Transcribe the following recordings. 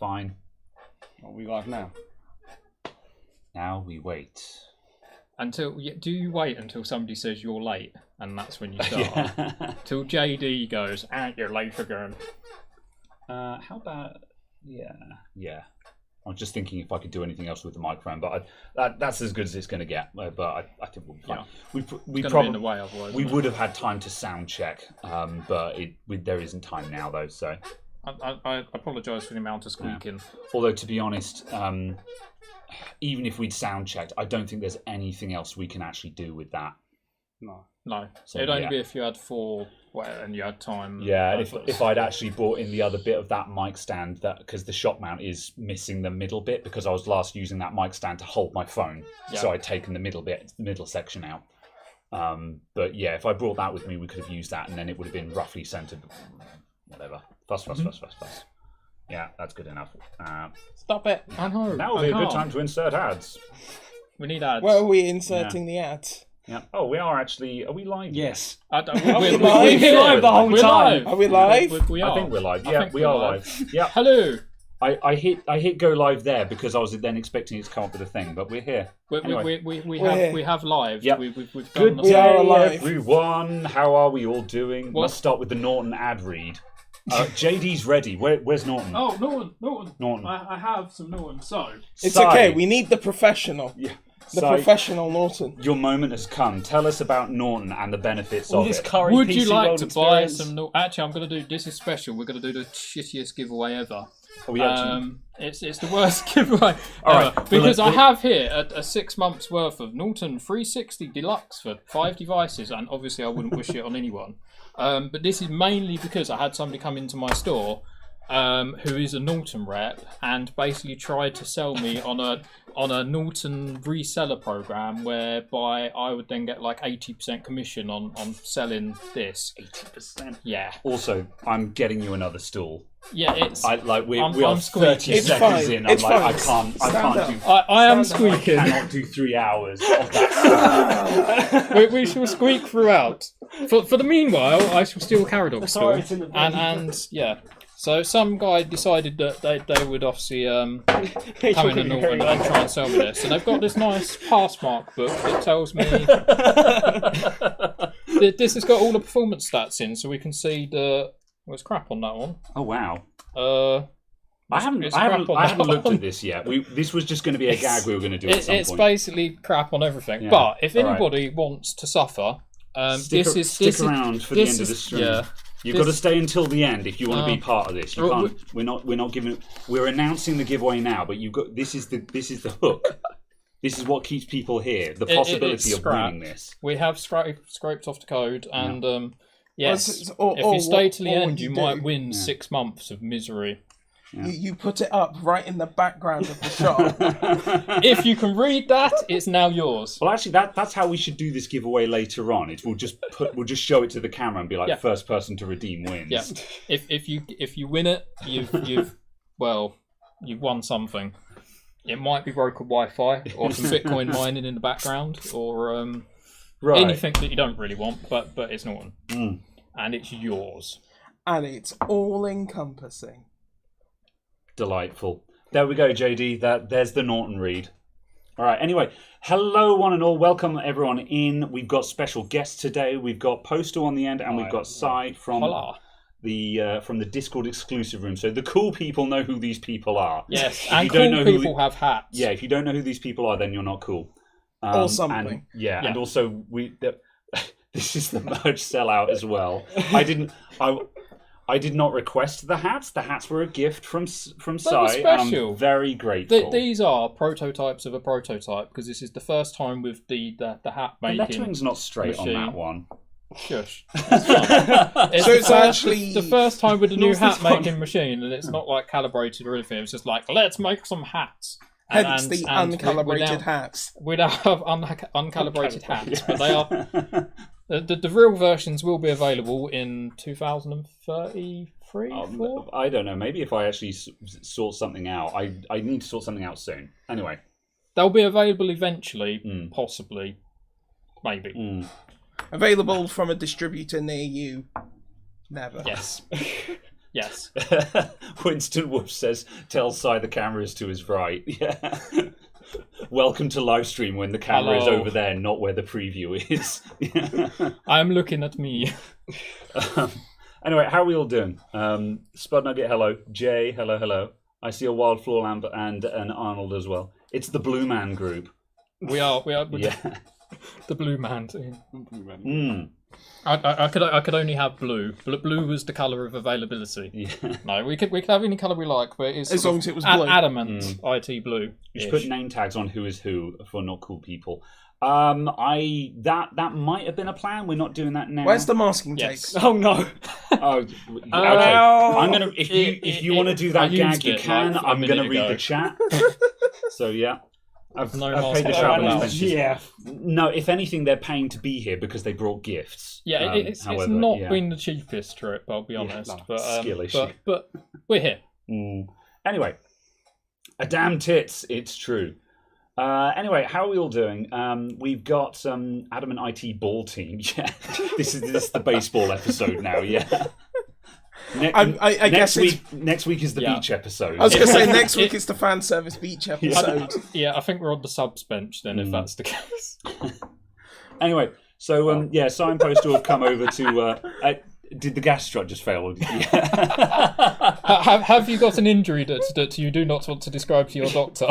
Fine. Are we live now? Now we wait. Do you wait until somebody says you're late, and that's when you start? Yeah. Till JD goes, you're late again. How about... Yeah. I was just thinking if I could do anything else with the microphone, but that's as good as it's going to get. But I think we'll be fine. Yeah. We probably in the way otherwise. We would have had time to sound check, but there isn't time now though. So I apologise for the amount of squeaking. Yeah. Although to be honest, even if we'd sound checked, I don't think there's anything else we can actually do with that. No. So, It'd only be if you had 4 and you had time. Yeah, if I'd actually brought in the other bit of that mic stand, because the shock mount is missing the middle bit, because I was last using that mic stand to hold my phone, so I'd taken the middle section out. But yeah, if I brought that with me, we could have used that, and then it would have been roughly centered. Whatever. Fuss. Yeah, that's good enough. Stop it! I know. Now would be a good time to insert ads. We need ads. Where are we inserting the ads? Yeah. Oh, we are actually. Are we live? Yes. We're live the whole time. Are we live? We are. I think we're live. Yeah, we are live. Yeah. Hello. I hit go live there because I was then expecting it to come up with a thing, but we're here. We have live. Yep. We've Good done day, alive. everyone. How are we all doing? Let's start with the Norton ad read. JD's ready. Where's Norton? Oh, Norton. I have some Norton. So it's okay. We need the professional. Yeah. The professional Norton. Your moment has come. Tell us about Norton and the benefits of it. Would you like to buy some Norton? Actually, I'm going to do. This is special. We're going to do the shittiest giveaway ever. It's the worst giveaway ever. Because I have here a 6 months worth of Norton 360 Deluxe for 5 devices, and obviously I wouldn't wish it on anyone. But this is mainly because I had somebody come into my store who is a Norton rep and basically tried to sell me on a Norton reseller program whereby I would then get like 80% commission on selling this. 80%. Yeah. Also, I'm getting you another stool. Yeah, it's. We are I'm 30 seconds in. I'm like, I can't do. I am squeaking. I cannot do 3 hours of that. we shall squeak throughout. For the meanwhile, I shall steal Caradog stool. And yeah. So some guy decided that they would obviously come in and try and sell me this. And they've got this nice passmark book that tells me this has got all the performance stats in, so we can see there's crap on that one. Oh wow. I haven't looked at this yet. This was just going to be a gag we were going to do at some point. It's basically crap on everything. Yeah. But if anybody wants to suffer, stick around for the end of the stream. Yeah. You've got to stay until the end if you want to be part of this. You can't. We're not giving. We're announcing the giveaway now, but you've got. This is the hook. This is what keeps people here. The possibility of winning this. We have scraped off the code, and yes, if you stay till the end, you might win 6 months of misery. Yeah. You put it up right in the background of the shop. If you can read that, it's now yours. Well, actually, that's how we should do this giveaway later on. We'll just show it to the camera and be like, first person to redeem wins. Yeah. If you win it, you've won something. It might be broken Wi-Fi or some Bitcoin mining in the background or anything that you don't really want, but it's Norton, and it's yours, and it's all encompassing. Delightful. There we go, JD. There's the Norton read. All right. Anyway, hello, one and all. Welcome everyone in. We've got special guests today. We've got Postal on the end, and we've got Sai from the Discord exclusive room. So the cool people know who these people are. Yes, and cool people have hats. Yeah, if you don't know who these people are, then you're not cool. Or something. And also this is the merch sellout as well. I did not request the hats. The hats were a gift from Sai, and I'm very grateful. These are prototypes of a prototype because this is the first time with the hat making. The lettering's not straight machine. On that one. Shush. It's actually the first time with a new hat making machine, and it's not like calibrated or anything. It's just like, let's make some hats. Hence the uncalibrated hats. We now have uncalibrated hats, but they are. The real versions will be available in 2033. I don't know. Maybe if I actually sort something out. I need to sort something out soon. Anyway, they'll be available eventually, possibly, maybe. Available from a distributor near you. Never. Yes. Yes. Winston Wolf says, "Tell Si the camera is to his right." Yeah. Welcome to live stream when the camera is over there, not where the preview is. I'm looking at me. Anyway, how are we all doing? Spud Nugget, hello. Jay, hello. I see a Wild Floor Lamp and an Arnold as well. It's the Blue Man group. We are. Yeah. The Blue Man team. I could only have blue. Blue was the colour of availability. Yeah. No, we could have any colour we like, but it's as long as it was blue. Adamant IT blue. You should put name tags on who is who for not cool people. That might have been a plan. We're not doing that now. Where's the masking tape? Oh no. Okay. I'm gonna. If you want to do that gag, you can. Like I'm gonna read the chat. So yeah. I've paid the travel expenses. Yeah. No, if anything, they're paying to be here because they brought gifts. Yeah, it's not been the cheapest trip, I'll be honest. No, but skill issue. But we're here. Anyway, a damn tits, it's true. Anyway, how are we all doing? We've got some Adamant IT ball team. Yeah, this is the baseball episode now. Yeah. Next week is the beach episode. I was going to say next week is the fan service beach episode. Yeah, I think we're on the subs bench then, if that's the case. Anyway, so Signpost will have come over to. Did the gas strut just fail? Have you got an injury that you do not want to describe to your doctor?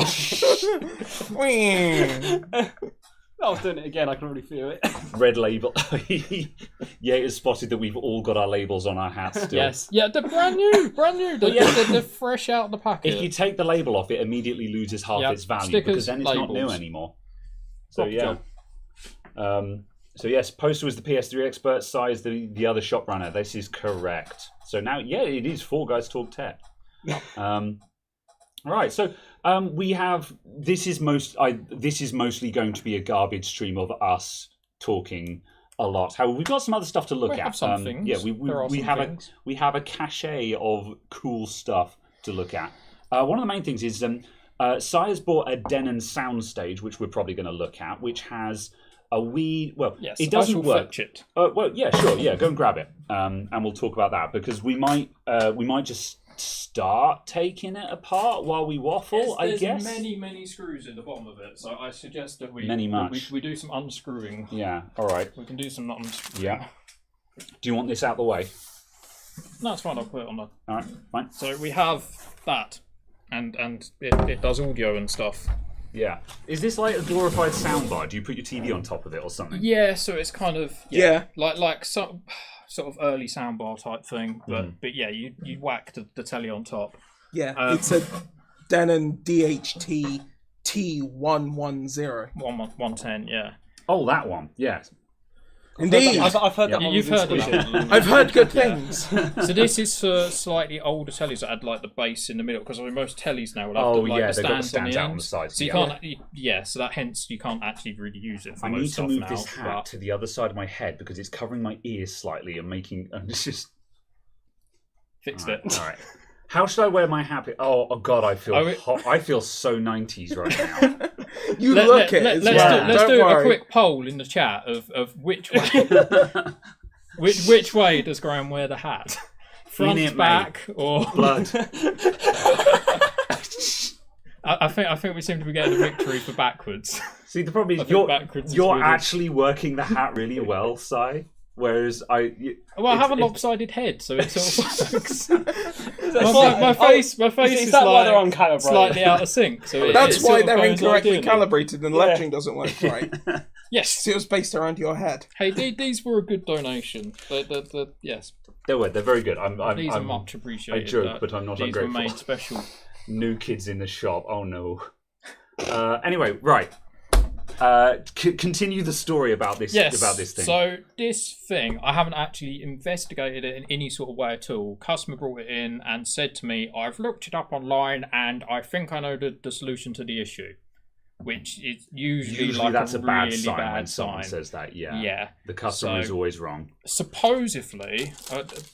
I was doing it again, I can already feel it. Red label. Yeah, it's spotted that we've all got our labels on our hats still. Yes. Yeah, they're brand new. They're fresh out of the packet. If you take the label off, it immediately loses half its value, because then it's labels. Not new anymore. So yeah. So yes, Poster was the PS3 expert, Size the other shop runner. This is correct. So now, yeah, it is Four Guys Talk Tech. Right, so we have this is mostly going to be a garbage stream of us talking a lot. However, we've got some other stuff to look at. Have some things. Yeah, we have a cachet of cool stuff to look at. One of the main things is Sire's bought a Denon soundstage, which we're probably going to look at, which has a wee. Well, yes, it doesn't work. Fetch it. Well, yeah, sure, yeah, go and grab it, and we'll talk about that because we might just start taking it apart while we waffle. I guess there's many screws in the bottom of it, so I suggest that we do some unscrewing. Yeah, all right. We can do some not unscrewing. Yeah. Do you want this out the way? No, it's fine. I'll put it on the. All right, fine. So we have that, and it does audio and stuff. Yeah. Is this like a glorified soundbar? Do you put your TV on top of it or something? Yeah. So it's kind of like some sort of early soundbar type thing, but yeah, you whack the telly on top. Yeah, it's a Denon DHT T110. 110, yeah. Oh, that one, yes. Indeed. I've heard that. You've heard it. I've heard good things. So this is for slightly older tellies that had like the base in the middle, because most tellies now will have the stands out on the sides. So you can't. So that hence you can't actually really use it. For I most need to stuff move now, this hat to the other side of my head because it's covering my ears slightly and making. It's just fixed it. All right. How should I wear my hat? Oh God, I feel hot. I feel so 90s right now. Let's do a quick poll in the chat of which way which way does Graham wear the hat? Front, back, or blood? I think we seem to be getting a victory for backwards. See, the problem is you're actually working the hat really well, Si. Whereas I have a lopsided head, so it sort of works. my face is slightly out of sync. So that's why they're incorrectly calibrated and ledging doesn't work right. Yes, it was based around your head. Hey, these were a good donation. Yes, they were. They're very good. These are much appreciated. I joke, but I'm not ungrateful. These were made special. New kids in the shop. Oh no. Anyway, right. Continue the story about this. Yes. About this thing. So this thing, I haven't actually investigated it in any sort of way at all. Customer brought it in and said to me, "I've looked it up online and I think I know the solution to the issue," which is usually like that's a bad really sign bad when someone sign. says that. Yeah. Yeah. The customer is always wrong. Supposedly,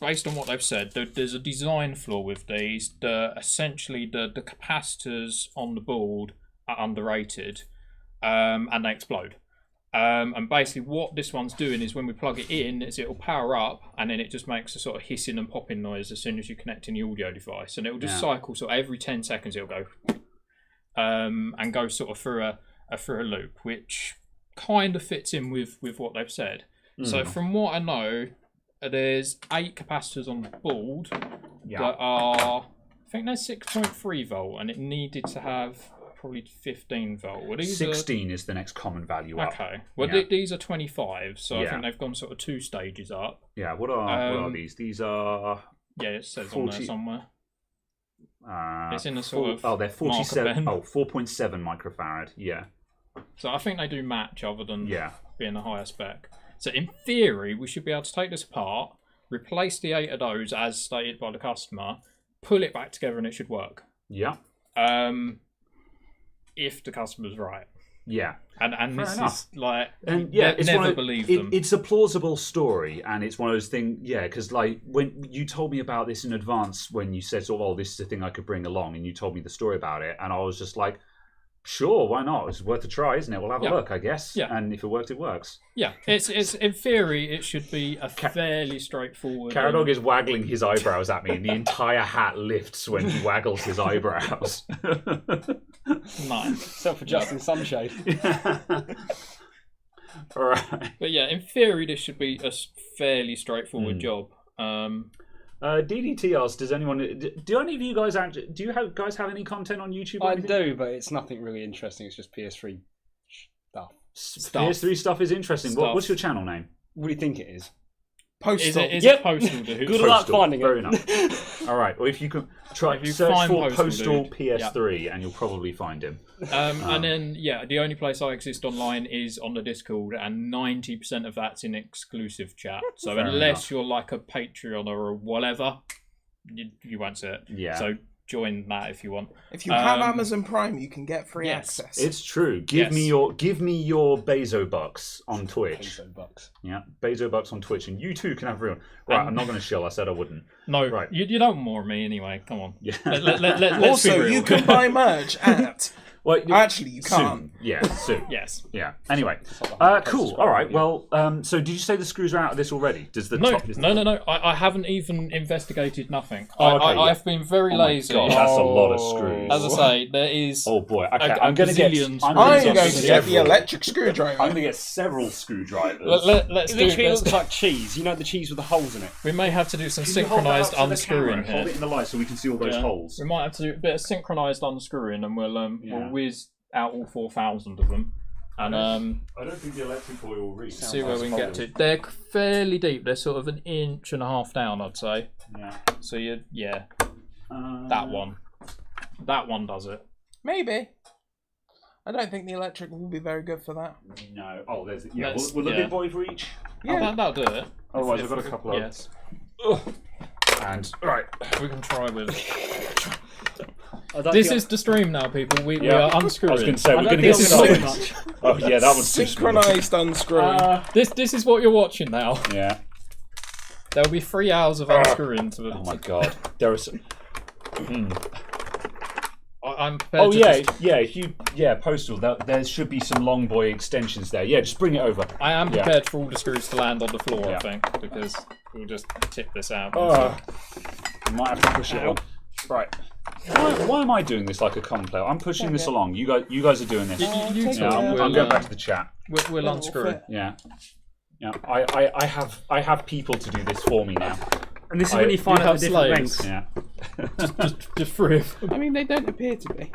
based on what they've said, there's a design flaw with these. Essentially, the capacitors on the board are underrated. And they explode. And basically what this one's doing is when we plug it in, is it'll power up and then it just makes a sort of hissing and popping noise as soon as you connect in the audio device. And it'll just cycle, so every 10 seconds it'll go and go sort of through a loop, which kind of fits in with what they've said. So from what I know, there's 8 capacitors on the board that are, I think they're 6.3 volt, and it needed to have probably 15 volt. Well, 16 is the next common value up. Okay. Well, these are 25, so I think they've gone sort of 2 stages up. Yeah. What are these? These are. Yeah, it says 40... on there somewhere. It's in a sort of. Oh, they're 47. Oh, 4.7 microfarad. Yeah. So I think they do match, other than being a higher spec. So in theory, we should be able to take this apart, replace the 8 of those as stated by the customer, pull it back together, and it should work. Yeah. If the customer's right. Yeah. And this is like, and never believe them. It's a plausible story, and it's one of those things, because like when you told me about this in advance, when you said sort of, oh, this is a thing I could bring along, and you told me the story about it, and I was just like, sure, why not? It's worth a try, isn't it? We'll have a look, I guess. Yeah. And if it works, it works. Yeah. It's in theory, it should be a fairly straightforward. Caradog is waggling his eyebrows at me, and the entire hat lifts when he waggles his eyebrows. Nice. Self-adjusting sunshade. All right. But yeah, in theory, this should be a fairly straightforward job. DDT asks, does anyone? Do any of you guys guys have any content on YouTube? I do, but it's nothing really interesting. It's just PS3 stuff. PS3 stuff is interesting. What's your channel name? What do you think it is? Postal. Is it Postal, dude? Good luck finding it. Very nice. All right. Well, if you can search for Postal PS3, and you'll probably find him. And then, the only place I exist online is on the Discord, and 90% of that's in exclusive chat. So unless you're like a Patreon or whatever, you won't see it. Yeah. So join that if you want. If you have Amazon Prime, you can get free access. It's true. Give me your Bezo bucks on Twitch. Bezo bucks. Yeah, Bezo bucks on Twitch, and you too can have everyone. Right, I'm not going to shill. I said I wouldn't. No, right. You don't more me anyway. Come on. Yeah. Let's also, you can buy merch at. Well, actually, you can't. Soon. Yeah, soon. Yes. Yeah. Anyway, cool. All right. Well, so did you say the screws are out of this already? Does the top? No. I haven't even investigated nothing. I've been very lazy. God, that's a lot of screws. As I say, there is. Oh boy. Okay, I'm going to get the electric screwdriver. I'm going to get several screwdrivers. Let's do it. Literally looks like cheese. You know the cheese with the holes in it. We may have to do some synchronized unscrewing here. Hold it in the light so we can see all those holes. We might have to do a bit of synchronized unscrewing, and we'll whiz out all 4,000 of them, and I don't think the electric oil will reach. See where we can get to. They're fairly deep. They're sort of an 1.5 inches down, I'd say. Yeah. So that one does it. Maybe. I don't think the electric will be very good for that. No. Oh, there's will the big boy for each? Yeah, that'll do it. Otherwise, I've got a couple of. Yes. And right, we can try with. This is the stream now, people. We are unscrewing. I was going to say we're going to get so much. Oh yeah, that one's synchronized unscrewing. This is what you're watching now. Yeah. There will be 3 hours of unscrewing to the. Oh my god, there are some. I'm Postal. There should be some long boy extensions there. Yeah, just bring it over. I am prepared for all the screws to land on the floor. I think because we'll just tip this out. You might have to push it out. Right. Why am I doing this like a common player? I'm pushing this along. You guys are doing this. I'm going back to the chat. We'll unscrew it. Yeah. Yeah. I have people to do this for me now. And this is when you find out the different lengths. Yeah. just free. I mean, they don't appear to be.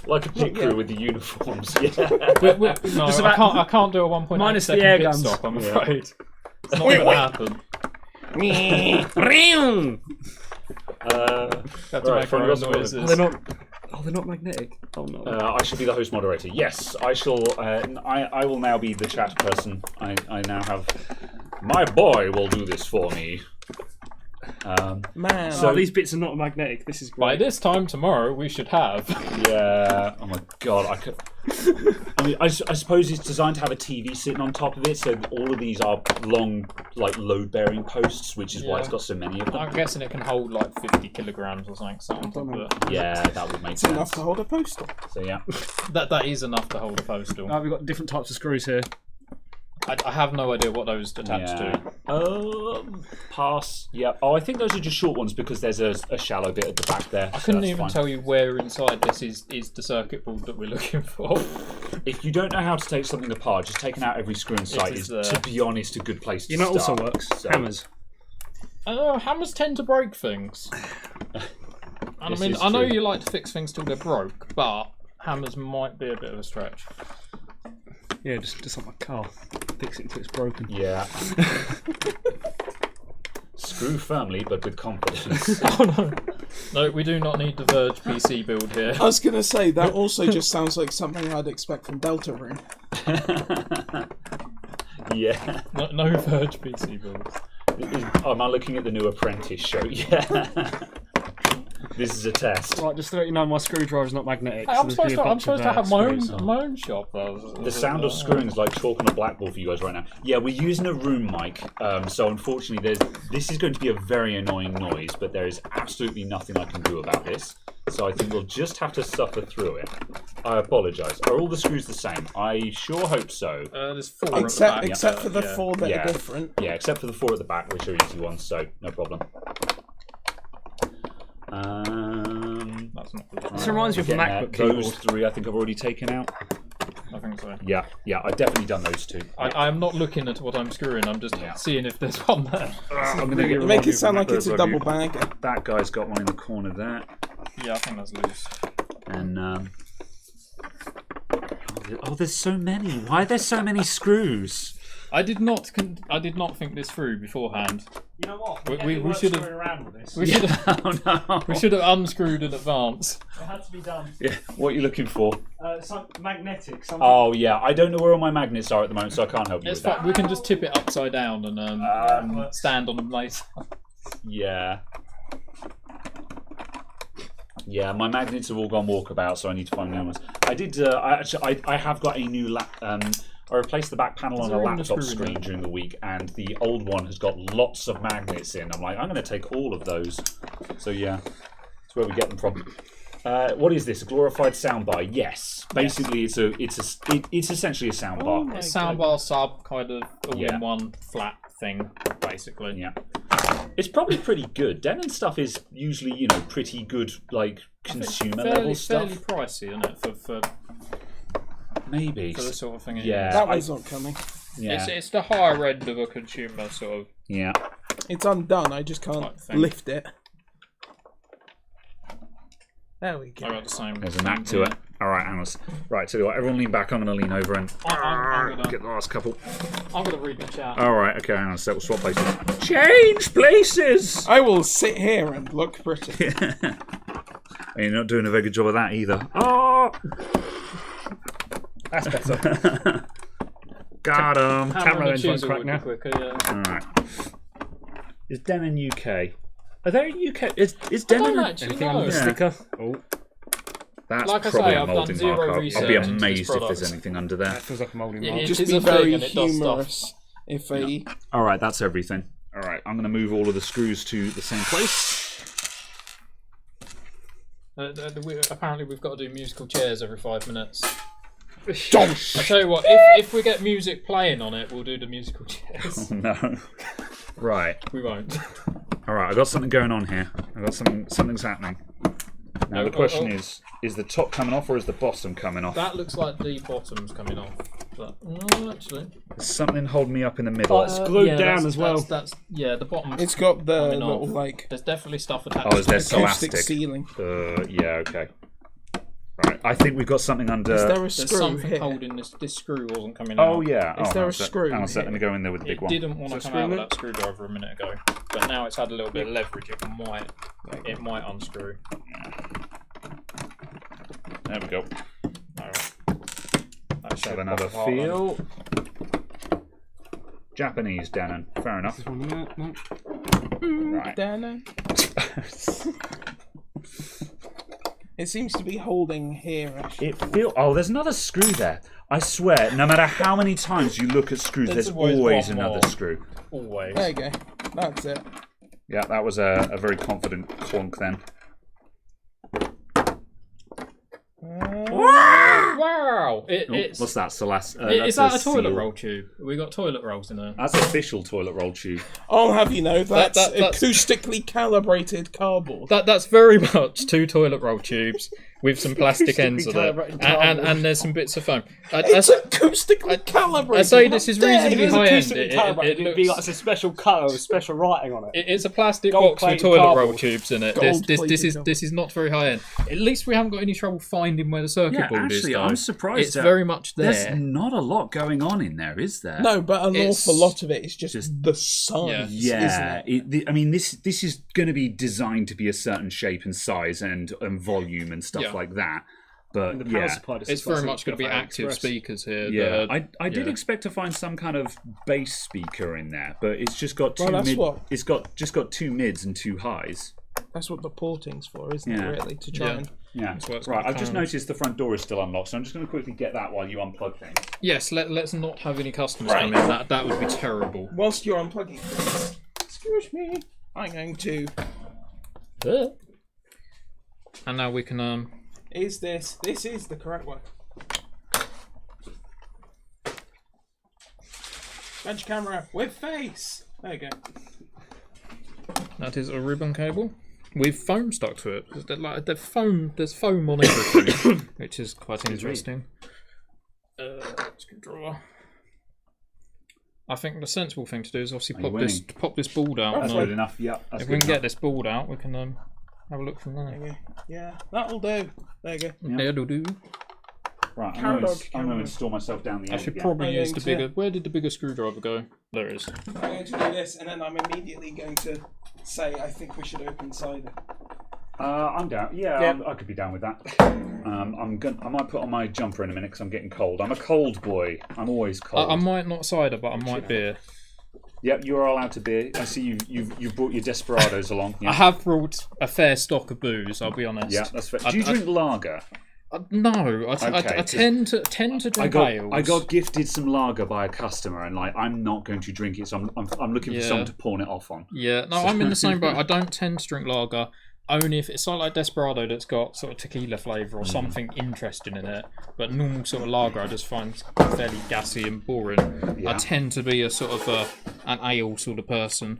Like a pit crew with the uniforms. Yeah. I can't do a 1.8 minus second the air pit guns. stop. I'm afraid. It's not going to happen. They're not magnetic. Oh no. I should be the host moderator. Yes, I shall. I will now be the chat person. I now have. My boy will do this for me. Man, So these bits are not magnetic. This is great. By this time tomorrow, we should have. Yeah. Oh my god. I mean, I suppose it's designed to have a TV sitting on top of it, so all of these are long, like load-bearing posts, which is why it's got so many of them. I'm guessing it can hold like 50 kilograms or something. Yeah, that would make it's sense. enough to hold a postal. So yeah. That is enough to hold a postal. We've got different types of screws here. I have no idea what those attach to. Pass. Yeah. Oh, I think those are just short ones because there's a shallow bit at the back there. I couldn't even tell you where inside this is the circuit board that we're looking for. If you don't know how to take something apart, just taking out every screw inside is, to be honest, a good place to start. You know, start. also works. So. Hammers. Hammers tend to break things. And I mean, I know you like to fix things till they're broke, but hammers might be a bit of a stretch. Yeah, just like my car. Fix it until it's broken. Yeah. Screw firmly, but with confidence. Oh no. No, we do not need the Verge PC build here. I was going to say, that also just sounds like something I'd expect from Deltarune. Yeah. No Verge PC builds. Am I looking at the new Apprentice show? Yeah. This is a test. Right, just to let you know, my screwdriver's not magnetic. Hey, I'm supposed to have my own shop. The sound of screwing is like chalk on a blackboard for you guys right now. Yeah, we're using a room mic, so unfortunately, this is going to be a very annoying noise, but there is absolutely nothing I can do about this. So I think we'll just have to suffer through it. I apologise. Are all the screws the same? I sure hope so. There's 4 except for the 4 that are different. Yeah, except for the 4 at the back, which are easy ones, so no problem. That's not good. This reminds me of a MacBook keyboard. keyboard. Those 3 I think I've already taken out. I think so. Yeah, I've definitely done those 2. I'm not looking at what I'm screwing, I'm just seeing if there's one there. I'm gonna get make it sound like it's a double bag. That guy's got one in the corner there. Yeah, I think that's loose. And there's so many. Why are there so many screws? I did not think this through beforehand. You know what? We should have around with this. We should have unscrewed in advance. It had to be done. Yeah. What are you looking for? Some magnetic. Something. Oh yeah, I don't know where all my magnets are at the moment, so I can't help you with that. We can just tip it upside down and stand on them later. Yeah. Yeah, my magnets have all gone walkabout, so I need to find new ones. I did. I have got a new I replaced the back panel on a laptop screen during the week, and the old one has got lots of magnets in. I'm like, I'm going to take all of those. So yeah, that's where we get them from. What is this? A glorified soundbar? Yes. Basically, it's essentially a soundbar. It's soundbar sub, kind of all-in-one flat thing, basically. Yeah. It's probably pretty good. Denon stuff is usually, pretty good, like consumer level stuff. Fairly pricey, isn't it? For maybe for the sort of thing. Yeah, that one's not coming. Yeah, it's the higher end of a consumer sort of. Yeah, it's undone. I just can't lift it. There we go. I got the same. There's a knack to it. All right, Alice. Right, tell you what, everyone lean back. I'm going to lean over and get the last couple. I'm going to read the chat. All right, okay, hang on a sec. We'll swap places. Change places! I will sit here and look pretty. You're not doing a very good job of that either. Oh! That's better. Got him. Camera lens won't crack now. Quicker, All right. Is Denon UK? Are there UK? Is Denon anything under the sticker? Oh. That's like probably a a moulding mark. I'll be amazed if there's anything under there. That feels like a moulding mark. Just be very humorous if a... All right, that's everything. All right, I'm going to move all of the screws to the same place. Apparently, we've got to do musical chairs every 5 minutes. I Don't. tell you what, if we get music playing on it, we'll do the musical chairs. Oh no! Right. We won't. All right, I got something going on here. I got something's happening. Now the question is the top coming off or is the bottom coming off? That looks like the bottom's coming off. But, no, actually. There's something holding me up in the middle. Oh, it's glued down as well. That's the bottom. It's got the little like. There's definitely stuff attached. Oh, is there elastic ceiling? Yeah. Okay. Right. I think we've got something under. Is there a There's screw something here? holding this. This screw wasn't coming out. Oh yeah. Is there a screw? Hang on a sec, let me go in there with the big one. It didn't want to come out with that screwdriver a minute ago, but now it's had a little bit of leverage. It might unscrew. There we go. Alright. Got another feel. Japanese Denon. Fair enough. No. Right. Denon. It seems to be holding here. Actually. Oh, there's another screw there. I swear, no matter how many times you look at screws, there's always another screw. Always. There you go. That's it. Yeah, that was a very confident clunk then. Wow! What's that, Celeste? Is that a toilet roll tube? We got toilet rolls in there. That's official toilet roll tube. I'll have you know that's that's acoustically calibrated cardboard. That's very much 2 toilet roll tubes with some plastic ends of it, and there's some bits of foam. It's acoustically calibrated. I say this is reasonably high end. It'd be like a special colour with special writing on it. It's a plastic Gold box with plate toilet roll cardboard. tubes in it. Gold-plated This is not very high end. At least we haven't got any trouble finding where the circuit board is. Actually, Though. I'm surprised. It's very much there. There's not a lot going on in there, is there? No, but an awful lot of it is just the size. Yeah, isn't it? I mean, this is going to be designed to be a certain shape and size and volume and stuff like that. But it's very much going to be active speakers here. Yeah, I did expect to find some kind of bass speaker in there, but it's just got it's got 2 mids and 2 highs. That's what the porting's for, isn't it? Really, to try and. Yeah. Right. I've just noticed the front door is still unlocked, so I'm just going to quickly get that while you unplug things. Yes. Let's not have any customers come in. That would be terrible. Whilst you're unplugging, excuse me, I'm going to. And now we can Is this is the correct one? Bench camera with face. There you go. That is a ribbon cable with foam stuck to it. There's foam on everything, which is quite interesting. Screwdriver. I think the sensible thing to do is obviously pop this board out. That's good enough. Yeah. If we can get this board out, we can have a look from there. Yeah, that'll do. There you go. That'll do. Right, I'm going to install myself down the end. I should probably use the bigger. Where did the bigger screwdriver go? There it is. I'm going to do this, and then I'm immediately going to say I think we should open cider. I'm down. Yeah, I could be down with that. I might put on my jumper in a minute because I'm getting cold. I'm a cold boy. I'm always cold. I might not cider, but I might beer. Yep, you are allowed to beer. I see you've brought your Desperados along. Yeah. I have brought a fair stock of booze. I'll be honest. Yeah, that's fair. Do you drink lager? No, I tend to drink ales. I got gifted some lager by a customer, and I'm not going to drink it. So I'm looking for someone to pawn it off on. Yeah, no, I'm in the same boat. I don't tend to drink lager. Only if it's something like Desperado that's got sort of tequila flavour or something interesting in it. But normal sort of lager I just find fairly gassy and boring. Yeah. I tend to be a sort of an ale sort of person.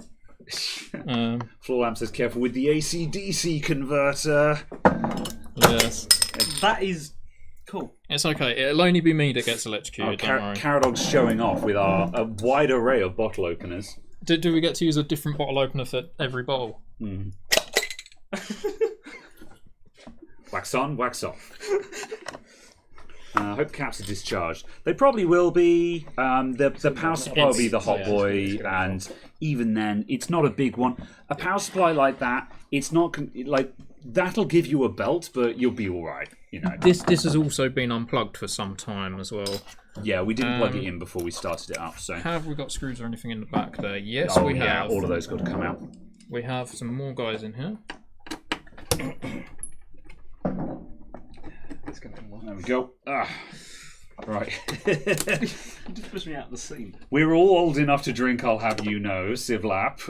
Floor Lamp says, careful with the AC/DC converter. Yes. That is cool. It's okay. It'll only be me that gets electrocuted, don't worry. Caradog's showing off with a wide array of bottle openers. Do we get to use a different bottle opener for every bottle? Wax on, wax off. I hope caps are discharged. They probably will be. The power supply will be the hot boy, and even then, it's not a big one. A power supply like that, it's not like that'll give you a belt, but you'll be all right. You know. This has also been unplugged for some time as well. Yeah, we didn't plug it in before we started it up. So have we got screws or anything in the back there? Yes, we have. Yeah, all of those got to come out. We have some more guys in here. There we go. Right. You just pushed me out of the scene. We're all old enough to drink, I'll have you know, Civlap.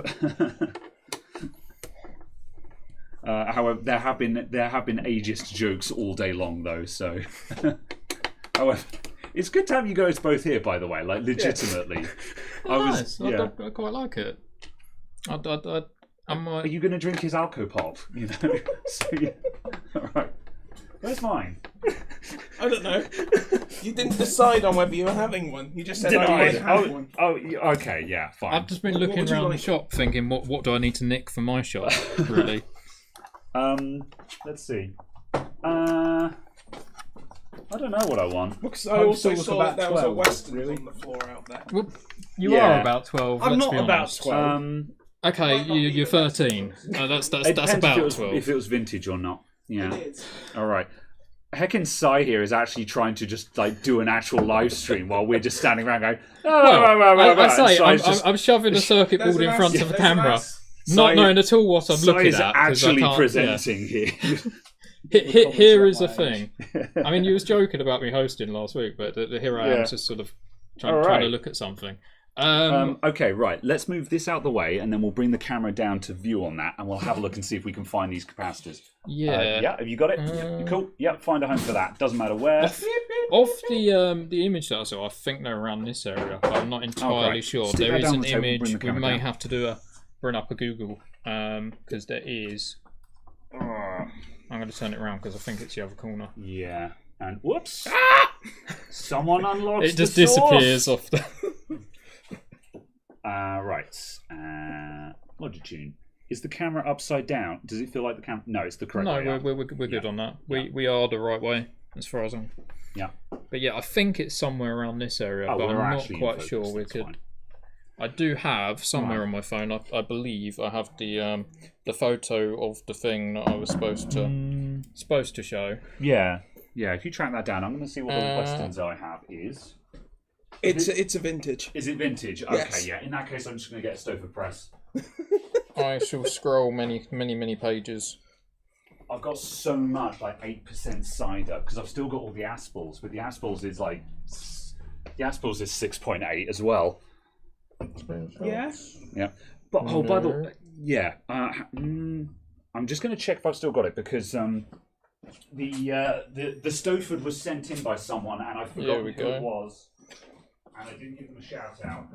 However, there have been ageist jokes all day long, though. So, however, it's good to have you guys both here. By the way, like legitimately, nice. I quite like it. Are you going to drink his Alcopop? You know. So, yeah. All right. Where's mine? I don't know. You didn't decide on whether you were having one. You just said I might have one. Oh, okay, yeah, fine. I've just been looking around the shop thinking, what do I need to nick for my shop, really? Let's see. I don't know what I want. Because I also saw that there was a Western on the floor out there. Well, you are about 12. I'm not be about 12. Okay, you're 13. That's about 12. If it was vintage or not. Yeah. It is. All right. Heckin' Sai here is actually trying to just like do an actual live stream while we're just standing around going. I'm shoving a circuit board in front of the camera, not knowing at all what I'm looking at. Actually presenting here. Here is a thing. I mean, you was joking about me hosting last week, but here I am, just sort of trying to look at something. Okay, right. Let's move this out the way, and then we'll bring the camera down to view on that, and we'll have a look and see if we can find these capacitors. Yeah. Have you got it? Cool. Yep. Find a home for that. Doesn't matter where. Off the image that I saw, I think they're around this area, but I'm not entirely sure. Stick there is an the table, image. We may have to bring up a Google because there is. I'm going to turn it around because I think it's the other corner. Yeah. And whoops! Someone unlocks. It just disappears off the. Right. Logitune. Is the camera upside down? Does it feel like the camera? No, it's the correct way. No, we're good on that. We are the right way as far as I'm. Yeah. But yeah, I think it's somewhere around this area, but I'm not quite sure. We could. Fine. I do have somewhere on my phone. I believe I have the photo of the thing that I was supposed to show. Yeah. Yeah. If you track that down, I'm going to see what the Westons I have is. It's a vintage. Is it vintage? Okay, yes. Yeah. In that case, I'm just going to get a Stouffer press. I shall scroll many pages. I've got so much, like 8% cider, because I've still got all the Aspals, but the Aspals is like... The Aspals is 6.8 as well. Yeah? Yeah. But, by the way... Yeah. I'm just going to check if I've still got it, because the Stouffer was sent in by someone, and I forgot who it was. And I didn't give them a shout out.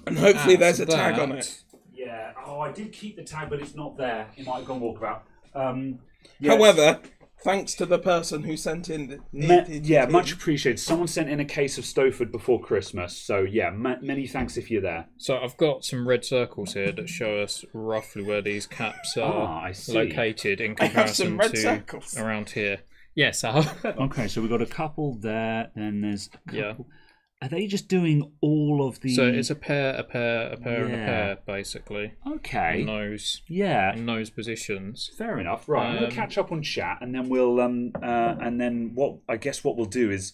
And hopefully there's a tag on it. Yeah. Oh, I did keep the tag, but it's not there. It might have gone walkabout. Yes. However, thanks to the person who sent in much appreciated. Someone sent in a case of Stouffer before Christmas. So, yeah, many thanks if you're there. So I've got some red circles here that show us roughly where these caps are located in comparison to circles around here. Yes, I have. Okay, so we've got a couple there, and there's a couple. Yeah. Are they just doing all of the... So it's a pair, and a pair, basically. Okay. In those, in those positions. Fair enough. Right, I'm going to catch up on chat, and then we'll... and then what we'll do is...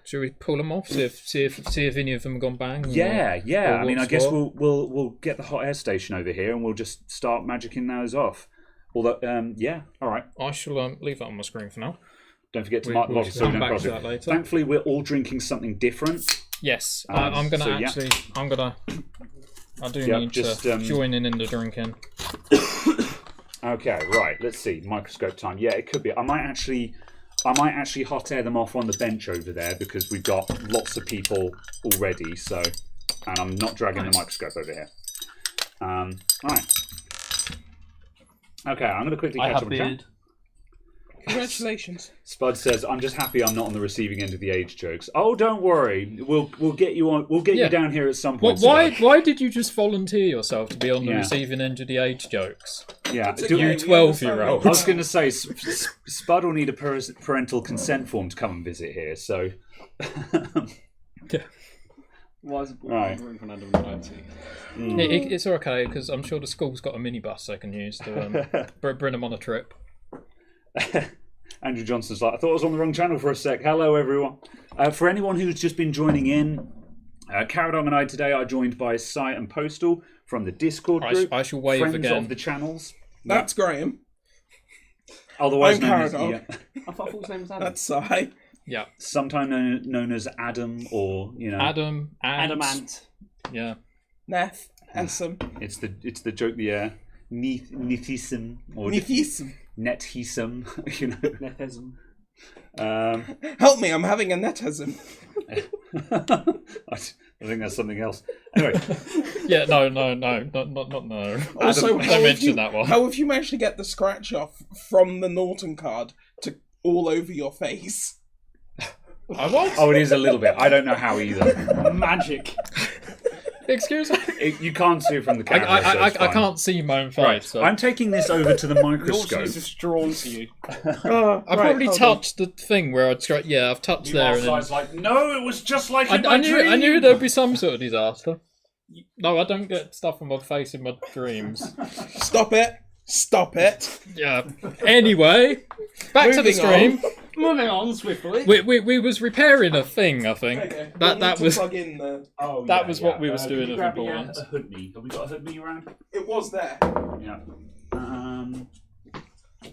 Should we pull them off? See if any of them have gone bang? Yeah. I mean, I guess we'll get the hot air station over here, and we'll just start magicking those off. Although, all right. I shall leave that on my screen for now. Don't forget to mark the logic so we don't cross it. Later. Thankfully, we're all drinking something different. Yes, I'm gonna I do need to join in the drinking. Okay, right. Let's see. Microscope time. Yeah, it could be. I might actually hot air them off on the bench over there because we've got lots of people already. So, and I'm not dragging the microscope over here. All right. Okay, I'm going to quickly catch up on chat. Congratulations. Spud says, "I'm just happy I'm not on the receiving end of the age jokes." Oh, don't worry. We'll get you on. We'll get you down here at some point. Why did you just volunteer yourself to be on the receiving end of the age jokes? Yeah, you 12-year-old. I was going to say, Spud will need a parental consent form to come and visit here. So, Why is it room for another 90? It's okay because I'm sure the school's got a minibus they can use to bring them on a trip. Andrew Johnson's like, I thought I was on the wrong channel for a sec. Hello, everyone. For anyone who's just been joining in, Caradong and I today are joined by Sai and Postal from the Discord group. I shall wave friends again. Of the channels. That's Graham. Otherwise I'm known as I thought his name was Adam. That's Sai. Yeah. Sometimes known as Adam, or Adam, Adamant. Yeah. Neth. Essam. It's the joke. Yeah. Nethism or Nethism. Nethism. Nethism. Help me! I'm having a netism. I think that's something else. Anyway. Yeah. No. Not no. Also, don't mention that one. How have you managed to get the scratch off from the Norton card to all over your face? I what? Oh, it is a little bit. I don't know how either. Magic. Excuse me? You can't see it from the camera. I can't see my own face. Right. So. I'm taking this over to the microscope. Yours is drawn to you. I probably touched the thing where I'd scratch. Yeah, I've touched there. And then... like, no, it was just like in my dream. I knew there'd be some sort of disaster. No, I don't get stuff on my face in my dreams. Stop it. Yeah. Anyway, back to the stream. Moving on swiftly. We was repairing a thing, I think. Okay. That was plug in the... that was what we was doing Can you of grab importance. a hood knee? Have we got a hood knee around? It was there. Yeah.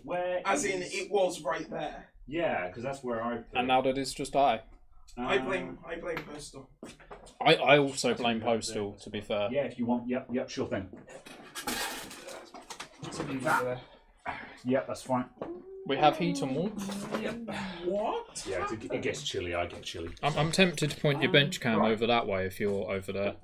Where? As in, it was right there. Yeah, because that's where I. And now that it's just I. I blame Postal. I also blame Postal, to be fair. Yeah, if you want. Yep, sure thing. Yep, that's fine. We have heat and warmth. What? Yeah, it gets chilly. I get chilly. I'm tempted to point your bench cam over that way if you're over there.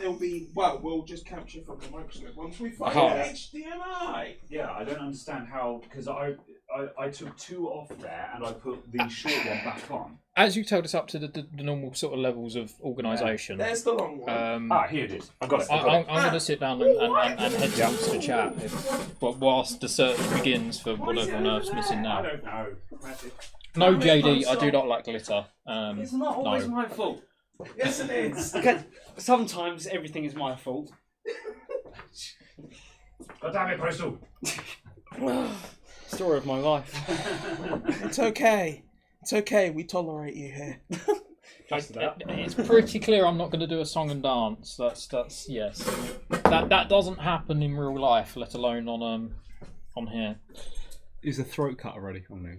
It'll be, we'll just capture from the microscope once we find HDMI. Yeah, I don't understand how, because I took 2 off there and I put the short one back on. As you told us up to the normal sort of levels of organisation. There's the long one. Here it is. I've got it. I'm going to sit down and head towards the chat whilst the search begins for whatever on earth's missing now. I don't know. No, JD, I do not like glitter. It's not always my fault. Yes, it is. Okay, sometimes everything is my fault. God damn it, Postal. Story of my life. It's okay. It's okay. We tolerate you here. It's pretty clear I'm not going to do a song and dance. That's yes. That doesn't happen in real life, let alone on here. Is the throat cut already? Oh no.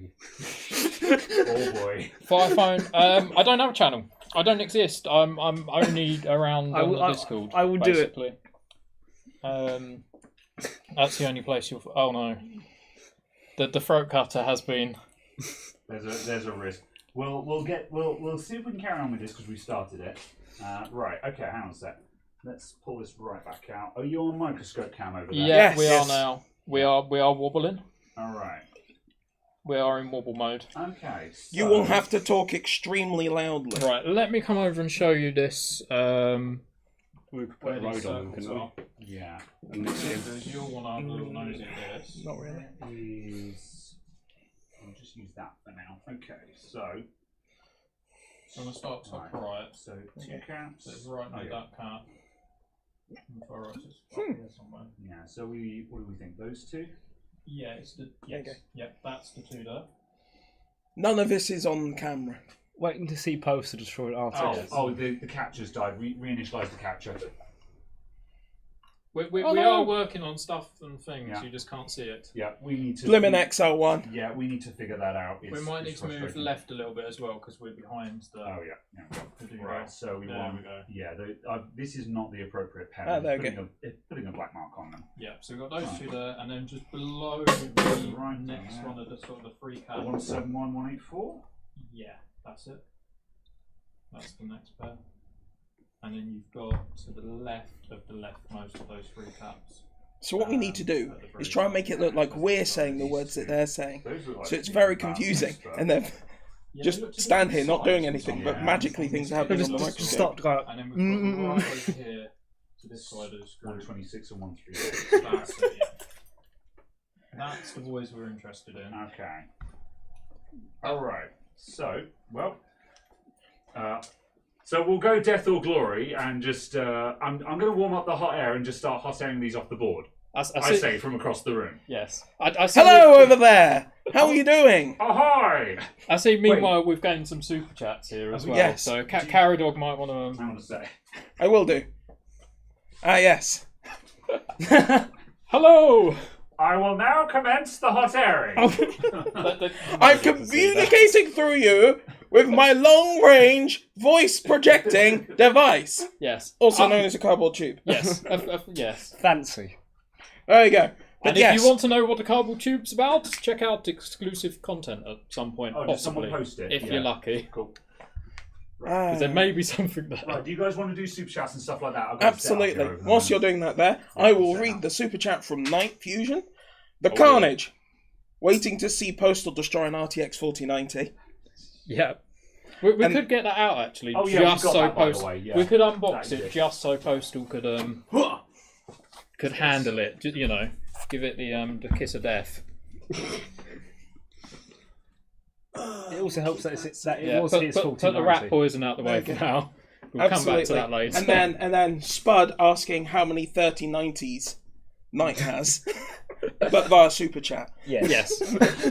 Oh boy. Firephone. I don't have a channel. I don't exist. I'm only around on the Discord. I will basically. That's the only place you'll. Oh no. The throat cutter has been. There's a risk. We'll see if we can carry on with this because we started it. Right. Okay. Hang on a sec. Let's pull this right back out. Are you on microscope cam over there? Yeah, Yes. we are now. We are wobbling. All right. We are in wobble mode. Okay. So... You will have to talk extremely loudly. Right. Let me come over and show you this. We could put a load on them, couldn't we? Yeah. And mix it in. You'll want to have a little nosy at this. Not really. I'll just use that for now. Okay. So. I'm going to start top right. So 2 caps. So it's right near that cap. Yeah. So what do we think? Those 2? Yeah, it's the Yep, that's the 2 there. None of this is on camera. Waiting to see Post to destroy an RTS. The capture's died. Reinitialize the capture. We are working on stuff and things. Yeah. You just can't see it. Yeah, we need to. Blimmin' XL1. Yeah, we need to figure that out. We might need to move left a little bit as well because we're behind the. Oh yeah. Right. So we go. Yeah. This is not the appropriate pen. Oh, there we go. Putting a black mark on them. Yeah. So we've got those 2 there, and then just below the next one of the sort of the 3 caps. 171184. Yeah, that's it. That's the next pair. And then you've got to the left of the leftmost of those 3 caps. So what we need to do is try and make it look like we're saying the words that they're saying. So it's very confusing. And then just stand here not doing anything, but magically things are happening on the microscope. Stop going. And then we've got right over here to this side of the screw. 126 and 136. That's it, yeah. That's the voice we're interested in. Okay. Alright. So, so we'll go Death or Glory and just, I'm going to warm up the hot air and just start hot airing these off the board. I say from across the room. Yes. Hello over there! How are you doing? Ahoy! I see, meanwhile, we've gained some super chats here as well. Yes. So Caradog might want to... I want to say. I will do. Yes. Hello! I will now commence the hot airing. I'm communicating through you with my long-range voice projecting device. Yes. Also known as a cardboard tube. Yes. Yes. Fancy. There you go. But if you want to know what the cardboard tube's about, check out exclusive content at some point, possibly. Someone post it? If you're lucky. Cool. Because there may be something there. Right, do you guys want to do super chats and stuff like that? Absolutely. Whilst you're doing that there, I will read the super chat from Night Fusion. The Carnage. Waiting to see Postal destroy an RTX 4090. Yeah. We could get that out actually. Oh, yeah, just so Postal. Yeah. We could unbox it just so Postal could handle it. You know, give it the kiss of death. It also helps that it was his 4090. Put the rat poison out the way for now. We'll come back to that later. And then Spud asking how many 3090s Knight has. but via super chat. Yes.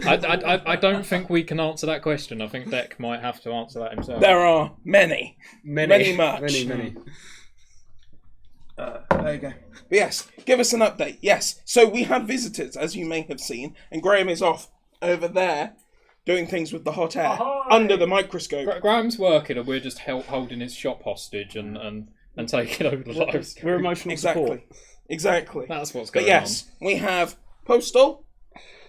I don't think we can answer that question. I think Deck might have to answer that himself. There are many much. Many. There you go. But yes, give us an update. Yes, so we had visitors, as you may have seen, and Graham is off over there doing things with the hot air under the microscope. Graham's working, and we're just holding his shop hostage and taking over the lives. We're emotional support. Exactly. That's what's going on. But yes, we have Postal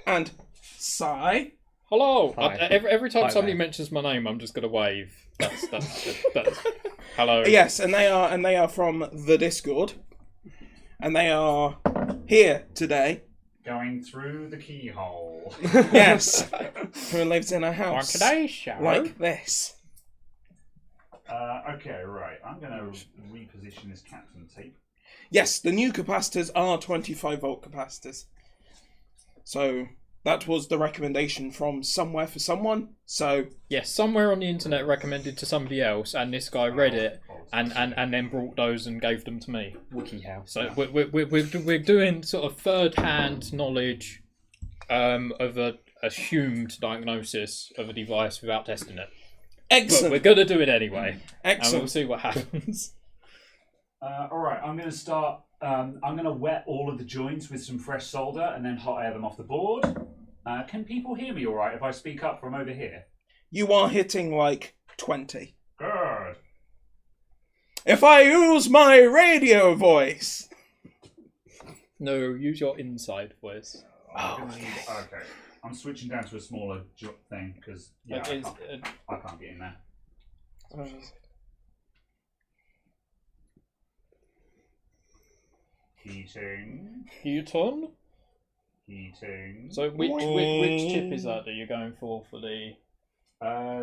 and Sai. Hello. Hi. Every time Hi, somebody mate. mentions my name, I'm just going to wave. That's hello. Yes, and they are from the Discord, and they are here today. Going through the keyhole. Yes, who lives in a house today's show, like this. Okay, right. I'm going to reposition this captain tape. Yes, the new capacitors are 25 volt capacitors. So that was the recommendation from somewhere for someone. So yes, somewhere on the internet recommended to somebody else, and this guy read it and then brought those and gave them to me. WikiHow. So we're doing sort of third-hand knowledge of a assumed diagnosis of a device without testing it. excellent. But we're gonna do it anyway, and Excellent. we'll see what happens. All right, I'm going to start. I'm going to wet all of the joints with some fresh solder and then hot air them off the board. Can people hear me all right if I speak up from over here? You are hitting like 20. Good. If I use my radio voice. No, use your inside voice. Okay. I'm switching down to a smaller thing because I can't get in there. Heating. So which chip is that you're going for the?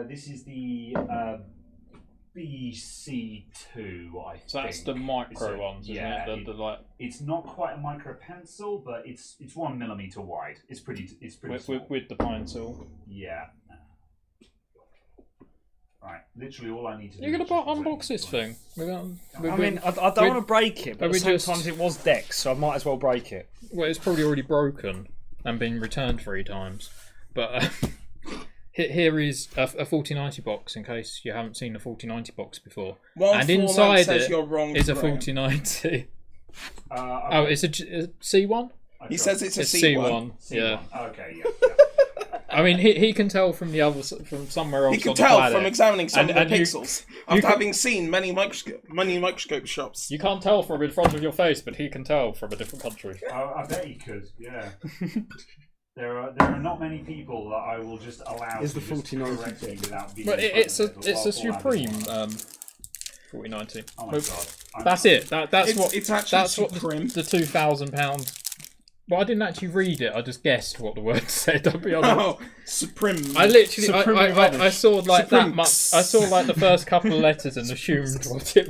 This is the BC2, I think. So that's the micro ones, isn't it? It's not quite a micro pencil, but it's 1 millimeter wide. It's pretty small. with the pine saw. Yeah. Right, literally all I need to do. You're gonna unbox this thing. I don't want to break it, but at the same time it was Dex, so I might as well break it. Well, it's probably already broken and been returned 3 times. But here is a 4090 box in case you haven't seen a 4090 box before. And inside it is a 4090. It's a C1? He says it's a C1. Yeah. Okay, yeah. I mean, he can tell from from somewhere else. He can on tell the planet. from examining some of the And pixels after having seen many microscope shops. You can't tell from in front of your face, but he can tell from a different country. I bet he could. Yeah. There are not many people that I will just allow to just correct me without being. But it's a Supreme 4090. Oh my god. That's it. That's It's actually Supreme. The £2,000. Well, I didn't actually read it. I just guessed what the word said. I'll be honest. Oh, Supreme. I literally, I saw like that much. I saw like the first couple of letters and assumed what it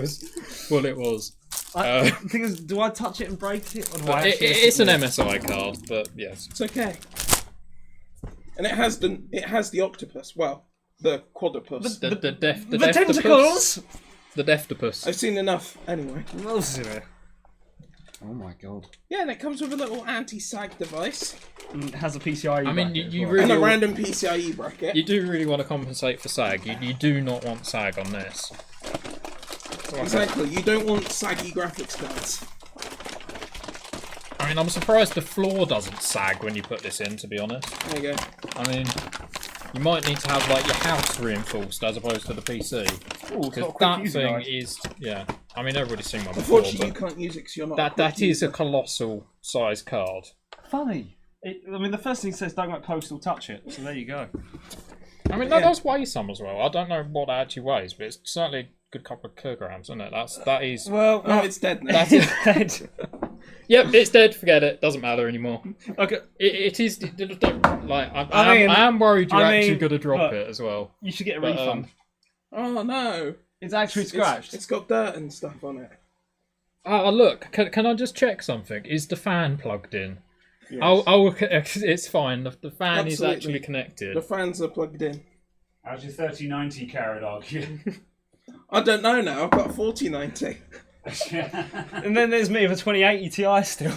was. The thing is, do I touch it and break it? Or do I It's an MSI card, but yes, It's okay. And it has the octopus. Well, the quadrupus. the tentacles. The deftopus. I've seen enough anyway. What else is in it? Oh my god. Yeah, and it comes with a little anti-sag device. And it has a PCIe. I mean, you well. really And a random PCIe bracket. You do really want to compensate for sag. You do not want sag on this. Exactly. You don't want saggy graphics cards. I mean, I'm surprised the floor doesn't sag when you put this in, to be honest. There you go. I mean, you might need to have like your house reinforced as opposed to the PC. Because that thing is, yeah. I mean, everybody's seen one before. Unfortunately, you can't use it because you're not. That is a colossal size card. Funny. I mean, the first thing it says, don't let Postal touch it. So there you go. I mean, that does weigh some as well. I don't know what it actually weighs, but it's certainly a good couple of kilograms, isn't it? That is. Well, no, it's dead now. That is dead. Yep, it's dead. Forget it. Doesn't matter anymore. Okay. It is. Like, I am worried you're actually going to drop it as well. You should get a refund. Oh no! It's actually scratched. It's got dirt and stuff on it. Oh, look. Can I just check something? Is the fan plugged in? Yes. Oh, it's fine. The fan is Absolutely. actually connected. The fans are plugged in. How's your 3090 carrot argue? I don't know now. I've got a 4090. And then there's me with a 2080 Ti still.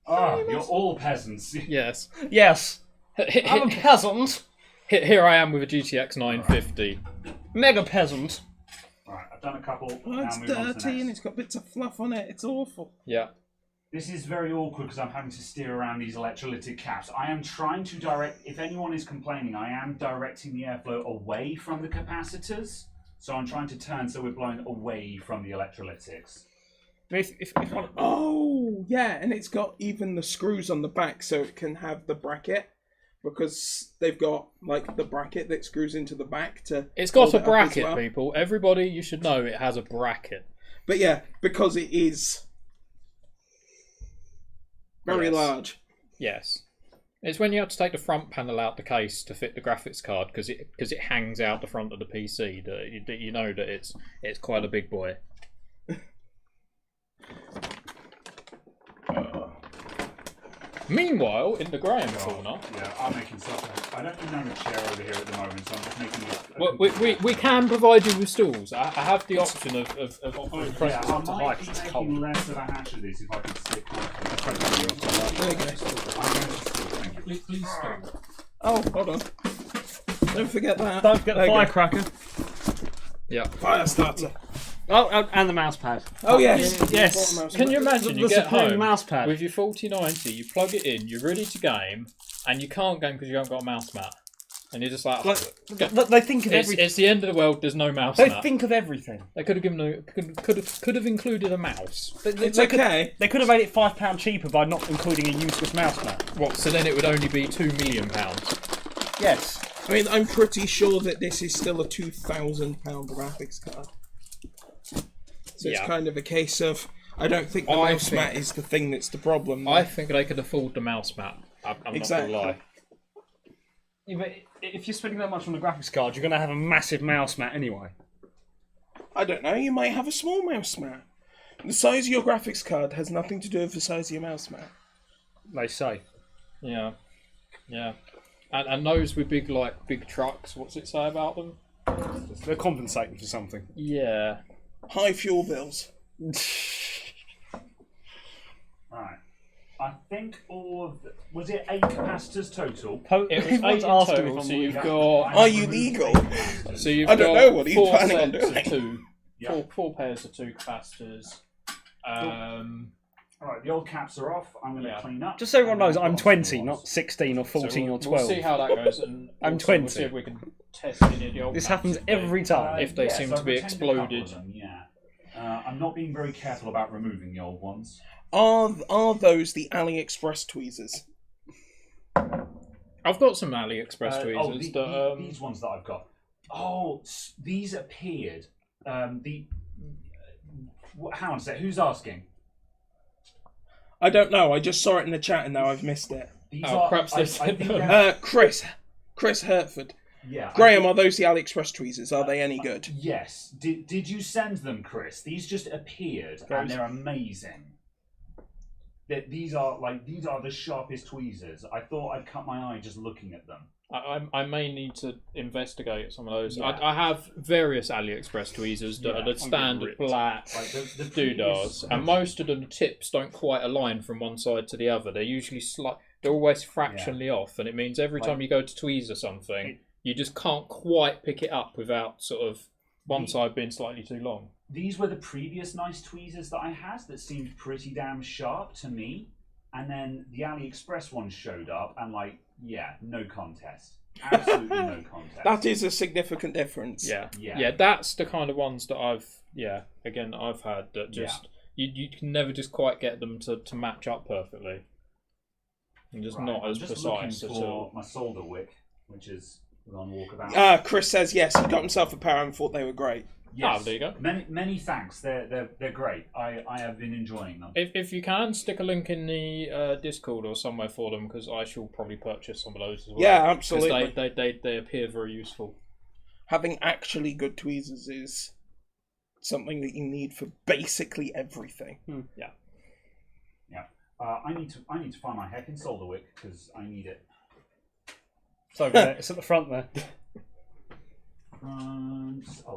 Oh, you're all peasants. Yes. Yes. I'm a peasant. Here I am with a GTX 950. Mega peasant. Right, I've done a couple. Oh, now it's move on to the dirty next. and it's got bits of fluff on it. It's awful. Yeah. This is very awkward because I'm having to steer around these electrolytic caps. I am trying to direct, if anyone is complaining, I am directing the airflow away from the capacitors. So I'm trying to turn so we're blowing away from the electrolytics. Oh, yeah, and it's got even the screws on the back so it can have the bracket. Because they've got, like, the bracket that screws into the back to... It's got a hold it up as bracket, well. people. Everybody, you should know it has a bracket. But yeah, because it is very Yes. large. Yes. It's when you have to take the front panel out the case to fit the graphics card because it hangs out the front of the PC that you know that it's quite a big boy. Meanwhile, in the Graham corner, Yeah, I'm making stuff. I don't even have a chair over here at the moment, so I'm just making it. well, we can provide you with stools. I have the option of Yeah, press I it to might height, be it's making cold. less of a hash of this if I could stick with There you go. Please stool. Oh, hold on. Don't forget that. Don't forget the There you go. firecracker. Yeah. Fire starter. Oh, and the mouse pad. Oh, yes. Yes. Can you imagine The you get supreme home mouse pad. with your 4090, you plug it in, you're ready to game, and you can't game because you haven't got a mouse mat, and you're just like, They think of everything. it's the end of the world. There's no mouse They mat. think of everything. They could have given could have included a mouse. It's okay. They could have made it £5 cheaper by not including a useless mouse mat. What? So then it would only be £2 million. Yes. I mean, I'm pretty sure that this is still a £2,000 graphics card. So it's Yeah. kind of a case of, I don't think the mouse mat is the thing that's the problem. I think they could afford the mouse mat. I'm Exactly. not gonna lie. Yeah, but if you're spending that much on the graphics card, you're going to have a massive mouse mat anyway. I don't know, you might have a small mouse mat. The size of your graphics card has nothing to do with the size of your mouse mat. They say. Yeah, yeah. And those with big trucks, what's it say about them? They're compensating for something. Yeah. High fuel bills. Right. I think all of was it 8 capacitors total? It was 8 in asking total, if so I'm you've Yeah. got. Are you legal? So you've I don't got know, what are you 4 planning on sets of doing? 2. Yeah. Four pairs of 2 capacitors. Alright, the old caps are off. I'm going to Yeah. clean up. Just so everyone knows, And I'm then 20, I've got not 16 or 14 so or 12. We'll see how that goes. And I'm also 20. We'll see if we can test any of the old This caps happens if they- every time. If they seem so to be I've retained a couple of exploded. them, yeah. I'm not being very careful about removing the old ones. Are those the AliExpress tweezers? I've got some AliExpress tweezers These ones that I've got. Oh, these appeared. Hang on a sec. Who's asking? I don't know, I just saw it in the chat and now I've missed it. These perhaps they I said think them. they're- Chris Hertford. yeah. Graham, are those the AliExpress tweezers? Are they any good? Yes. Did you send them, Chris? These just appeared and they're amazing. These are the sharpest tweezers. I thought I'd cut my eye just looking at them. I may need to investigate some of those. Yeah. I have various AliExpress tweezers that Yeah, are the I'm standard getting ripped. black Like the doodads, and most of them, the tips don't quite align from one side to the other. They're usually they're always fractionally off, and it means every time you go to tweezer something, you just can't quite pick it up without sort of one side being slightly too long. These were the previous nice tweezers that I had that seemed pretty damn sharp to me. And then the AliExpress ones showed up and no contest. Absolutely no contest. That is a significant difference. Yeah, that's the kind of ones that I've had that just you can never just quite get them to match up perfectly. And just not I'm as just precise at looking for all. my solder wick, which is on walkabout. Chris says yes, he got himself a pair and thought they were great. Yes. there you go. Many thanks. They're great. I have been enjoying them. If you can, stick a link in the Discord or somewhere for them, because I shall probably purchase some of those as well. Yeah, 'Cause absolutely. they appear very useful. Having actually good tweezers is something that you need for basically everything. Yeah. I need to find my heckin' solder wick because I need it. It's over there. It's at the front there.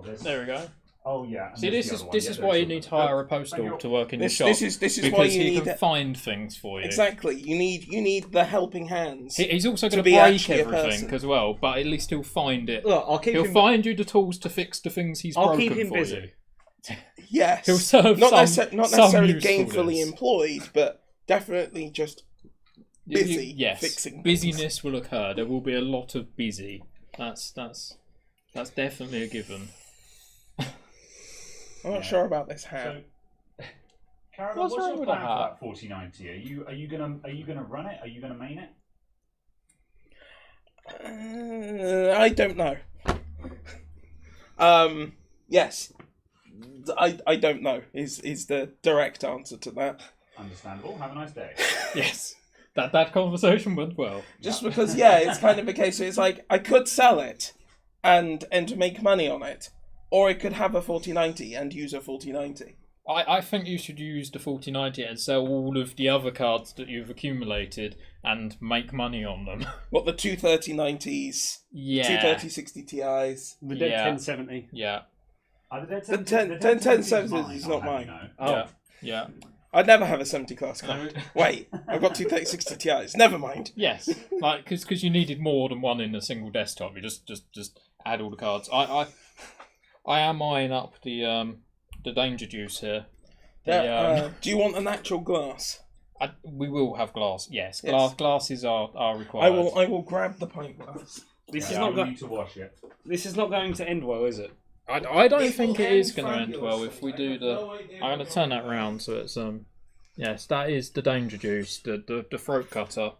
There's There we go. Oh yeah. See, this is why you need to hire a postal to work in your shop. This is because why you he need can find things for you. Exactly. You need the helping hands. He's also going to be break actually a everything person. as well, but at least he'll find it. Look, He'll find you the tools to fix the things he's broken keep him for busy. you. Yes. He'll serve not some necessarily usefulness. gainfully employed, but definitely just busy Yes, fixing busyness will occur. There will be a lot of busy. That's definitely a given. I'm not sure about this hat. So, Caroline, What's what's wrong your with plan the for hat? that 4090? Are you gonna run it? Are you gonna main it? I don't know. Yes. I don't know is the direct answer to that. Understandable. Have a nice day. Yes, that conversation went well. Just because, it's kind of a case where it's like, I could sell it and make money on it, or I could have a 4090 and use a 4090. I think you should use the 4090 and sell all of the other cards that you've accumulated and make money on them. What, the two 3090s, Yeah. 230 60 Ti's? The dead Yeah. 1070. Yeah. The 1070 is not mine. Oh. Yeah. I'd never have a 70 class card. Wait, I've got two 3060 Ti's. Never mind. Yes, like because you needed more than one in a single desktop. You just add all the cards. I am eyeing up the danger juice here. Do you want an actual glass? We will have glass. Yes, Yes. glasses are required. I will grab the pint glass. This need to wash it. This is not going to end well, is it? I don't think it is going to end fabulous. well if we do I'm going to turn that round so it's yes, that is the danger juice, the throat cutter.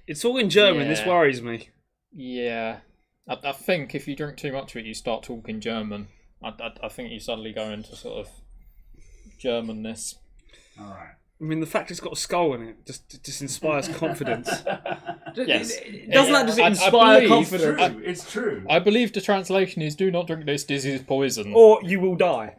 It's all in German. This Yeah. worries me. Yeah, I think if you drink too much of it, you start talking German. I think you suddenly go into sort of Germanness. All right. I mean, the fact it's got a skull in it just inspires confidence. Yes. Doesn't that just I inspire believe- confidence? It's true. I believe the translation is "Do not drink this. This is poison." Or you will die.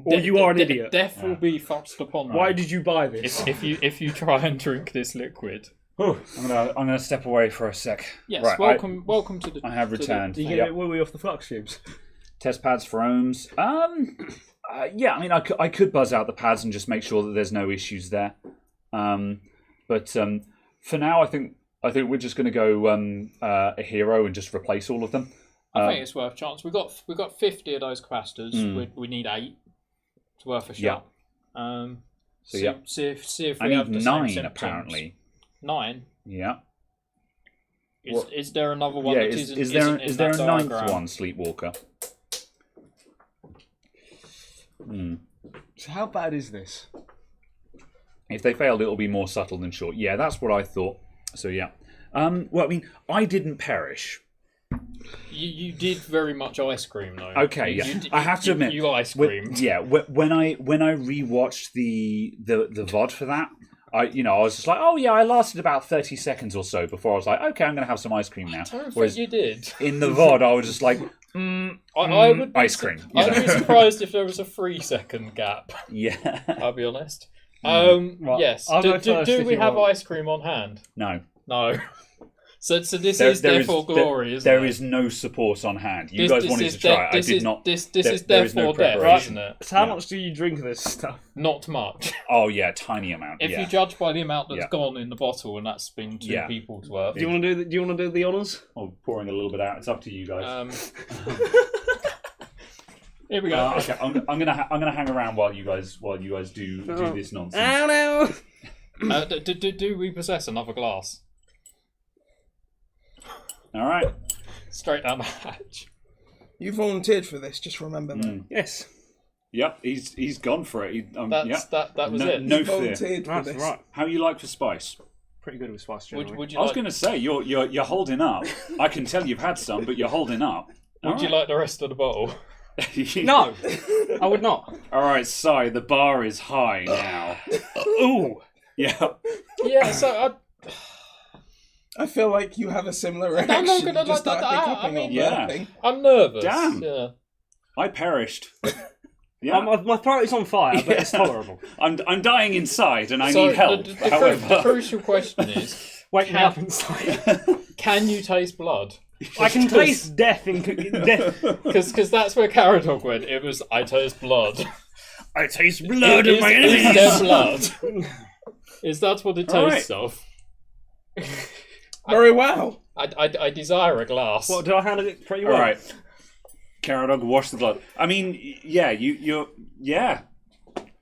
Or you are an idiot. Death will be thrust upon you. Why did you buy this? if you try and drink this liquid? I'm gonna step away for a sec. Yes. Right, welcome to the. I have to the- returned. Do you get a bit woolly off the flux tubes? Test pads for ohms. Yeah, I mean, I could buzz out the pads and just make sure that there's no issues there. But for now, I think we're just going to go a hero and just replace all of them. I think it's worth a chance. We got 50 of those capacitors. We need 8. It's worth a shot. See if I we have need the 9 same symptoms. apparently. 9. Yeah. Is there another one? Yeah. that Is isn't there in is there a that 9th diagram? one, Sleepwalker? So how bad is this? If they failed, it'll be more subtle than short. Yeah, that's what I thought. So yeah. Well, I mean, I didn't perish. You did very much ice cream though. Okay, yeah. I have to admit, you ice creamed. When I rewatched the VOD for that, I was just like, oh yeah, I lasted about 30 seconds or so before I was like, okay, I'm gonna have some ice cream now. I don't Whereas think you did. in the VOD, I was just like, I would be ice cream. I'd be surprised if there was a 3-second gap. Yeah. I'll be honest. Right, Yes. I'll go first Do if we you have want. ice cream on hand? No. No. So this is therefore glory, isn't There it? is no support on hand. You This- guys this wanted is to try it. I this did is- not. This there- is there is no therefore death, preparation. isn't it? So how much do you drink of this stuff? Not much. Oh yeah, tiny amount. If yeah. you judge by the amount that's Yeah. gone in the bottle, and that's been 2 Yeah. people's worth. Do you want to do the honours? Oh, pouring a little bit out. It's up to you guys. Here we go. Okay, I'm gonna hang around while you guys do this nonsense. Oh no! Do we possess another glass? All right. Straight down the hatch. You volunteered for this, just remember that. Yes. Yep, he's gone for it. That was no, it. No You fear. volunteered for That's this. right. How you like for spice? Pretty good with spice generally. Would you I was like? going to say you're holding up. I can tell you've had some, but you're holding up. Would you like the rest of the bottle? No, I would not. All right, sorry. The bar is high now. Ooh. Yeah. Yeah. So I feel like you have a similar I'm reaction. not gonna just like that. started I hiccuping mean, on yeah. burping. I'm nervous. Damn. Yeah. I perished. Yeah. My throat is on fire, but it's tolerable. I'm dying inside, and I So need help. the However, crucial question is: Wake me up inside. can you taste blood? I can taste death in death. Because that's where Caradog went. It was, I taste blood. I taste blood in my enemies. Is there blood? Is that what it tastes of? Very well. I desire a glass. What, did I handle it pretty well? All right. Caradog, wash the blood. I mean, yeah,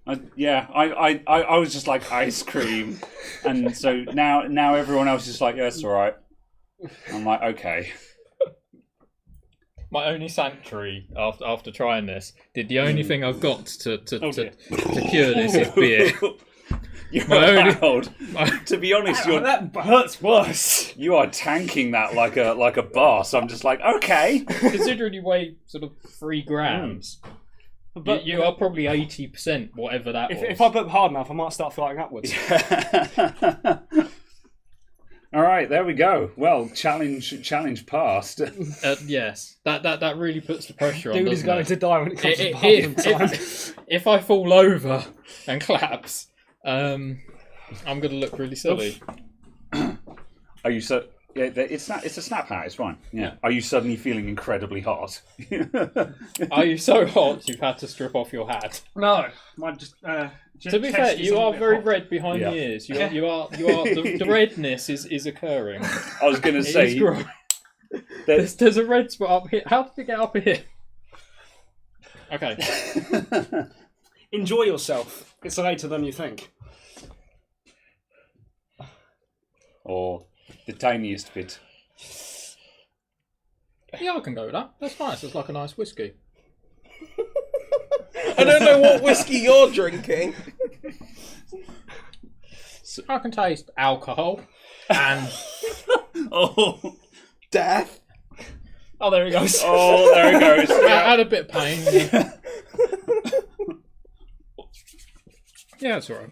I was just like ice cream, and so now everyone else is like, yeah, it's all right. I'm like, okay. My only sanctuary after trying this, the only thing I've got to cure this is beer. You're allowed. To be honest, that hurts worse. You are tanking that like a boss. I'm just like, okay. Considering you weigh sort of 3 grams, but you are probably 80% whatever that was. If I burp hard enough, I might start floating upwards. All right, there we go. Well, challenge passed. Yes, that really puts the pressure on. Dude is going to die when it comes to bathroom time. If I fall over and collapse, I'm going to look really silly. Are you so? Yeah, it's a snap hat. It's fine. Yeah. Are you suddenly feeling incredibly hot? Are you so hot you've had to strip off your hat? No, to be fair, you are very red behind the ears. You are. The redness is occurring. I was going to say there's a red spot up here. How did it get up here? Okay. Enjoy yourself. It's later than you think. Or the tiniest bit. Yeah, I can go with that. That's nice. It's like a nice whiskey. I don't know what whiskey you're drinking. I can taste alcohol and death. Oh, there he goes. Oh, there he goes. I had a bit of pain. Yeah, it's alright.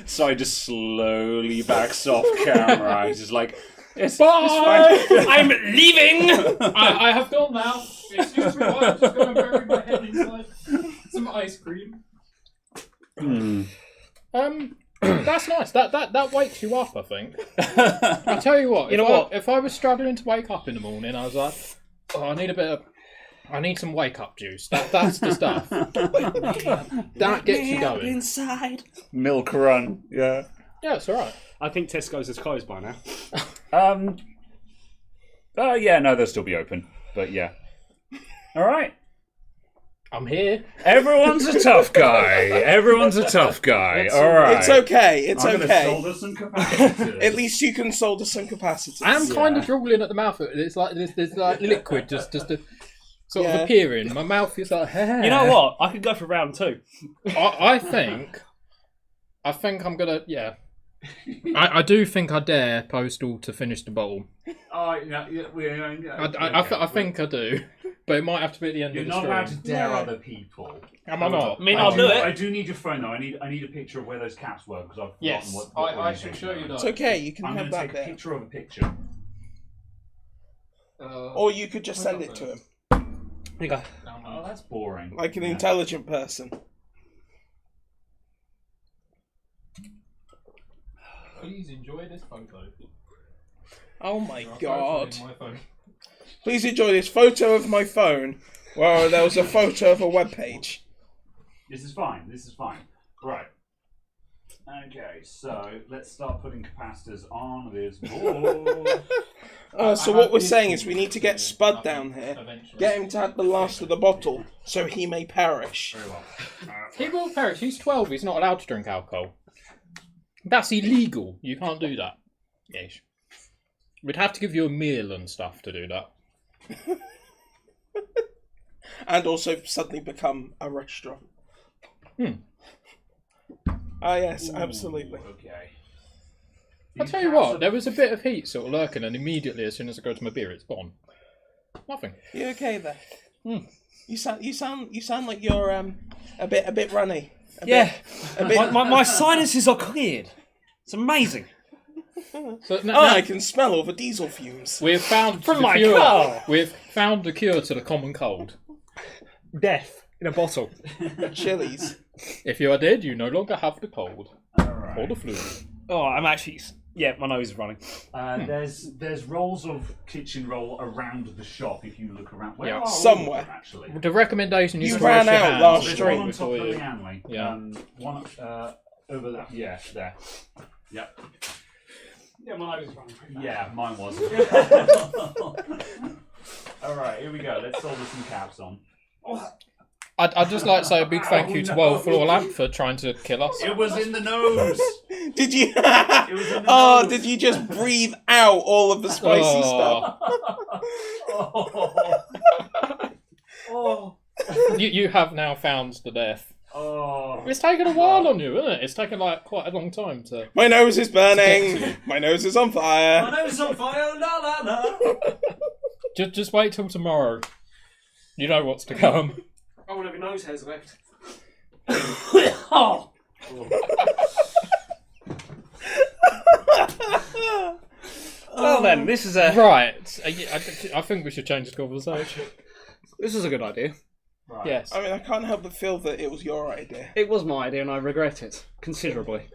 So I just slowly backs off camera. He's just like, it's bye! I'm leaving! I have gone now. Excuse me, I'm just going to bury my head inside some ice cream. That's nice. That wakes you up, I think. I tell you what. If I was struggling to wake up in the morning, I was like, I need some wake up juice. That's the stuff. That gets you going. Inside. Milk run. Yeah. Yeah, it's alright. I think Tesco's is closed by now. Yeah, no, they'll still be open. But yeah. All right. I'm here. Everyone's a tough guy. Everyone's a tough guy. All right. It's okay. It's I'm okay. Solder some capacitors. At least you can solder some capacitors. I am kind of drooling at the mouth. It's like there's like liquid just to sort of appearing. My mouth is like. You know what? I could go for round 2. I think I'm gonna. Yeah. I do think I dare Postal to finish the bottle. I think I do, but it might have to be at the end of the stream. You're not allowed to dare other people. Am I not? I mean, I'll do it. I do need your phone though. I need a picture of where those caps were because I've forgotten what I should show you that. It's okay. You can I'm have going to that take a bit. picture of a picture. Or you could just send it to him. Here you go. Oh, that's boring. Like an intelligent person. Please enjoy this photo. Oh my god. Please enjoy this photo of my phone where there was a photo of a webpage. This is fine. Right. Okay, so let's start putting capacitors on this board. So what we're saying is we need to get Spud down here, get him to have the last of the bottle, so he may perish. Very well. He will perish. He's 12. He's not allowed to drink alcohol. That's illegal. You can't do that. Yes. We'd have to give you a meal and stuff to do that. And also suddenly become a restaurant. Ah yes, absolutely. Okay. I'll tell you what, there was a bit of heat sort of lurking, and immediately as soon as I go to my beer, it's gone. Nothing. You okay there? You sound like you're a bit runny. My sinuses are cleared. It's amazing. So I can smell all the diesel fumes. We've found From the my cure. car. We've found the cure to the common cold. Death in a bottle. Chilies. If you are dead, you no longer have the cold or the flu. Oh, I'm actually Yeah, my nose is running. There's rolls of kitchen roll around the shop if you look around. Where are somewhere. all of them, actually? The recommendation You is ran out last There's stream one on top before of you. the Hanley. Yeah. One over there. Yeah, there. Yeah. Yeah, my nose is running. Yeah, mine was. All right, here we go. Let's solder some caps on. I'd just like to say a big thank you to World Floor Lamp for trying to kill us. It was in the nose. Did you? It was in the Oh, nose. did you just breathe out all of the spicy stuff? Oh. You have now found the death. Oh. It's taken a while on you, isn't it? It's taken like quite a long time to. My nose is burning. My nose is on My fire. nose is on fire, la la la. Just wait till tomorrow. You know what's to come. I won't have your nose hairs left. Oh. Well then, this is a Right. I think we should change the conversation. this is a good idea. Right. Yes. I mean, I can't help but feel that it was your idea. It was my idea, and I regret it considerably.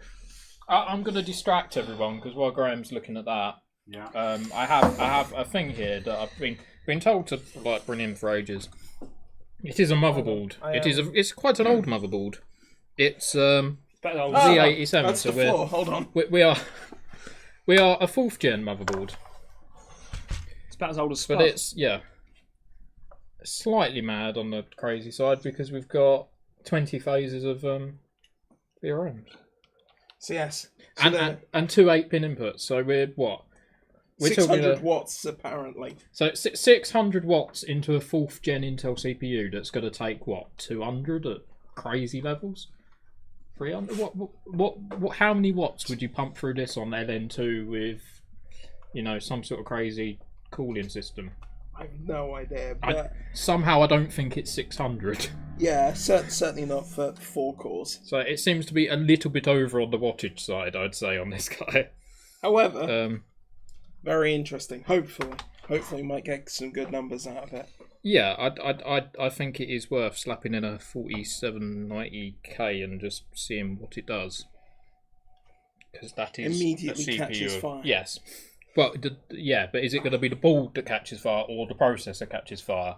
I'm going to distract everyone because while Graham's looking at that, Yeah. I have a thing here that I've been told to like bring in for ages. It is a motherboard. It's quite an old motherboard. It's Z87. That's So the floor. Hold on. we are a 4th gen motherboard, It's about as old as but Spud. it's slightly mad on the crazy side because we've got 20 phases of VRMs. So yes. So And 2 8-pin inputs. So we're what? We're 600 watts apparently. So 600 watts into a 4th gen Intel CPU that's going to take what, 200 at crazy levels? 300? What? How many watts would you pump through this on LN2 with, some sort of crazy cooling system? I have no idea, but Somehow I don't think it's 600. yeah, certainly not for 4 cores. So it seems to be a little bit over on the wattage side, I'd say, on this guy. However, very interesting. Hopefully, might get some good numbers out of it. Yeah, I think it is worth slapping in a 4790K and just seeing what it does. Because that is Immediately a CPU. catches fire. Yes. Well, but is it going to be the board that catches fire, or the processor catches fire,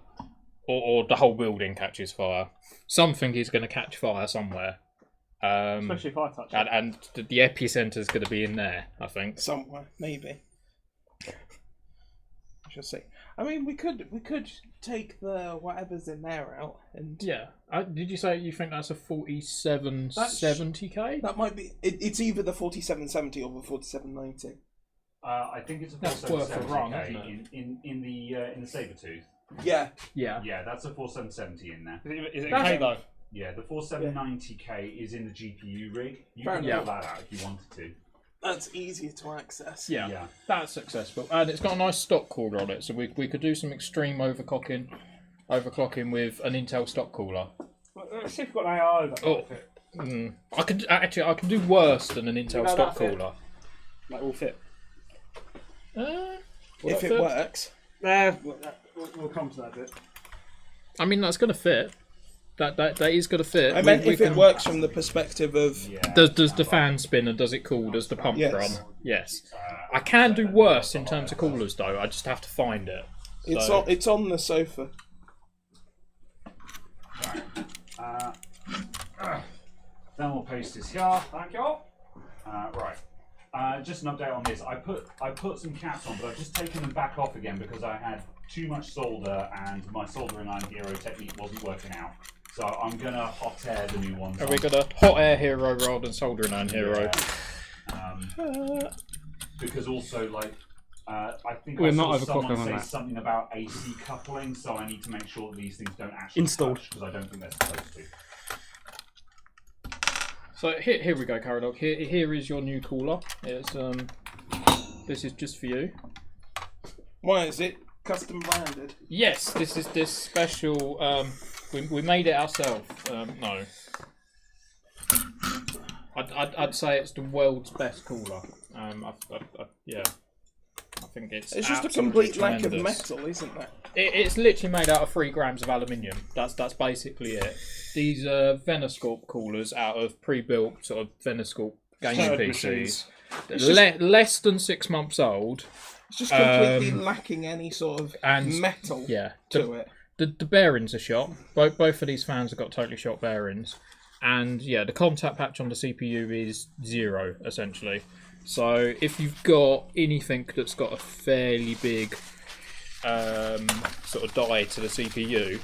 or the whole building catches fire? Something is going to catch fire somewhere. Especially if I touch it. And the epicenter is going to be in there, I think. Somewhere, maybe. I shall see. I mean, we could take the whatever's in there out and Yeah. Did you say you think that's a 4770K? that might be. It's either the 4770 or the 4790. I think it's a That's worth a run, isn't 4770K in the Sabertooth. Yeah. Yeah. Yeah, that's a 4770 in there. Is it That's okay it. though? Yeah, the 4790K is in the GPU rig. You Fair can enough. pull that out if you wanted to. That's easier to access. Yeah, that's successful. And it's got a nice stock cooler on it, so we could do some extreme overclocking with an Intel stock cooler. Let's see if we've got an AI over. I can do worse than an Intel No, stock that'll fit. cooler. That will fit. If it works. We'll come to that bit. I mean, that's going to fit. That is going to fit. I meant if it works from the perspective of Does the fan spin and does it cool? Does the pump Yes. run? Yes. I can do worse in terms of coolers though. I just have to find it. it's on the sofa. Then we'll paste this here. Thank you. Right. Just an update on this. I put some caps on, but I've just taken them back off again because I had too much solder and my soldering iron hero technique wasn't working out. So I'm gonna hot air the new ones. Are we going to hot air hero rather than soldering iron hero? Because also I think We're I not saw someone overclocking on say that. something about AC coupling, so I need to make sure that these things don't actually Installed. because I don't think they're supposed to. So here we go, Caradog. Here is your new cooler. It's this is just for you. Why is it custom branded? Yes, this is this special. We made it ourselves. No, I'd say it's the world's best cooler. Yeah, I think it's. It's just a absolutely complete lack of tremendous. metal, isn't it? It's literally made out of 3 grams of aluminium. That's basically it. These are Venoscorp coolers out of pre-built sort of Venoscorp gaming Third PCs. machines. less than 6 months old. It's just completely lacking any sort of metal to it. The bearings are shot. Both of these fans have got totally shot bearings. And yeah, the contact patch on the CPU is 0, essentially. So if you've got anything that's got a fairly big sort of die to the CPU,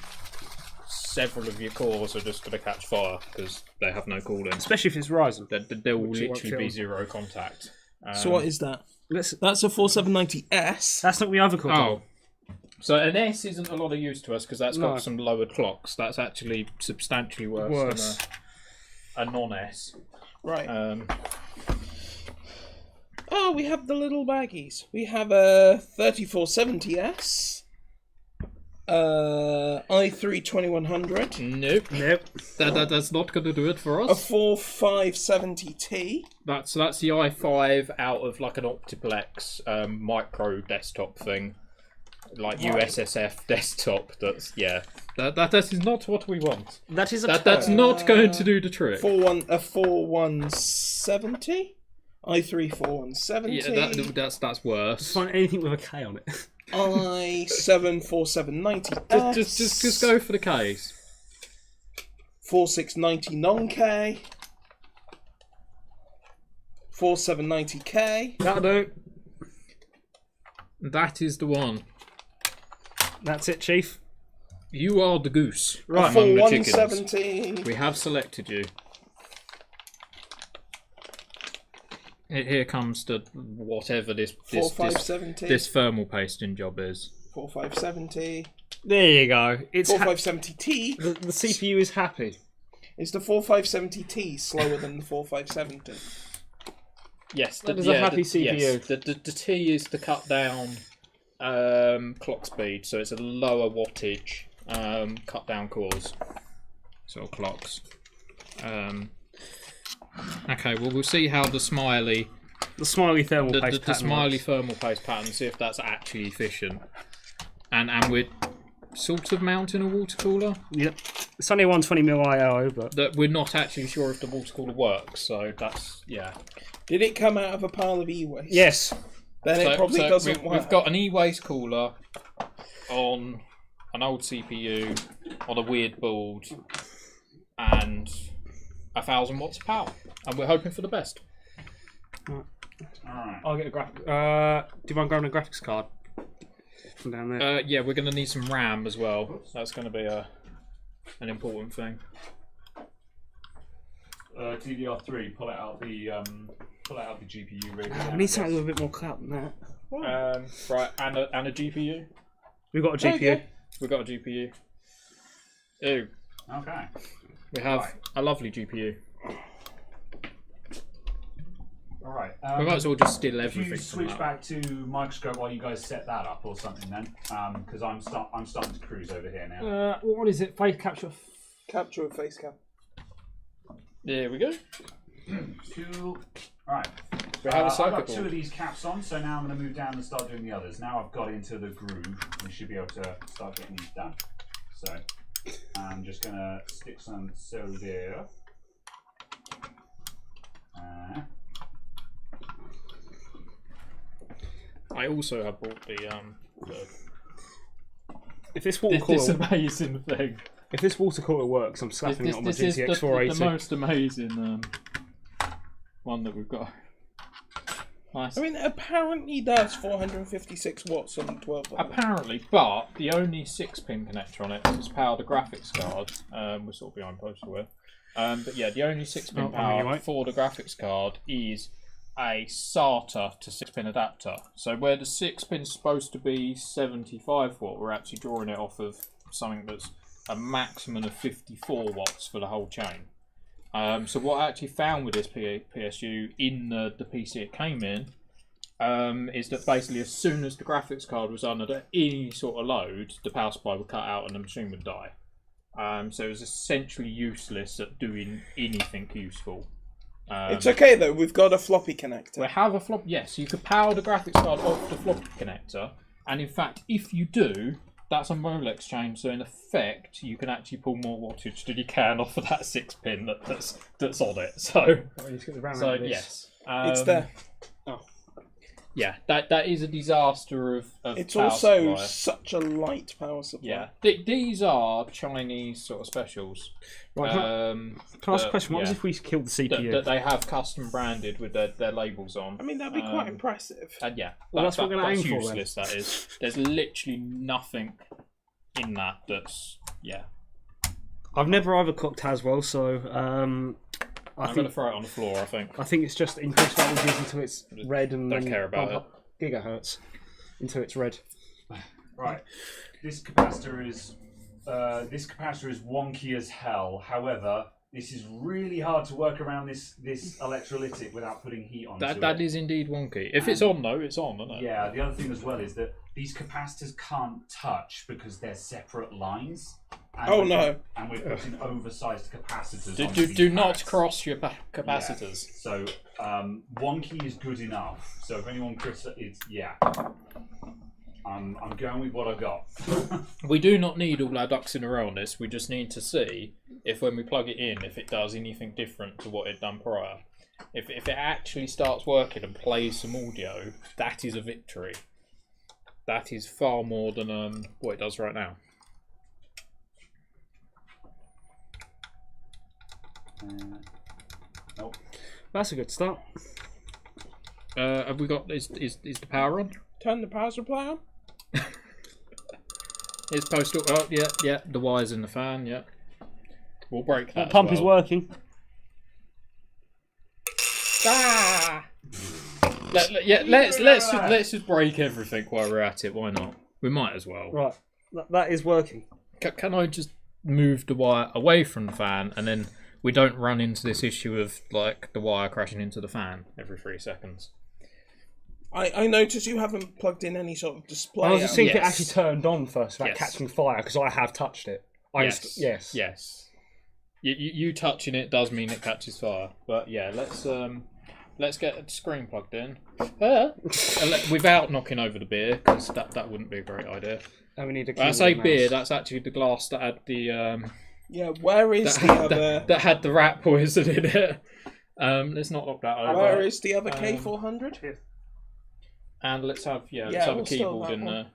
several of your cores are just going to catch fire because they have no cooling. Especially if it's Ryzen. There will literally be 0 contact. So what is that? That's a 4790S. That's not the overclock. Oh. So an S isn't a lot of use to us because that's got some lowered clocks. That's actually substantially worse. Than a non-S. Right. Oh, we have the little baggies. We have a 3470S. i3-2100. Nope. That's not going to do it for us. A 4570T. That's the i5 out of like an Optiplex micro desktop thing, like USSF desktop. That is not what we want. That's not going to do the trick. 4170. i3 4170. Yeah, that's worse. Just find anything with a K on it. i7 4790. Just go for the Ks. 4690 non-K. 4790K. That'll do. That is the one. That's it, Chief. You are the goose. Right. Among the 4170. chickens. We have selected you. Here comes the whatever this 4570. This thermal pasting job is. 4570. There you go. It's 4570T. the CPU is happy. Is the 4570T slower than the 4570? Yes, that is a happy CPU. Yes, the T is to cut down clock speed, so it's a lower wattage cut down cores, sort of clocks. Okay, well we'll see how the smiley thermal paste pattern smiley thermal paste pattern, see if that's actually efficient. And we're sort of mounting a water cooler. Yep. It's only 120mm IO, but that we're not actually sure if the water cooler works. So that's Did it come out of a pile of e-waste? Yes. Then it probably doesn't work. We've got an e-waste cooler on an old CPU on a weird board and 1,000 watts of power, and we're hoping for the best. Alright. I'll get a graphic. Do you mind grabbing a graphics card from down there? Yeah, we're going to need some RAM as well. That's going to be an important thing. DDR3, pull it out the GPU rig. I need something with a bit more clout than that. Right, and a GPU. We've got a GPU. Okay. We've got a GPU. Ew. Okay. We have a lovely GPU. Alright. We might as well just steal everything. If you switch back to microscope while you guys set that up or something then, because I'm starting to cruise over here now. What is it? Face capture. Capture with face cam. There we go. Cool. Alright. We have a I've got circuit 2 of these caps on, so now I'm going to move down and start doing the others. Now I've got into the groove, we should be able to start getting these done. So I'm just going to stick some solder. I also have bought the if this water cooler, this amazing thing. If this water cooler works, I'm slapping it on my GTX 480. This is the most amazing one that we've got. Nice. I mean, apparently that's 456 watts on 12. Apparently, but the only 6-pin connector on it to power the graphics card. We're sort of behind poster with. But yeah, the only 6-pin power for the graphics card is a SATA to 6-pin adapter. So where the 6-pin is supposed to be 75 watt, we're actually drawing it off of something that's a maximum of 54 watts for the whole chain. So what I actually found with this PSU in the PC it came in is that basically as soon as the graphics card was under any sort of load, the power supply would cut out and the machine would die. So it was essentially useless at doing anything useful. It's okay though, we've got a floppy connector. We have a floppy, yes, you could power the graphics card off the floppy connector, and in fact, if you do, that's a Molex chain, so in effect, you can actually pull more wattage than you can off of that 6-pin that's on it. So, you get the RAM so out of this. yes. It's there. Yeah, that is a disaster of It's power also supply. such a light power supply. Yeah, these are Chinese sort of specials. Right, can I ask a question? What if we killed the CPU? That they have custom branded with their labels on. I mean, that'd be quite impressive. And yeah, Well, that's what we're going to aim for. Useless. That is. There's literally nothing in that that's I've never overclocked Haswell, so I'm going to throw it on the floor. I think. I think it's just increase voltages until it's red and Don't then care about bump up gigahertz until it's red. Right. This capacitor is wonky as hell. However, this is really hard to work around this electrolytic without putting heat on. That is indeed wonky. If it's on though, it's on, isn't it? Yeah. The other thing as well is that these capacitors can't touch because they're separate lines. And And we're putting oversized capacitors. Do not cross your capacitors. Yeah. So wonky is good enough. So if anyone it's I'm going with what I got. We do not need all our ducks in a row on this. We just need to see if when we plug it in, if it does anything different to what it done prior. If it actually starts working and plays some audio, that is a victory. That is far more than what it does right now. Nope. That's a good start. Have we got? Is the power on? Turn the power supply on. It's postal. Oh yeah. The wires in the fan. Yeah. We'll break that. The pump is working. Ah! Let's just break everything while we're at it. Why not? We might as well. Right. That is working. Can I just move the wire away from the fan and then we don't run into this issue of like the wire crashing into the fan every 3 seconds? I noticed you haven't plugged in any sort of display. I was just thinking Yes. it actually turned on first without Yes. catching fire because I have touched it. Yes. You touching it does mean it catches fire. But yeah, let's get a screen plugged in without knocking over the beer because that wouldn't be a great idea. And we need a When I say beer, that's actually the glass that had the where is the other? that had the rat poison in it. Let's not knock that over. Where is the other K400? And let's have let's Yeah, have a we'll still keyboard have in one. there.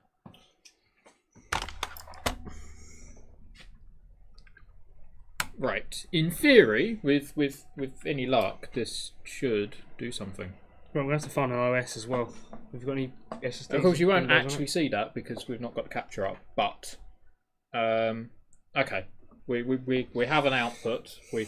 Right. In theory, with any luck, this should do something. Well, we have to find an OS as well. Have you got any SSDs? Of course, you won't Windows on actually it? see that because we've not got the capture up. But okay, we have an output. We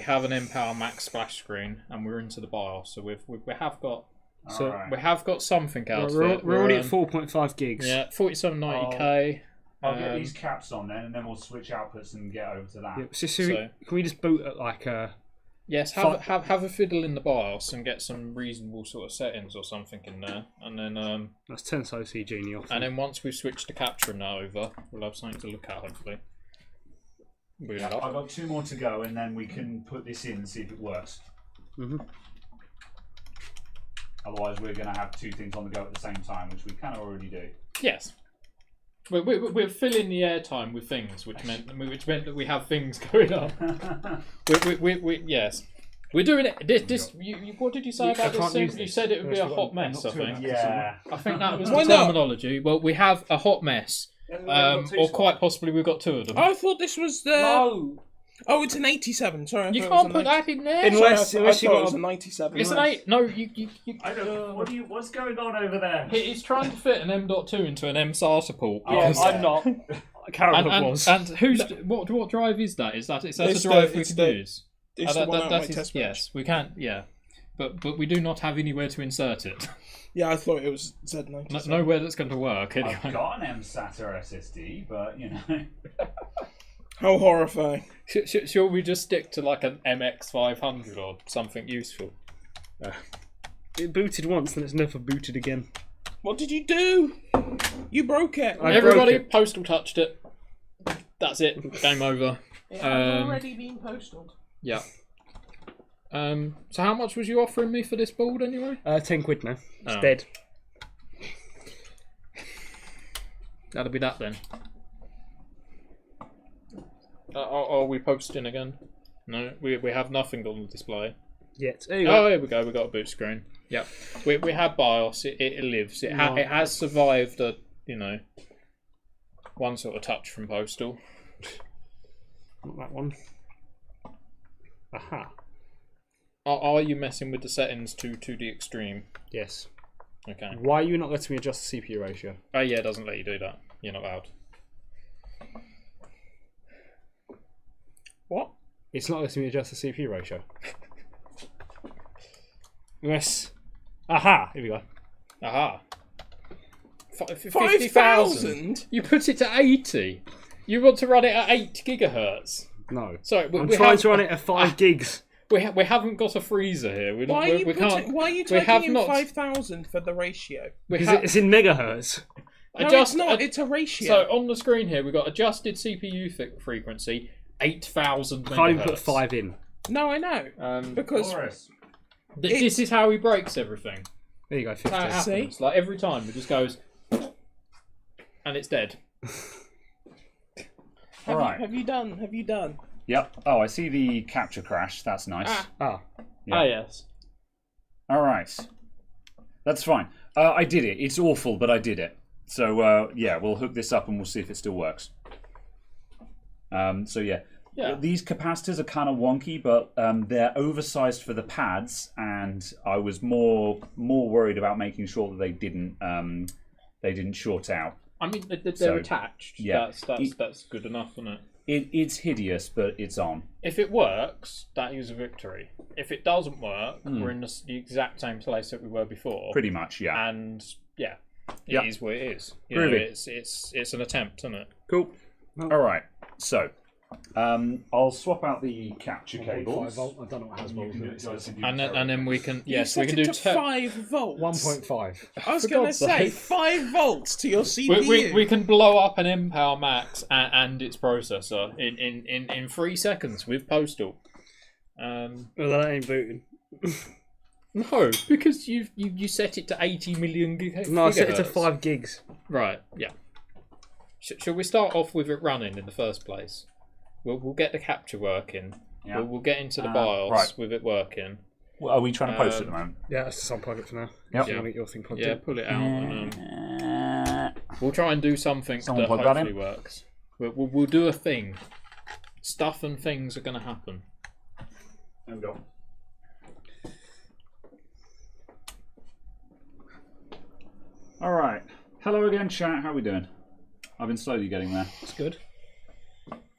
have an M-Power Max splash screen, and we're into the BIOS. So we have got. So Alright. We have got something out of we're it. already at 4.5 gigs. Yeah, 4790K. I'll get these caps on then, and then we'll switch outputs and get over to that. Yeah, can we just boot at like a... Yes, have a fiddle in the BIOS and get some reasonable sort of settings or something in there, and then That's Tense OC Genie off. and then once we've switched the capture now over, we'll have something to look at hopefully. Boot it I've up. got 2 more to go, and then we can put this in and see if it works. Otherwise, we're going to have 2 things on the go at the same time, which we kind of already do. Yes. We're filling the airtime with things, which meant that we have things going on. Yes, we're doing it. This what did you say about this thing? You said it would be a hot mess. I think. Yeah. I think that was the Why not? terminology. Well, we have a hot mess, or quite possibly we've got 2 of them. I thought this was the. No. Oh, it's an 87. Sorry, You can't put that in there. Unless I you thought it was got a 97. It's an 8. No, you. I don't. What's going on over there? He's trying to fit an M.2 into an MSAR port. Yeah, because- I'm not. Karen was. And who's what drive is that? Is that a It's drive we it's can the- use? It's the one out of my test bench. Yes, we can. Yeah, but we do not have anywhere to insert it. Yeah, I thought it was Z97. Nowhere that's going to work. I've Anyway, got an MSATA SSD, but you know. How horrifying. shall we just stick to like an MX500 or something useful? It booted once, then it's never booted again. What did you do? You broke it. Everybody, broke it. Postal touched it. That's it. Game over. It has already been posted. Yeah. So how much was you offering me for this board anyway? 10 quid now. It's Oh. dead. That'll be that then. Are we posting again? No, we have nothing on the display. Yet. Oh, here we go. We got a boot screen. Yep. We have BIOS. It lives. It has survived a one sort of touch from Postal. Not that one. Aha. Are you messing with the settings to the extreme? Yes. Okay. Why are you not letting me adjust the CPU ratio? Oh yeah, it doesn't let you do that. You're not allowed. What? It's not letting me adjust the CPU ratio. Yes. Aha! Here we go. Aha. 5,000? You put it to 80. You want to run it at 8 gigahertz. No. Sorry, I'm trying to run it at 5 gigs. We haven't got a freezer here. Why are you typing in 5,000 for the ratio? Because it's in megahertz. No, it's not. It's a ratio. So on the screen here, we've got adjusted CPU frequency, 8,000 megahertz. Can't even put 5 in. No, I know. Because this is how he breaks everything. There you go, 50. How it happens. Like every time, it just goes, and it's dead. Have you done? Yep. Oh, I see the capture crash. That's nice. Ah. Yeah. Ah, yes. All right. That's fine. I did it. It's awful, but I did it. So, yeah, we'll hook this up and we'll see if it still works. So, yeah. These capacitors are kind of wonky, but they're oversized for the pads, and I was more worried about making sure that they didn't short out. I mean, they're attached. Yeah. That's good enough, isn't it? It's hideous, but it's on. If it works, that is a victory. If it doesn't work, we're in the exact same place that we were before. Pretty much, yeah. And yeah, it is what it is. You know, it's an attempt, isn't it? Cool. All right. So, I'll swap out the capture cables. 5 volt. I don't know what has volts. And then we can we can do do 5 volts. 1.5 I was going to say 5 volts to your CPU. We can blow up an Empower Max and its processor in 3 seconds with Postal. Well, that ain't booting. No, because you set it to 80 million gigahertz. No, I set it to 5 gigs. Right. Yeah. Shall we start off with it running in the first place? We'll get the capture working. Yeah. We'll get into the BIOS with it working. Well, are we trying to post at the moment? Yeah, let's just unplug it for now. Yep. So your thing plugged in. Pull it out. And, we'll try and do something that hopefully works. We'll do a thing. Stuff and things are going to happen. There we go. All right. Hello again, chat. How are we doing? I've been slowly getting there. That's good.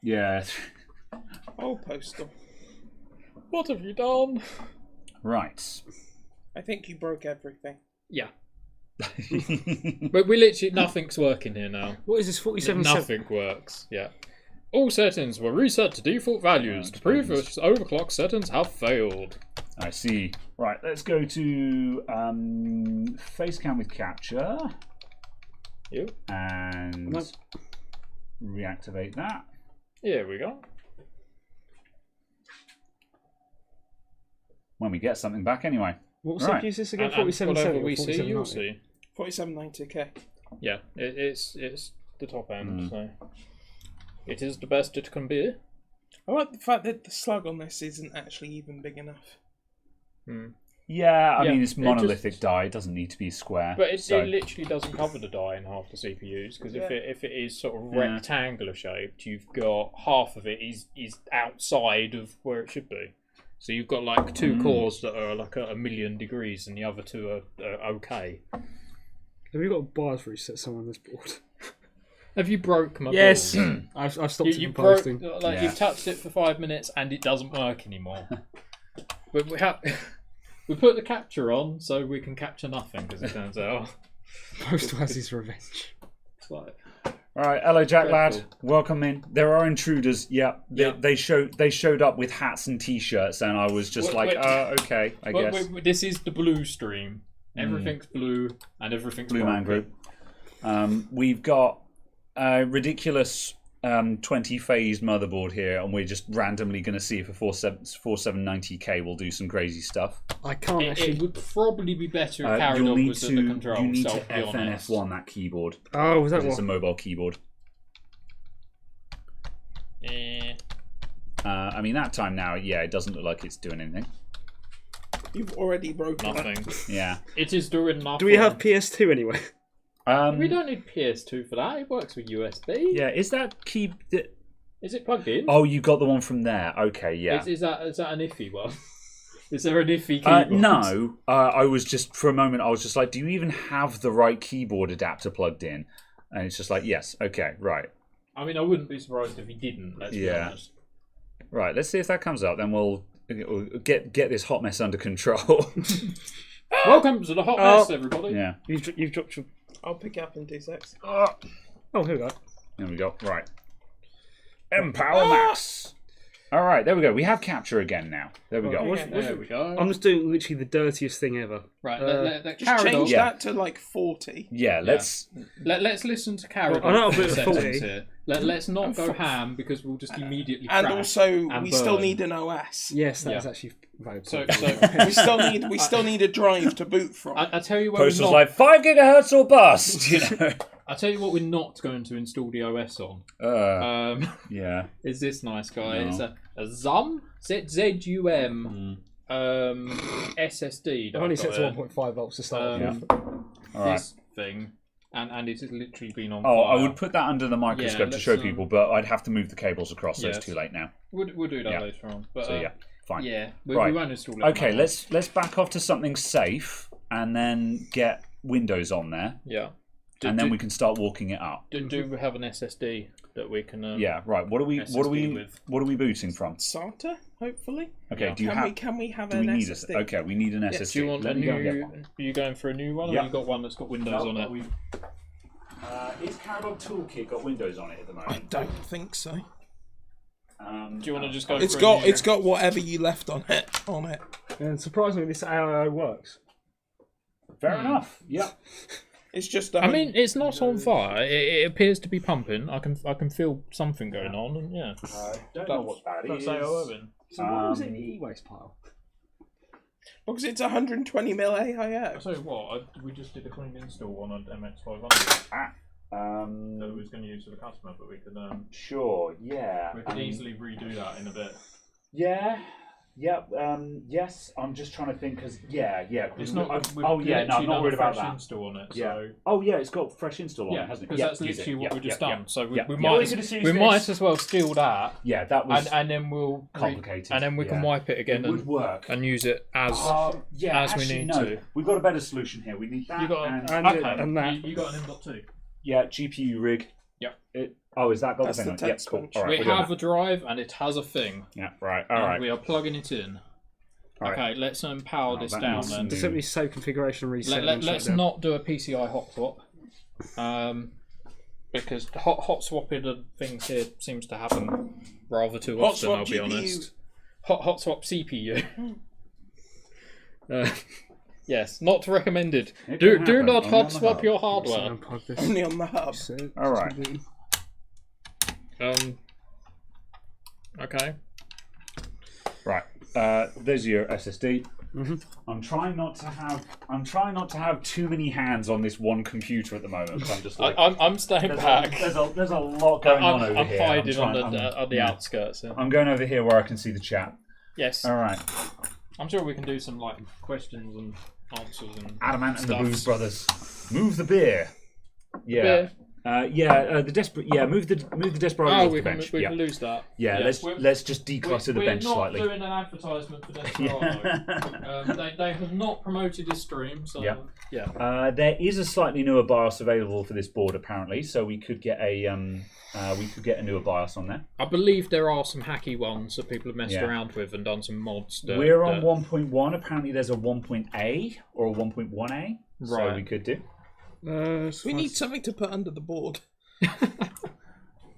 Yeah. Oh, Postal. What have you done? Right. I think you broke everything. Yeah. But we literally, nothing's working here now. What is this, 47? Nothing works, yeah. All settings were reset to default values. The previous overclock settings have failed. I see. Right, let's go to face cam with capture. Yep. And reactivate that. Here we go. When we get something back anyway. What CPU is this again? 4770. We see, you'll see. 4790K. Yeah, it's the top end, so it is the best it can be. I like the fact that the slug on this isn't actually even big enough. Yeah, I mean it's monolithic die. It doesn't need to be square. But it literally doesn't cover the die in half the CPUs, because if it is sort of rectangular shaped, you've got half of it is outside of where it should be. So you've got like 2 cores that are like a million degrees, and the other 2 are okay. Have you got a BIOS reset somewhere on this board? Have you broke my board? Yes. I've stopped it from posting. You've touched it for 5 minutes and it doesn't work anymore. But we put the capture on so we can capture nothing, because it turns out Postal has his revenge. It's like, all right, hello, Jack lad. Welcome in. There are intruders. Yeah, they showed up with hats and T-shirts, and I was just okay, I guess. This is the blue stream. Everything's blue, and everything's Blue Man Group. We've got a ridiculous 20-phase motherboard here, and we're just randomly going to see if a 4790K will do some crazy stuff. I can't actually. It would probably be better if carried on with the controls. You need to FNF1 that keyboard. Oh, was that one? It's a mobile keyboard. I mean, that time now, it doesn't look like it's doing anything. You've already broken Nothing. Yeah. It is doing nothing. Do we have PS2 anyway? We don't need PS2 for that. It works with USB. Yeah, is that key... Is it plugged in? Oh, you got the one from there. Okay, yeah. Is that an iffy one? Is there an iffy keyboard? No. I was just, for a moment, I was just like, do you even have the right keyboard adapter plugged in? And it's just like, yes, okay, right. I mean, I wouldn't be surprised if he didn't, let's be honest. Right, let's see if that comes up. Then we'll get this hot mess under control. Welcome to the hot mess, everybody. Yeah. You've dropped your... I'll pick it up in 2 seconds. Oh, here we go. There we go. Right. Empower Max. All right, there we go. We have capture again now. There we go. There we go. I'm just doing literally the dirtiest thing ever. Right, Just change that to like 40. Yeah, let's listen to Carol. I know a bit of 40 here. Let's not go ham because we'll just immediately And crash also, and we still burn. need an OS. Yes, that is actually valuable. So we still need a drive to boot from. I tell you what, Postal's like 5 gigahertz or bust. You know. I tell you what, we're not going to install the OS on. Yeah. Is this nice guy? No. It's a ZUM ZZUM SSD. I've only set to 1.5 volts to start with. All right. This thing, and it has literally been on. Oh, fire. I would put that under the microscope to let's, show people, but I'd have to move the cables across, so yes. it's too late now. We'll do that later on. But, So yeah, fine. Yeah, we Right. won't install it. Okay, let's back off to something safe and then get Windows on there. Yeah. And then we can start walking it up. Do we have an SSD that we can? Yeah, right. What are we booting from? SATA, hopefully. Okay. Yeah. Can we have an SSD? Okay, we need an SSD. Do you want Let a me go and new? get one. Are you going for a new one, or Yeah. you got one that's got Windows on it? Is Carabog Toolkit got Windows on it at the moment? I don't think so. Do you want to just go? It's got whatever you left on it. And surprisingly, this AIO works. Fair enough. Yeah. It's just. I mean, it's not on fire. It appears to be pumping. I can feel something going on, and yeah. Don't know what that is. So why was it in the e-waste pile? Because it's 120 mil AIO. I tell you what, we just did a clean install on an MX500 that we was going to use for the customer, but we could. Sure. Yeah. We could easily redo that in a bit. Yeah. Yep. Yes. I'm just trying to think because It's not. I'm not worried about that. Install on it. Yeah. So. Oh yeah, it's got fresh install on Yeah, it, hasn't it? because that's literally what we've just done. So we we might as well steal that. Yeah, that was and then we'll complicated. and then we can wipe it again It would work. and use it as we need to. We've got a better solution here. We need that. You got and that. You got an M.2. Yeah, GPU rig. Yep. Is that got That's the thing the on it? text Cool. bench. All right, We have a drive and it has a thing. Yeah, right. All right. We are plugging it in. All Okay, let's power this that down needs then. to Just simply save configuration and reset. Let's not do a PCI hot swap. Because hot swapping and things here seems to happen rather too Hot often, swap I'll be GPU. honest. Hot swap CPU. Yes, not recommended. Do not hot swap your hardware. Only on the hub. All right. Okay. Right. There's your SSD. Mm-hmm. I'm trying not to have too many hands on this one computer at the moment. Because I'm just like I'm staying back. There's a lot going on over here. I'm hiding on the outskirts. I'm going over here where I can see the chat. Yes. All right. I'm sure we can do some like questions and answers and Adamant stuff. and the Booze Brothers. Move the beer. Yeah. Beer. The desperate. Yeah, move the Desperado off the bench. We can lose that. Yeah, let's just declutter the bench slightly. We're not doing an advertisement for Desperado. They have not promoted this stream, so yeah. There is a slightly newer BIOS available for this board apparently, so we could get a newer BIOS on there. I believe there are some hacky ones that people have messed around with and done some mods. We're on 1.1. Apparently, there's a 1.A or a 1.1A, so we could do. We need something to put under the board.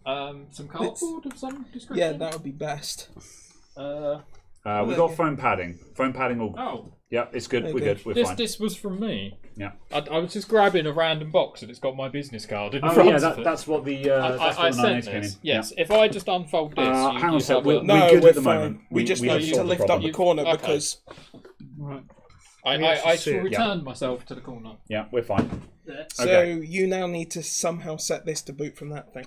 Some cardboard of some description. Yeah, that would be best. We've got foam padding. Foam padding all. Oh. Yeah, it's good. Okay. We're good. We're fine. This was from me. Yeah. I was just grabbing a random box and it's got my business card in front of it. That's what the I sent this. Yes. If I just unfold this, hang on a sec. we're we're good at the fine. moment. We just need to lift up the corner because. I shall return myself to the corner. Yeah, we're fine. So you now need to somehow set this to boot from that thing.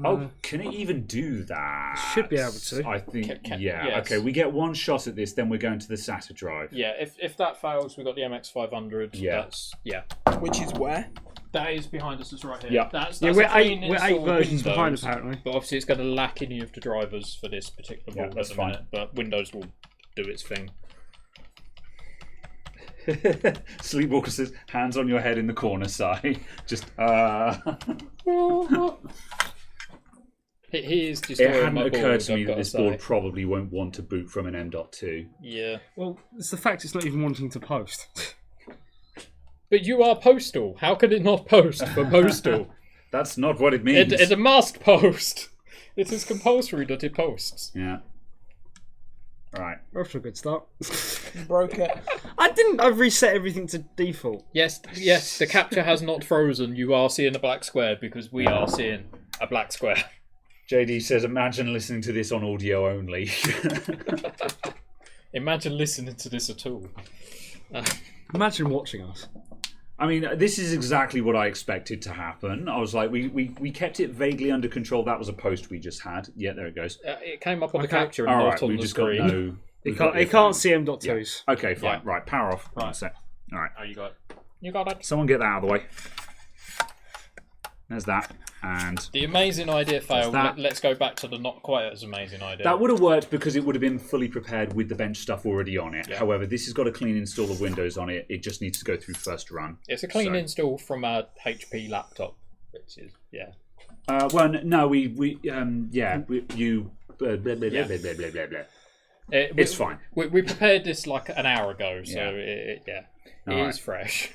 Oh, can it even do that? Should be able to. I think, yeah. Yes. Okay, we get one shot at this, then we're going to the SATA drive. Yeah, if that fails, we've got the MX500. Yeah. Which is where? That is behind us, it's right here. Yeah. That's we're a clean eight install versions behind, Windows, apparently. But obviously it's going to lack any of the drivers for this particular board that's at the fine. minute. But Windows will do its thing. Sleepwalker says, hands on your head in the corner, Si. Just, He is It destroying hadn't my occurred board, to me I've that got this to board say. probably won't want to boot from an M.2. Yeah. Well, it's the fact it's not even wanting to post. But you are postal. How can it not post for postal? That's not what it means. It must post. It is compulsory that it posts. Yeah. Right. We're off to a good start. You broke it. I've reset everything to default. Yes, the capture has not frozen. You are seeing a black square because we are seeing a black square. JD says, imagine listening to this on audio only. Imagine listening to this at all. Imagine watching us. I mean, this is exactly what I expected to happen. I was like, we kept it vaguely under control. That was a post we just had. Yeah, there it goes. It came up on the capture and All not right, on we've the just screen. got no... It can't see M.2s. Yeah. Okay, fine. Yeah. Right, power off. Right. One sec. All right. Oh, you got it. You got it. Someone get that out of the way. There's that. And The amazing idea failed. that. Let's go back to the not quite as amazing idea. that would have worked because it would have been fully prepared with the bench stuff already on it. Yeah. However, this has got a clean install of Windows on it. It just needs to go through first run. It's a clean So- install from a HP laptop, which is, yeah. Well, no, you... Blah, blah, blah, Yeah. blah, blah, blah, blah, blah. It's fine. We prepared this like an hour ago, so Yeah. it All is right. fresh.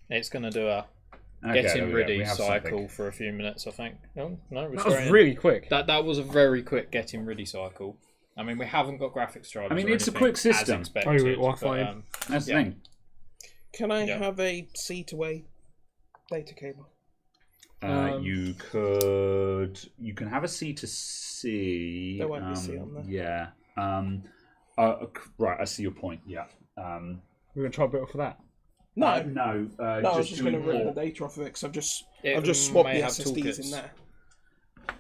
It's going to do a Okay, there getting we go. ready We have cycle something. for a few minutes, I think. Oh, no, we're That was straight in. really quick. That was a very quick getting ready cycle. I mean, we haven't got graphics drivers. I mean, or it's a anything quick system. as expected, Oh, you went Wi-Fi but, in. That's the Yeah. thing. Can I Yeah. have a C to A data cable? You can have a C to C. There won't be C on there. Yeah. Right, I see your point. Yeah. We're going to try a bit for that. No, No. no, I was just going to rip the import. data off of it because I've just It swapped may the have SSDs toolkits. in there.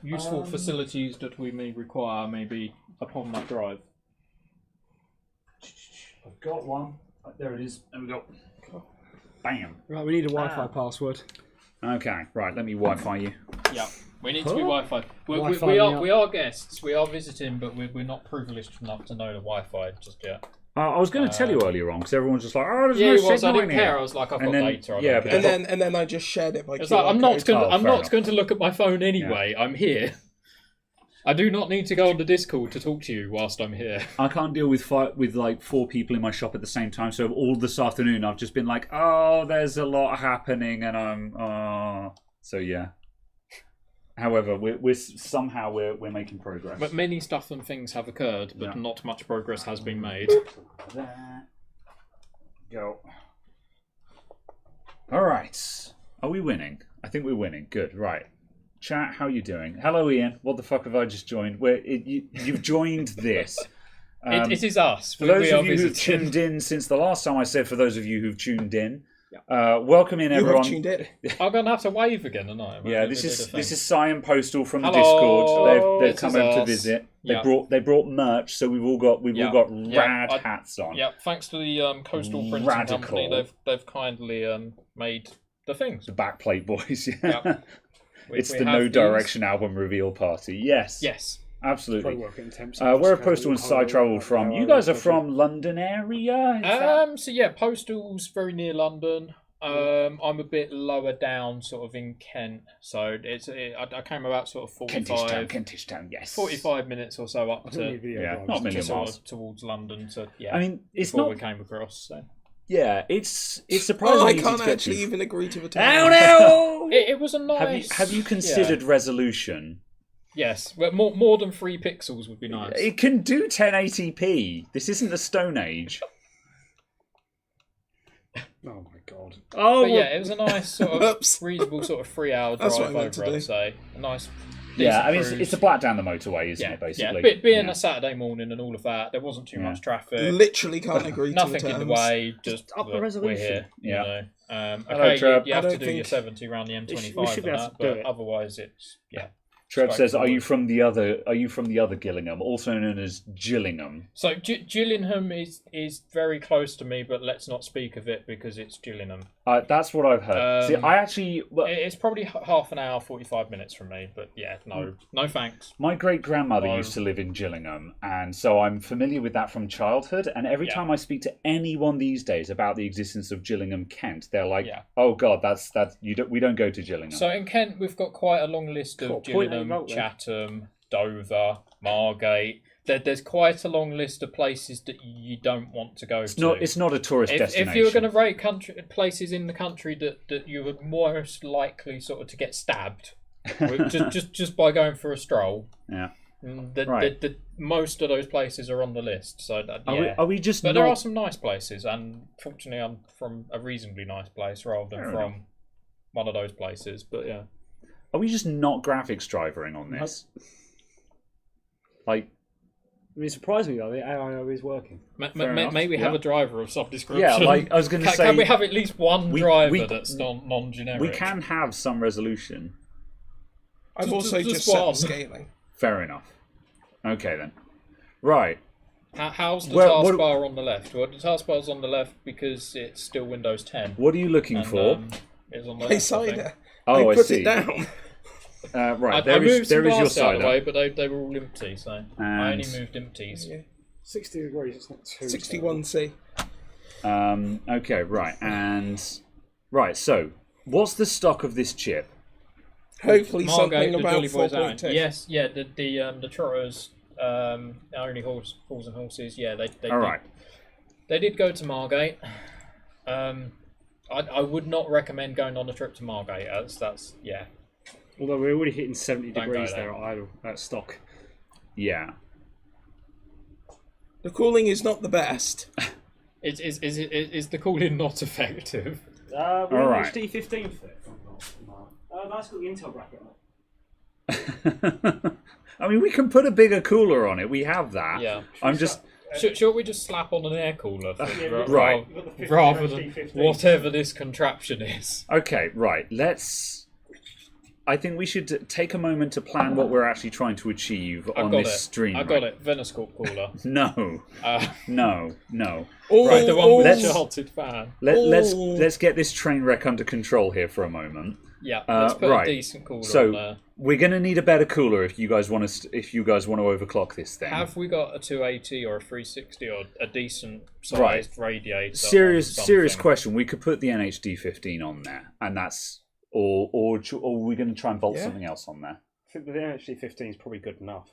Useful facilities that we may require maybe upon that drive. I've got one. There it is. There we go. Bam. Right, we need a Wi-Fi password. Okay. Right. Let me Wi-Fi you. Yeah, we need to be Wi-Fi. Wi-Fi We me are up. we are guests. We are visiting, but we're not privileged enough to know the Wi-Fi just yet. I was going to tell you earlier on because everyone was just like, "Oh, there's Yeah, no it was. I signal didn't in care. here." I was like, I've And got then- data. I yeah, don't but care. And then I just shared it by It's QR like I'm not code. going. Oh, I'm fair not enough. going to look at my phone anyway. I'm here. I do not need to go on the Discord to talk to you whilst I'm here. I can't deal with like 4 people in my shop at the same time. So all this afternoon, I've just been like, "Oh, there's a lot happening," and I'm so yeah. However, we're somehow making progress. But many stuff and things have occurred, but Yeah. not much progress has been made. There. Go. All right. Are we winning? I think we're winning. Good. Right. Chat, how you doing? Hello, Ian. What the fuck have I just joined? You've joined this. It is us. For those We are of you who've visiting. tuned in since the last time I said, for those of you who've tuned in, welcome in You everyone. have tuned in. I'm going to have to wave again tonight. Yeah, this is Cyan Postal from the Hello, Discord. They've this come is over to us. visit. Yeah. They brought merch, so we've all got Yeah, rad I- hats on. Yeah, thanks to the Coastal Printing Radical. Company, they've kindly made the things. The Backplate Boys. Yeah. Yep. It's We the have No these. Direction album reveal party. Yes. Yes. Absolutely. Working temps. Where are Postal and Side Travel from? You guys are from London area? Is that- So yeah, Postal's very near London. I'm a bit lower down, sort of in Kent. So I came about sort of 45, Kentish Town, yes. 45 minutes or so up I don't need to, video Yeah, drives. not a to million sort miles. of towards London. So yeah, I mean, it's before not. we came across. So. Yeah, it's Oh, surprisingly I easy can't to get actually to. even agree to the Oh time. no! It was a nice. Have you considered resolution? Yes, well, more than 3 pixels would be nice. It can do 1080p. This isn't the Stone Age. Oh my god. But yeah, it was a nice sort of Oops. reasonable sort of 3-hour That's drive what I meant over. to do. I'd say a nice Yeah, I mean, it's a black down the motorway, isn't it, basically? Yeah, being a Saturday morning and all of that, there wasn't too much traffic. Literally can't agree to Nothing the in the terms. way, just up the resolution. We're here, Yeah. You know. Hello, Okay, Treb. you have I to don't do your think- 70 around the We M25 should be and able that, to do but it. otherwise it's, Trev says, "Are you straightforward. from the other? Are you from the other Gillingham, also known as Gillingham?" So Gillingham is very close to me, but let's not speak of it because it's Gillingham. That's what I've heard. See, I actually, It's probably half an hour, 45 minutes from me, but yeah, no thanks. my great grandmother No. used to live in Gillingham, and so I'm familiar with that from childhood. And every time I speak to anyone these days about the existence of Gillingham, Kent, they're like, "Oh God, that's we don't go to Gillingham." So in Kent, we've got quite a long list of Gillingham, Chatham, Dover, Margate. There's quite a long list of places that you don't want to go to. It's not a tourist destination. If you were going to rate places in the country that you would most likely sort of to get stabbed, just by going for a stroll. Yeah. Most of those places are on the list. So Are we just? But there are some nice places, and fortunately, I'm from a reasonably nice place rather than from one of those places. But yeah. Are we just not graphics drivering on this? Like, I mean, surprisingly though, the AIO is working. Maybe have a driver of some description. Yeah, like I was going to say, can we have at least one driver that's non-generic? We can have some resolution. I've also just set the scaling. Fair enough. Okay then. Right. How's the taskbar on the left? Well, the taskbar's on the left because it's still Windows 10. What are you looking for? It's on the I left, cider. Oh, I I put see. it down. Right, I moved some there is your glass out of cider. the way, but they were all empty, so I only moved empties. Yeah. 60 degrees, it's not too 61C. Okay, right, so what's the stock of this chip? Hopefully Margate, something the about Jolly Boys 4.2. Yes, yeah, the Trotters, only fools and horses. Yeah, they All right. They did go to Margate. I would not recommend going on a trip to Margate. That's yeah. Although we're already hitting 70 Don't degrees go there at idle at stock. Yeah. The cooling is not the best. Is the cooling not effective? We're All on right. HD 15 fit. That's got the Intel bracket on it. I mean, we can put a bigger cooler on it. We have that. Yeah. I'm just. Should we just slap on an air cooler Right. rather than whatever this contraption is? Okay, right. I think we should take a moment to plan what we're actually trying to achieve on this stream. I got it. Venoscorp cooler. No. No. Right, the one with let's- the charted fan. Let's get this train wreck under control here for a moment. Yeah, let's put a decent cooler on there. We're going to need a better cooler if you guys want to overclock this thing. Have we got a 280 or a 360 or a decent sized radiator? Serious question. We could put the NHD15 on there, and that's or we're going to try and bolt something else on there. I think the NHD 15 is probably good enough.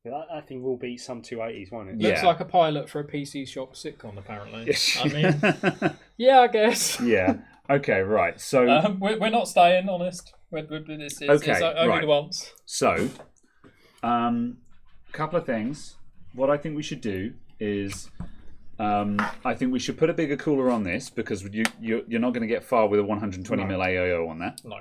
That thing will beat some 280s, won't it? Looks like a pilot for a PC Shop sitcom, apparently. I mean, yeah, I guess. Yeah. Okay. Right. So we're not staying, honest. It's only the once. So, couple of things. What I think we should do is, I think we should put a bigger cooler on this because you're not going to get far with a 120 mil AIO on there. No.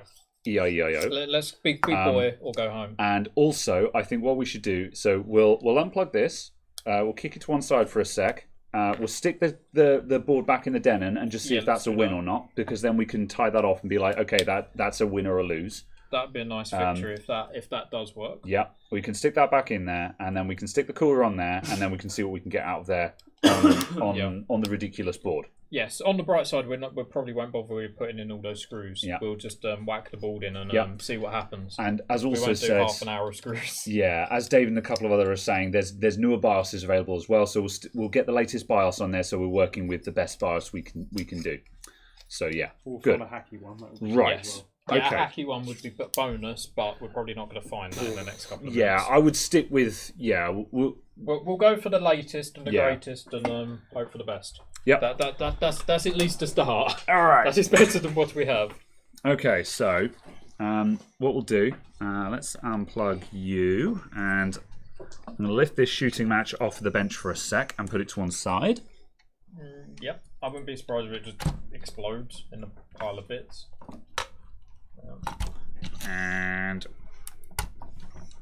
EIEIO. Let's big boy or go home. And also, I think what we should do. So we'll unplug this. We'll kick it to one side for a sec. We'll stick the board back in the Denon and just see if that's a win or not, because then we can tie that off and be like, okay, that's a win or a lose. That'd be a nice victory if that does work. Yeah, we can stick that back in there, and then we can stick the cooler on there, and then we can see what we can get out of there on the ridiculous board. Yes, on the bright side, we probably won't bother with putting in all those screws. Yeah. We'll just whack the board in and see what happens. And as also we won't do said, half an hour of screws. Yeah, as Dave and a couple of others are saying, there's newer BIOSes available as well, so we'll get the latest BIOS on there. So we're working with the best BIOS we can do. So yeah, we'll good. find a hacky one. That would be Right. as well. Yeah, Okay. a hacky one would be bonus, but we're probably not going to find that in the next couple of Yeah, minutes. I would stick with We'll go for the latest and the greatest and hope for the best. Yep. That's at least a start. All right. That is better than what we have. Okay, so what we'll do, let's unplug you, and I'm going to lift this shooting match off the bench for a sec and put it to one side. Yep, I wouldn't be surprised if it just explodes in a pile of bits. And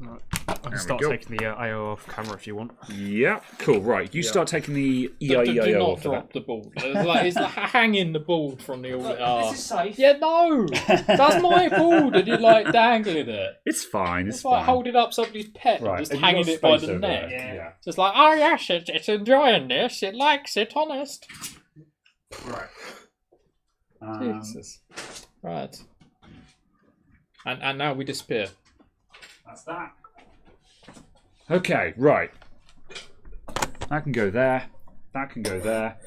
Right. I can start taking the AO off camera if you want. Yeah, cool. Right, you start taking the EIEIO Do not off. drop the board. It's like hanging the board from the all. This is safe. Yeah, no, that's my board, and you're like dangling it. It's fine. It's like holding up somebody's pet and just hanging it by the neck. Yeah. Just like, oh yes, it's enjoying this. It likes it, honest. Right. Jesus. Right. And now we disappear. That's that. Okay, right. That can go there. That can go there.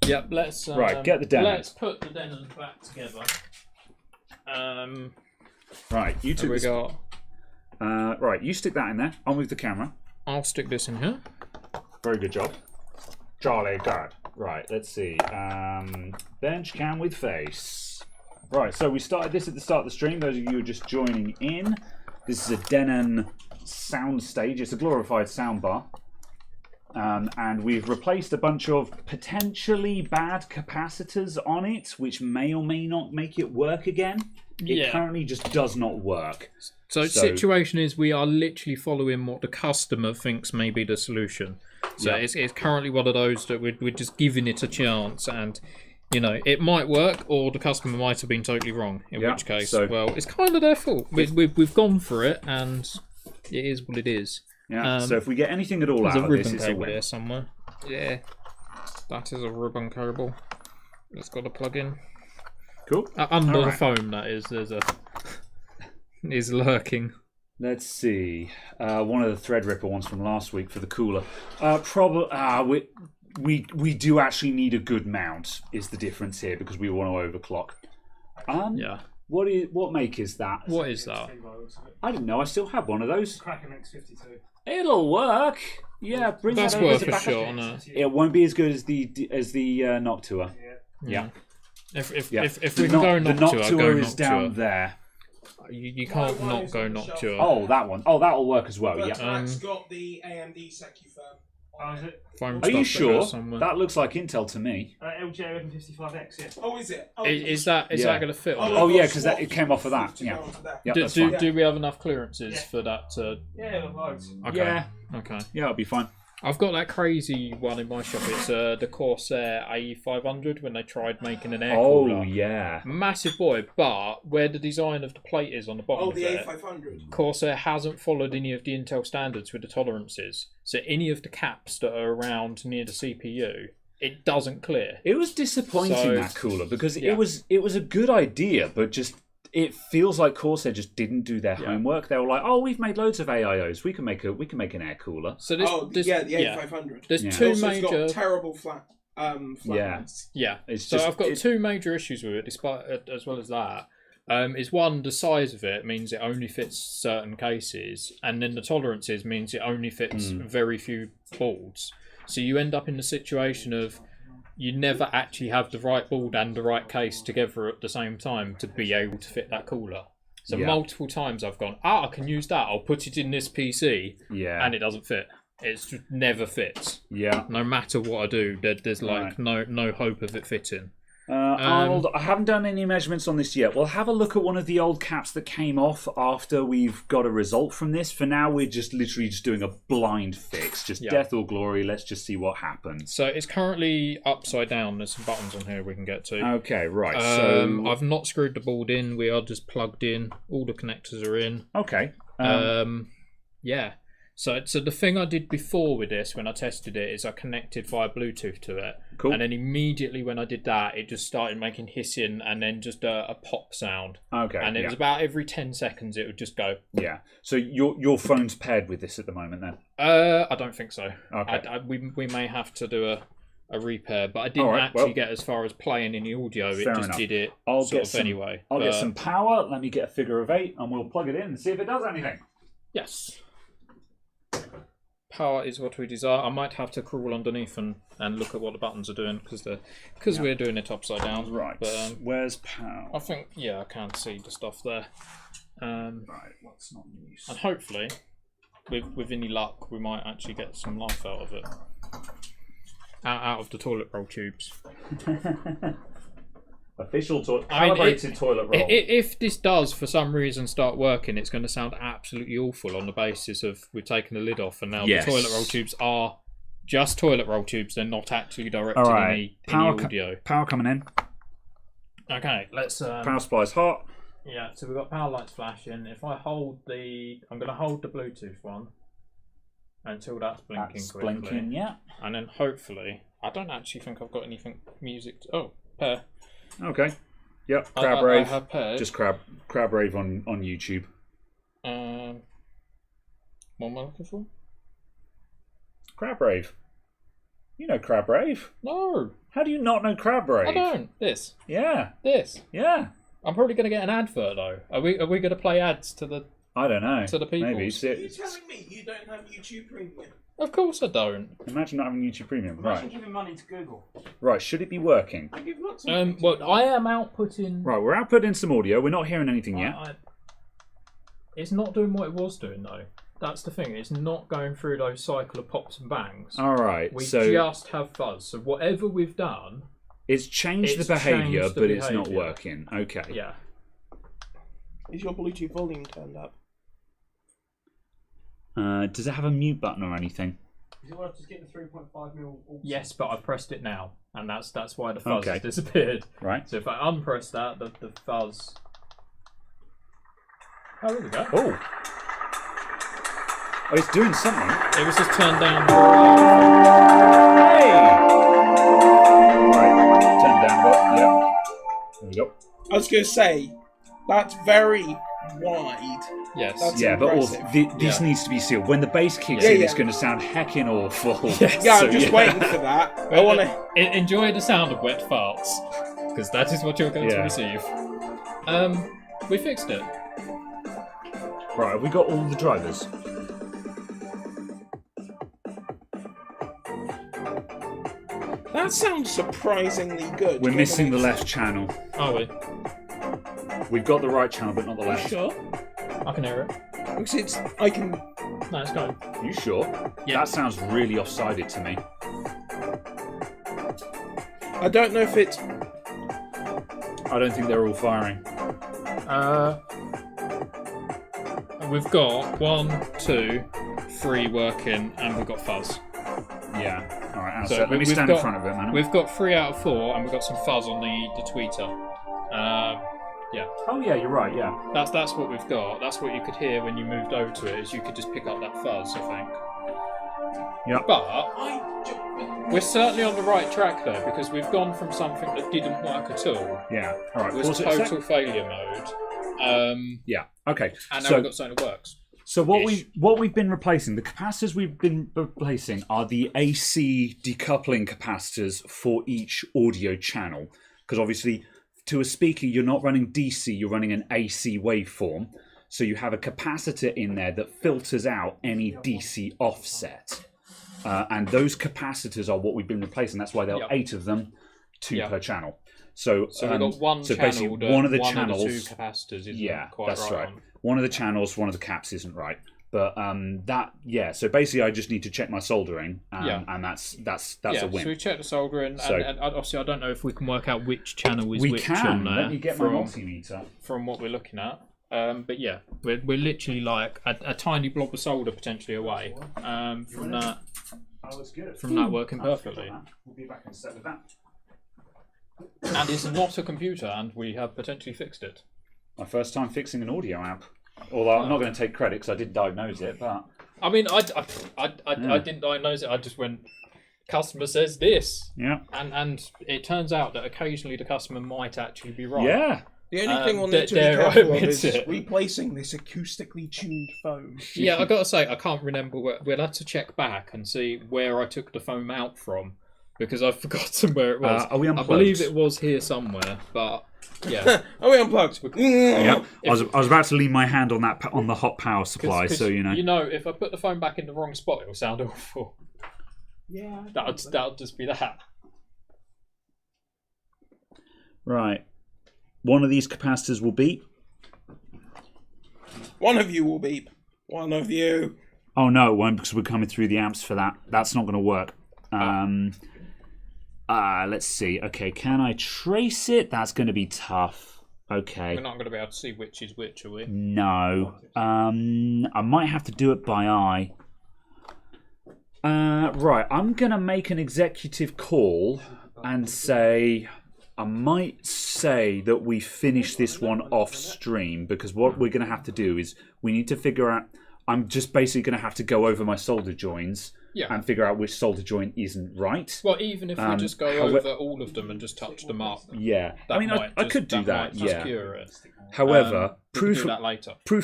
Yep, let's... right, get the Denon. Let's put the Denon back together. Right, you took we got... right, you stick that in there. I'll move the camera. I'll stick this in here. Very good job. Charlie, good. Right, let's see. Bench cam with face. Right, so we started this at the start of the stream. Those of you who are just joining in, this is a Denon sound stage. It's a glorified soundbar. And we've replaced a bunch of potentially bad capacitors on it, which may or may not make it work again. It currently just does not work. So the situation is we are literally following what the customer thinks may be the solution. So it's currently one of those that we're just giving it a chance, and you know, it might work, or the customer might have been totally wrong. In which case, well, it's kind of their fault. We've gone for it, and it is what it is. Yeah. So if we get anything at all out of this, it's a win. There somewhere. Yeah, that is a ribbon cable. It's got a plug in. Cool. Under the phone, that is. There's a is lurking. Let's see. One of the Threadripper ones from last week for the cooler. We do actually need a good mount. Is the difference here because we want to overclock. Yeah. What make is that? What is that? I didn't know. I still have one of those. Kraken X52. It'll work. Yeah, bring That's that over worth to a back shot on it. It won't be as good as the Noctua. Yeah. If we can go Noctua, the Noctua is down there. You can't not go Noctua. Oh, that one. Oh, that'll work as well. But Yeah. Frank's got the AMD SecuFirm. Oh, is it? Are you sure? That looks like Intel to me. LG 1155X, yeah. Oh, is it? Is that going to fit on it? Oh, yeah, because it came off of that. Yeah. Do we have enough clearances for that? Yeah, loads. Okay. Yeah. Okay. Yeah, it'll be fine. I've got that crazy one in my shop. It's the Corsair A500 when they tried making an air cooler. Oh, yeah. Massive boy, but where the design of the plate is on the bottom of the it, A500. Corsair hasn't followed any of the Intel standards with the tolerances. So any of the caps that are around near the CPU, it doesn't clear. It was disappointing, that cooler, because it was a good idea, but just it feels like Corsair just didn't do their homework. They were like, "Oh, we've made loads of AIOs. We can make an air cooler." So the A500. There's two major. It's got terrible flat. Yeah. I've got two major issues with it, despite as well as that. Is one, the size of it means it only fits certain cases, and then the tolerances means it only fits very few boards. So you end up in the situation of you never actually have the right board and the right case together at the same time to be able to fit that cooler. So multiple times I've gone, I can use that. I'll put it in this PC, and it doesn't fit. It just never fits. Yeah. No matter what I do, there's like no hope of it fitting. Arnold, I haven't done any measurements on this yet. We'll have a look at one of the old caps that came off after we've got a result from this. For now, we're just literally just doing a blind fix. Just death or glory. Let's just see what happens. So it's currently upside down. There's some buttons on here we can get to. Okay, right. So I've not screwed the board in. We are just plugged in. All the connectors are in. Okay. Yeah. So the thing I did before with this, when I tested it, is I connected via Bluetooth to it. Cool. And then immediately when I did that, it just started making hissing and then just a pop sound. Okay. And it was about every 10 seconds it would just go. Yeah. So your phone's paired with this at the moment then? I don't think so. Okay. We may have to do a repair, but I didn't get as far as playing any audio. It just did it anyway. I'll get some power. Let me get a figure of 8 and we'll plug it in and see if it does anything. Yes. Power is what we desire. I might have to crawl underneath and look at what the buttons are doing because we're doing it upside down. Right. But, where's power? I think I can see the stuff there. Right. What's not in use? And hopefully, with any luck, we might actually get some life out of it. Out of the toilet roll tubes. Official calibrated toilet roll. If this does, for some reason, start working, it's going to sound absolutely awful on the basis of we've taken the lid off and now the toilet roll tubes are just toilet roll tubes. They're not actually directed any audio. Power coming in. Okay, let's... power supply's hot. Yeah, so we've got power lights flashing. If I hold the... I'm going to hold the Bluetooth one until that's blinking quickly. Blinking, yeah. And then hopefully... I don't actually think I've got anything music... Oh, pair. Okay. Yep, Crab Rave. I have paired. Just Crab Rave on YouTube. What am I looking for? Crab Rave. You know Crab Rave? No. How do you not know Crab Rave? I don't. This. Yeah. This. Yeah. I'm probably going to get an advert though. Are we going to play ads to the? I don't know. To the people. Maybe. Are you telling me you don't have YouTube Premium? Of course I don't. Imagine not having YouTube Premium. Imagine giving money to Google. Right. Should it be working? I give lots of Well, I am outputting. Right. We're outputting some audio. We're not hearing anything yet. It's not doing what it was doing though. That's the thing. It's not going through those cycle of pops and bangs. All right. We so just have fuzz. So whatever we've done, it's changed the behaviour, but it's not working. Okay. Yeah. Is your Bluetooth volume turned up? Does it have a mute button or anything? Is it worth just getting the 3.5mm? Yes, but I pressed it now, and that's why the fuzz has disappeared. Right. So if I unpress that, the fuzz. Oh, there we go. Oh, it's doing something. It was just turned down. Hey! Right, turn down a bit. Yeah. There we go. I was going to say, that's very wide. Yes. That's yeah, but impressive. also, this needs to be sealed. When the bass kicks in, it's going to sound heckin' awful. Yeah, I'm just waiting for that. I want to enjoy the sound of wet farts, because that is what you're going to receive. We fixed it. Right, have we got all the drivers? That sounds surprisingly good. We're missing the left channel. Are we? We've got the right channel, but not the left. Sure. I can hear it. Because I can. No, it's going. You sure? Yeah. That sounds really offsided to me. I don't know if it's. I don't think they're all firing. We've got 1, 2, 3 working, and we've got fuzz. Yeah. All right. So let me stand in front of it, man. We've got 3 out of 4, and we've got some fuzz on the tweeter. Yeah. Oh yeah, you're right. Yeah. That's what we've got. That's what you could hear when you moved over to it. Is you could just pick up that fuzz, I think. Yeah. But we're certainly on the right track though, because we've gone from something that didn't work at all. Yeah. All right. It was total failure mode. Yeah. Okay. And now we've got something that works. So what we've been replacing, the capacitors we've been replacing are the AC decoupling capacitors for each audio channel, because obviously to a speaker you're not running DC, you're running an AC waveform. So you have a capacitor in there that filters out any DC offset. And those capacitors are what we've been replacing. That's why there are 8 of them, 2 per channel. So we've got one so channel. basically one of the channels. Of the 2 capacitors isn't quite that's right. on. One of the channels, one of the caps isn't right. But so basically I just need to check my soldering, and that's a win. So we check the soldering, and obviously I don't know if we can work out which channel is which on there. Let me get my multimeter from what we're looking at. But yeah, we're literally like a tiny blob of solder potentially away from that. Oh, that's good. From that working perfectly. We'll be back in a sec with that. And it's not a computer, and we have potentially fixed it. My first time fixing an audio amp. Although I'm not going to take credit because I did diagnose it, but I mean, I didn't diagnose it. I just went, customer says this, and it turns out that occasionally the customer might actually be right. Yeah. The only thing we'll need to be careful of is replacing this acoustically tuned foam. Yeah, I got to say, I can't remember we'll have to check back and see where I took the foam out from, because I've forgotten where it was. Are we unplugged? I believe it was here somewhere, but yeah. Are we unplugged? Yeah. I was about to lean my hand on the hot power supply, so you know. You know, if I put the phone back in the wrong spot, it'll sound awful. Yeah. That'll just be that. Right. One of these capacitors will beep. One of you will beep. One of you. Oh no, it won't, because we're coming through the amps for that. That's not going to work. Let's see. Okay, can I trace it? That's going to be tough. Okay. We're not going to be able to see which is which, are we? No. I might have to do it by eye. Right, I'm going to make an executive call and say... I might say that we finish this one off stream, because what we're going to have to do is we need to figure out... I'm just basically going to have to go over my solder joins and figure out which solder joint isn't right. Well, even if we just go over all of them and just touch them up. Yeah. I mean, I could do that, yeah. Cure it. However, proof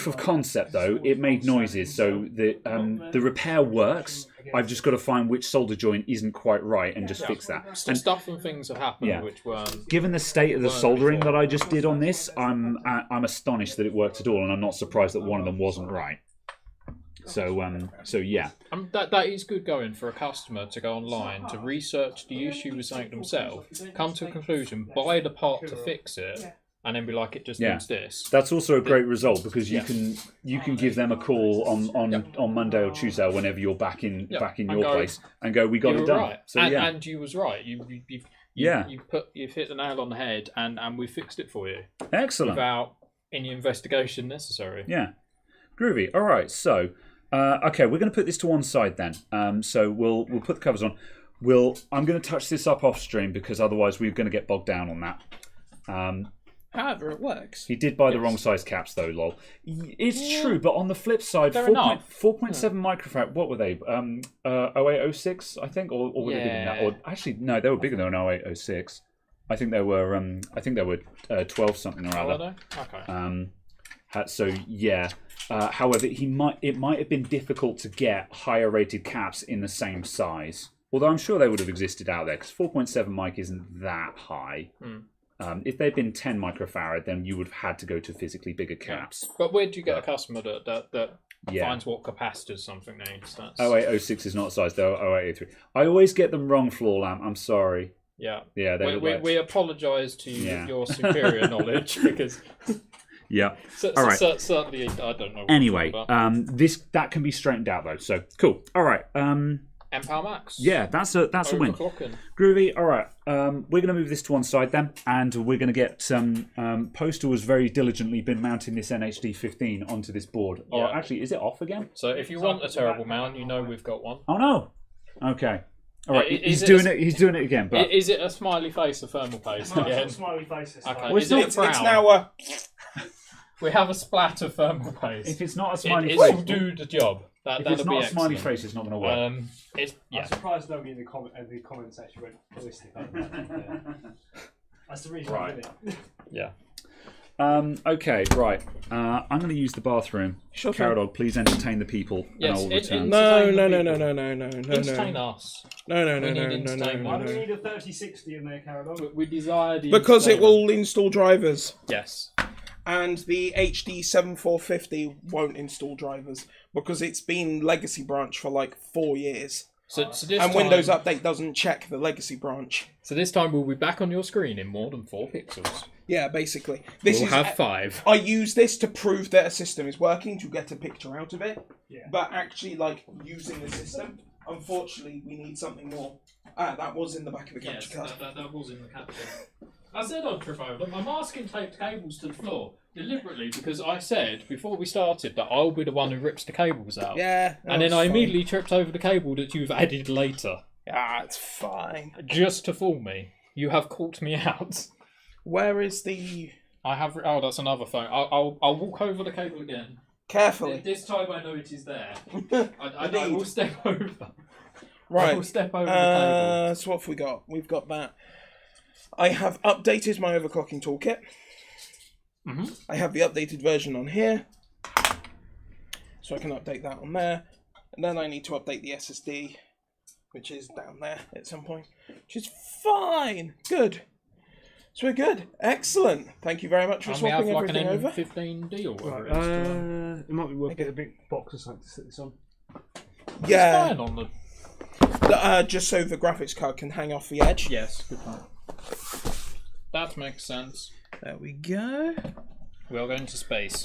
of concept, though, it made noises, so the repair works. I've just got to find which solder joint isn't quite right and just fix that. And stuff and things have happened which weren't... Given the state of the soldering that I just did on this, I'm astonished that it worked at all, and I'm not surprised that one of them wasn't right. So yeah. That is good going for a customer to go online, to research the issue with something themselves, come to a conclusion, buy the part to fix it, and then be like, it just needs this. That's also a great result, because you can give them a call on Monday or Tuesday, or whenever you're back in your place, and go, we got it done. Right. So and you was right. You've hit the nail on the head, and we fixed it for you. Excellent. Without any investigation necessary. Yeah. Groovy. All right. So, okay, we're going to put this to one side then. So we'll put the covers on. I'm going to touch this up off stream, because otherwise we're going to get bogged down on that. However, it works. He did buy the wrong size caps, though, lol. It's true, but on the flip side, 4.7 microfarad, what were they? 0806, I think, or were they bigger than that? Or actually, no, they were bigger than 0806. I think they were 12 something or other. Okay. So yeah. However, it might have been difficult to get higher rated caps in the same size. Although I'm sure they would have existed out there, because 4.7 mic isn't that high. If they'd been 10 microfarad, then you would have had to go to physically bigger caps. But where do you get a customer that finds what capacitors something needs? 0806 is not size, though. 0803. I always get them wrong, Floor Lamp. I'm sorry. Yeah. Yeah. We apologise to you, your superior knowledge, because. Yeah. All right. Certainly, I don't know. Anyway, that can be straightened out though. So cool. All right. Empower Max. Yeah, that's a win. Groovy. All right. We're going to move this to one side then, and we're going to get Postal has very diligently been mounting this NHD 15 onto this board. Yeah. Or actually, is it off again? So if you want a terrible mount, you know we've got one. Oh no. Okay. All right. He's doing it again. But is it a smiley face or thermal paste again? It's not smiley face. Okay. It's now a. We have a splat of thermal paste. If it's not a smiley face, face, it will do the job. If it's not a smiley face, it's not going to work. I'm surprised nobody in the comment section went ballistic. That's the reason I did it. Yeah. Okay, right. I'm going to use the bathroom. Caradog, please entertain the people. Yes, and I'll return. No. Entertain us. No. Why do we need a 3060 in there, Caradog? We desire the because it will install drivers. Yes. And the HD 7450 won't install drivers because it's been legacy branch for like 4 years. So this and time, Windows Update doesn't check the legacy branch. So this time we'll be back on your screen in more than 4 pixels. Yeah, basically. We'll have 5. I use this to prove that a system is working, to get a picture out of it. Yeah. But actually, like, using the system, unfortunately, we need something more. That was in the back of the capture card. That was in the capture. I said I'd trip over. My masking taped cables to the floor deliberately because I said before we started that I'll be the one who rips the cables out. Yeah. And then I immediately tripped over the cable that you've added later. It's fine. Just to fool me. You have caught me out. Where is the... I have... Oh, that's another phone. I'll walk over the cable again. Carefully. This time I know it is there. I will step over. Right. I will step over the cable. So what have we got? We've got that. I have updated my overclocking toolkit. Mm-hmm. I have the updated version on here. So I can update that on there. And then I need to update the SSD, which is down there at some point. Which is fine. Good. So we're good. Excellent. Thank you very much for swapping everything over. We have like an M15D or whatever it is. It might be worth getting a big box or something to sit this on. Yeah. It's fine on the... just so the graphics card can hang off the edge. Yes, good point. That makes sense. There we go. We are going to space.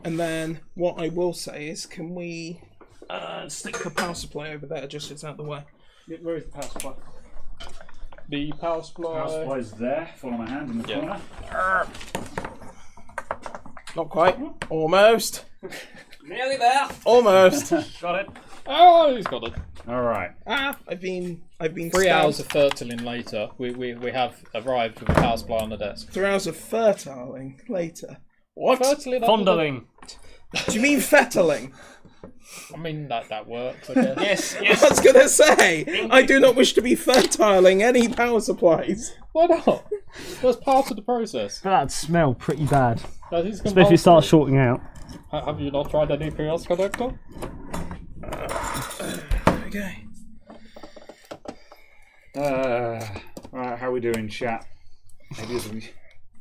And then what I will say is, can we stick the power supply over there just so it's out of the way? Where is the power supply? the power supply. Power supply's there. Follow my hand in the corner. Not quite. Almost. Nearly there. Almost. Got it. Oh, he's got it. All right. I've been 3 hours of fertiling later, we have arrived with a power supply on the desk. 3 hours of fertiling later. What? Fondling. Do you mean fettling? I mean, that works, I guess. Yes. I was going to say, I do not wish to be fertiling any power supplies. Why not? That's part of the process. That'd smell pretty bad. Especially if it starts shorting out. Have you not tried anything else, Conductor? Okay. Right, how are we doing, chat?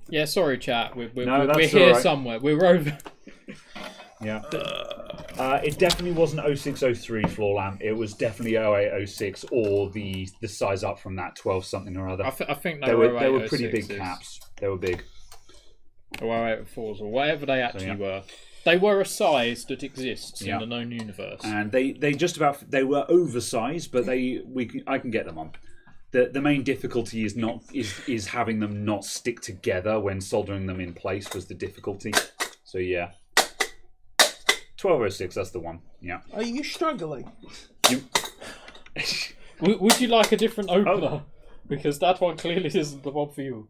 Yeah, sorry, chat. We're that's here all right. somewhere. We're over. Yeah. It definitely wasn't 0603 floor lamp. It was definitely 0806 or the size up from that 12 something or other. I think they were pretty big caps. They were big. Or 0804s or whatever they actually were. They were a size that exists in the known universe. And they they were oversized, but I can get them on. The main difficulty is having them not stick together when soldering them in place was the difficulty. So yeah. 1206, that's the one. Yeah. Are you struggling? Would you like a different opener? Because that one clearly isn't the one for you.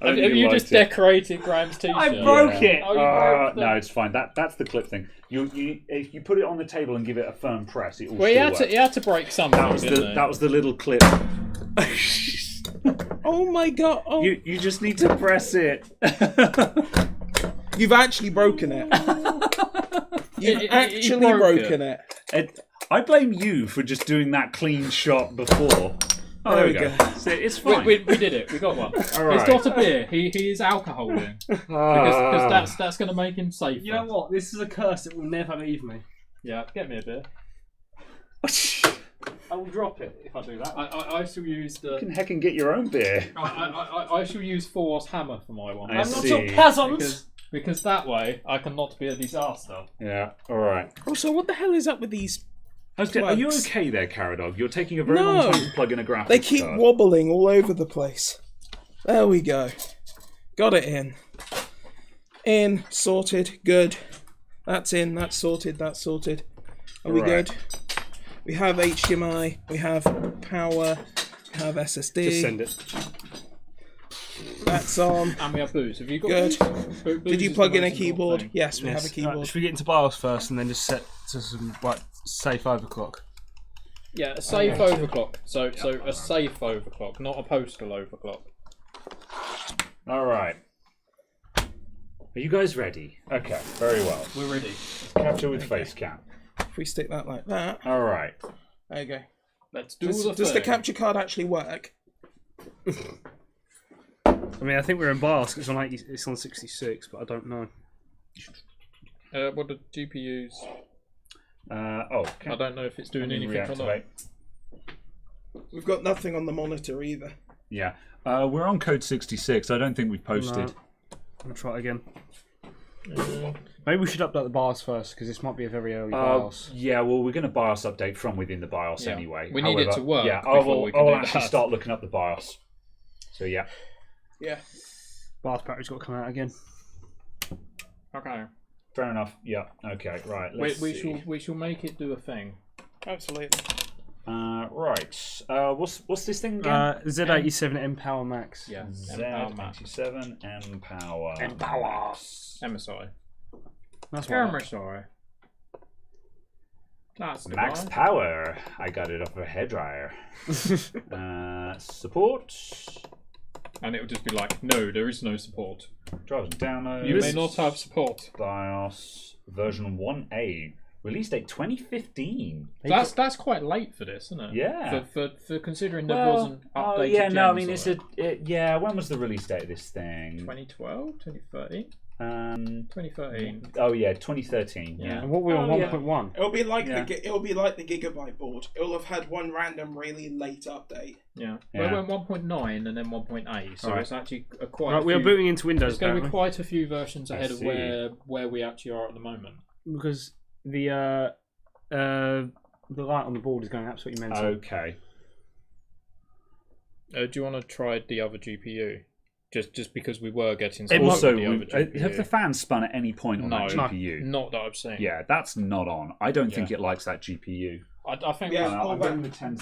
Have you just decorated Graham's t-shirt? I broke it. Oh, you broke no, it's fine. That's the clip thing. If you put it on the table and give it a firm press, it will. Well, he had to break something. That was the little clip. Oh my god! Oh. You just need to press it. You've actually broken it. You've actually broken it. I blame you for just doing that clean shot before. Oh, there we go. So it's fine. We did it. We got one. All right. He's got a beer. He is alcoholing because that's going to make him safer. You know what? This is a curse that will never leave me. Yeah, get me a beer. I will drop it if I do that. I shall use the. You can heck and get your own beer. I shall use Thor's hammer for my one. I I'm not see. your peasant. Because that way I cannot be a disaster. Yeah. All right. Also, what the hell is up with these? Are you okay there, Caradog? You're taking a very long time to plug in a graphics They keep card. wobbling all over the place. There we go. Got it in. In, sorted, good. That's in, that's sorted, that's sorted. Are we good? We have HDMI, we have power, we have SSD. Just send it. That's on. And we have booze. Have you got Good. booze? Did you plug in a keyboard? Yes, we have a keyboard. Right, should we get into BIOS first and then just set to some safe overclock? Yeah, a safe overclock. So a safe overclock, not a postal overclock. All right. Are you guys ready? Okay, very well. We're ready. Capture with face cam. If we stick that like that. All right. There you go. Let's do Does the capture card actually work? I mean, I think we're in BIOS. It's on 66, but I don't know. What do GPUs? Okay. I don't know if it's doing anything or not. We've got nothing on the monitor either. Yeah. We're on code 66. I don't think we've posted. No. I'm going to try it again. Maybe we should update the BIOS first, because this might be a very early BIOS. Yeah, well, we're going to BIOS update from within the BIOS anyway. We need it to work. Yeah, I will actually start looking up the BIOS. So, yeah. Yeah. BIOS battery's got to come out again. Okay. Fair enough. Yeah. Okay. Right. We shall make it do a thing. Absolutely. Right. What's this thing again? Z87 M Power Max. Yeah. Z87 M Power. M Power. MSI. That's what MSI. That's the Max guy. Power. I got it off a hairdryer. Support. And it would just be like, no, there is no support. Drivers and downloads. You may not have support. BIOS version 1A. Release date 2015. That's quite late for this, isn't it? Yeah. For considering there wasn't updated. Oh yeah, no, I mean gens yeah. When was the release date of this thing? 2012, 2013, 2013. Oh yeah, 2013. Yeah. And what we're on 1.1. It'll be like it'll be like the Gigabyte board. It'll have had one random really late update. Yeah. Well, it went 1.9 and then 1.8, so it's actually quite. Right, we are booting into Windows. There's going to be quite a few versions ahead of where we actually are at the moment. Because the light on the board is going absolutely mental. Okay. Do you want to try the other GPU? Just because we were getting. Also, have the fans spun at any point on that GPU? Not that I've seen. Yeah, that's not on. I don't think it likes that GPU. I think Yeah,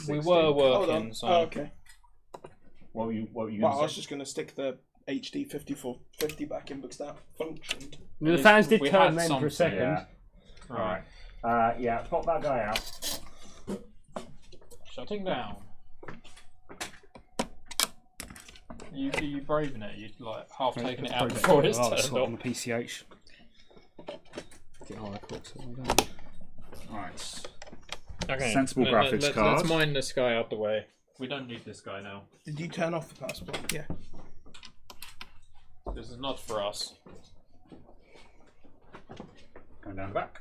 we were working. So. Oh, okay. What were you going to say? I was just going to stick the HD 5450 back in because that functioned. The fans did turn then for a second. Yeah. Alright. Yeah, pop that guy out. Shutting down. You braving it? You like half taking it out before it's turned on on. the PCH. Get higher clocks. Alright. Okay. Sensible graphics card. Let's mine this guy out the way. We don't need this guy now. Did you turn off the passport? Yeah. This is not for us. Going down the back.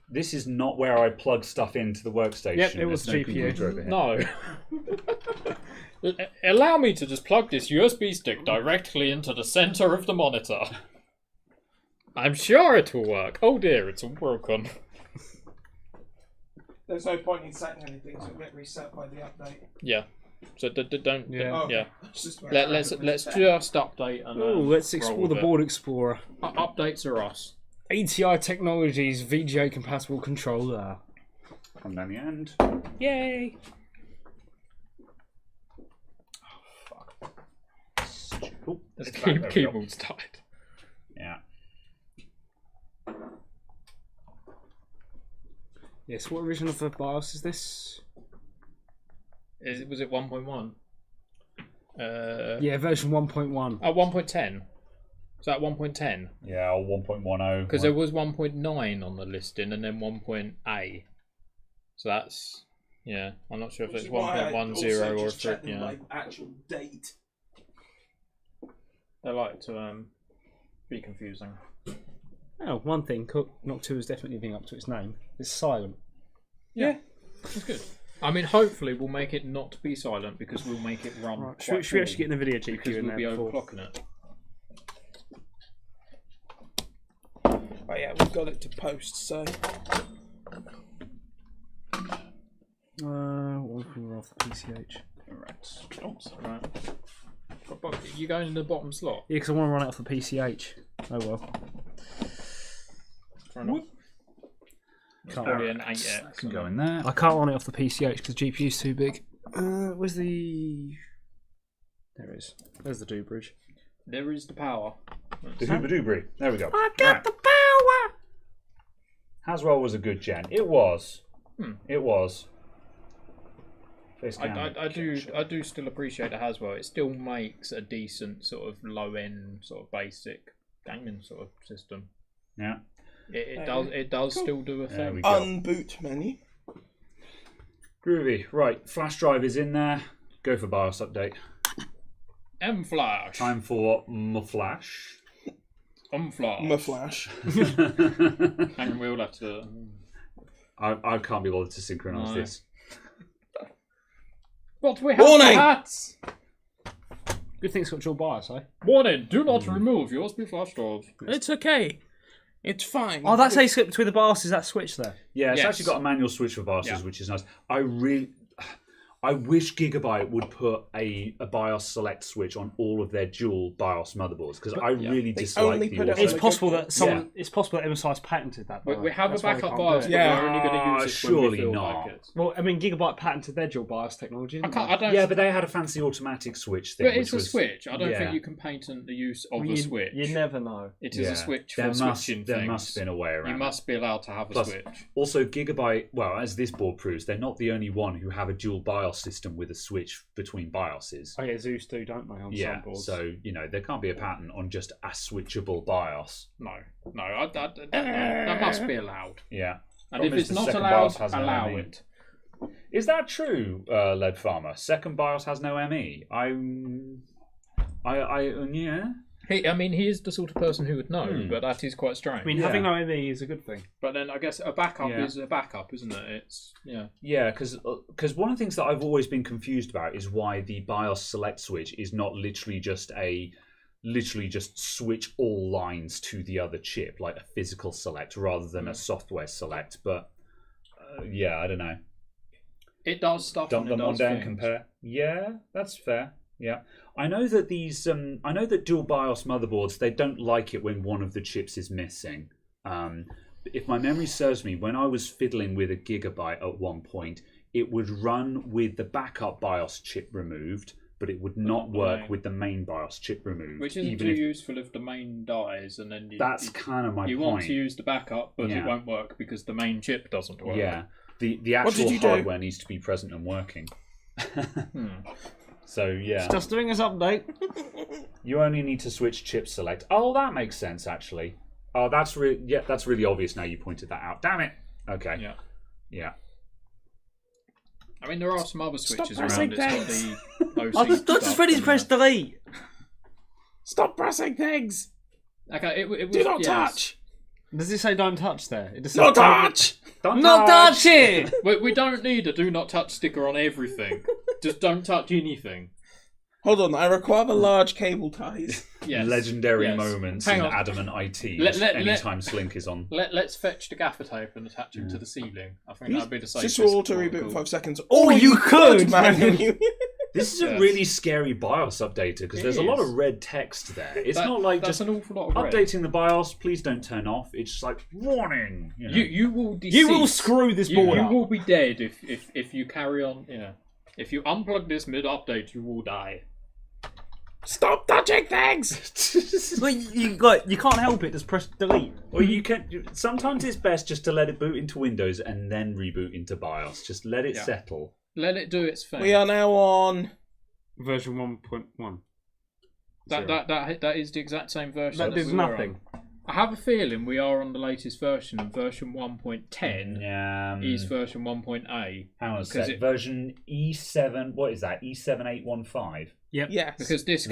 This is not where I plug stuff into the workstation. Yep, it was GPU. No. Allow me to just plug this USB stick directly into the center of the monitor. I'm sure it will work. Oh dear, it's all broken. There's no point in setting anything, so it'll get reset by the update. Yeah. So don't. Yeah. Yeah. Let's just update and. Oh, let's explore the Board Explorer. Updates are us. ATI Technologies VGA compatible controller. Come down the end. Yay! Oh, The keyboard's died. Yeah. Yes, what version of the BIOS is this? Was it 1.1? Yeah, version 1.1. Oh, 1.10. Is that 1.10? Yeah, or 1.10. Because there was 1.9 on the listing and then 1.A. So that's, yeah, I'm not sure if it's 1.10 or if it, yeah. Like actual date. They like to be confusing. Oh, one thing, Knock 2 is definitely living up to its name. It's silent. Yeah, that's good. I mean, hopefully we'll make it not be silent because we'll make it run. Right. Should we actually get in the video GPU because in we'll there be before? overclocking it. Oh yeah, we've got it to post, so... We're off the PCH. Right. Oops, right. You going in the bottom slot? Yeah, because I want to run it off the PCH. Oh well. Fair enough. Can't Probably an 8X. Can go in there. I can't run it off the PCH because the GPU's too big. Where's the... There it is. There's the bridge. There is the power. The Hoobadoobry. There we go. I got the power! Haswell was a good gen. It was. It was. I do still appreciate it as well. It still makes a decent sort of low end sort of basic gaming sort of system. Yeah. It does cool. still do a There thing. we go. Unboot menu. Groovy. Right, flash drive is in there. Go for BIOS update. M-Flash. Time for M-Flash. M-Flash. M-Flash. Hang on, we'll have to... I can't be bothered to synchronize this. But we have Warning! hats! Good thing it's got dual BIOS, eh? Warning, do not remove USB flash drive. It's okay. It's fine. Oh, that's how you skip between the BIOS, is that switch there? Yeah, it's Yes. actually got a manual switch for BIOSes, which is nice. I wish Gigabyte would put a BIOS select switch on all of their dual BIOS motherboards because I really dislike only the put it auto. on It's the possible good that someone. It's possible that MSI's patented that. We have That's a why they backup can't do BIOS, it. but Yeah. we're only going to use it surely when we feel not. like it. Well, I mean, Gigabyte patented their dual BIOS technology. Didn't I don't. Yeah, but they had a fancy automatic switch thing. But it's which a was, switch. I don't yeah. think you can patent the use of they? a switch. You never know. It is Yeah. a switch There for must, switching there things. must have been a way around. You must be allowed to have a Plus, switch. Also, Gigabyte, well, as this board proves, they're not the only one who have a dual BIOS system with a switch between BIOSes. Oh yeah, Zeus do, don't they? On Yeah, some boards. so, there can't be a patent on just a switchable BIOS. No, that must be allowed. Yeah. And Problem if is it's the not second allowed, BIOS has no allow ME. it. Is that true, Lead Farmer? Second BIOS has no ME. Yeah. He is the sort of person who would know, but that is quite strange. I mean, having no ME is a good thing. But then I guess a backup is a backup, isn't it? It's Yeah, because one of the things that I've always been confused about is why the BIOS select switch is not literally just switch all lines to the other chip, like a physical select, rather than a software select. But yeah, I don't know. It does stuff. Dump them on down, compare. Yeah, that's fair. Yeah, I know that these. I know that dual BIOS motherboards, they don't like it when one of the chips is missing. If my memory serves me, when I was fiddling with a Gigabyte at one point, it would run with the backup BIOS chip removed, but it would not work with the main BIOS chip removed. Which isn't too useful if the main dies, and then that's kind of my point. You want to use the backup, but it won't work because the main chip doesn't work. Yeah, the actual hardware needs to be present and working. So yeah, it's just doing this update. You only need to switch chip select. Oh, that makes sense actually. Oh, that's really obvious now. You pointed that out. Damn it. Okay. Yeah. I mean, there are some other switches around. It's not the I just ready to press delete. Stop pressing things. Okay, it do not touch. Does it say don't touch there? It just not touch. Not touch it. We don't need a do not touch sticker on everything. Just don't touch anything. Hold on, I require the large cable ties. Yes. Legendary moments in Adamant IT anytime Slink is on. Let's fetch the gaffer tape and attach him to the ceiling. I think that'd be the safest. Just auto reboot in 5 seconds. Oh, you could, man. This is a really scary BIOS updater because there's a lot of red text there. It's not like just an awful lot of red. Updating the BIOS, please don't turn off. It's just like warning. You will decease. You will screw this board up. You will be dead if you carry on. If you unplug this mid-update, you will die. Stop touching things! Well, you can't help it. Just press delete. Or you can. Sometimes it's best just to let it boot into Windows and then reboot into BIOS. Just let it settle. Let it do its thing. We are now on version 1.1. That is the exact same version. There's nothing. I have a feeling we are on the latest version, and version 1.10 is version 1.8. Hang on a sec. Version E7. What is that? E7815. Yep. Yes. Because this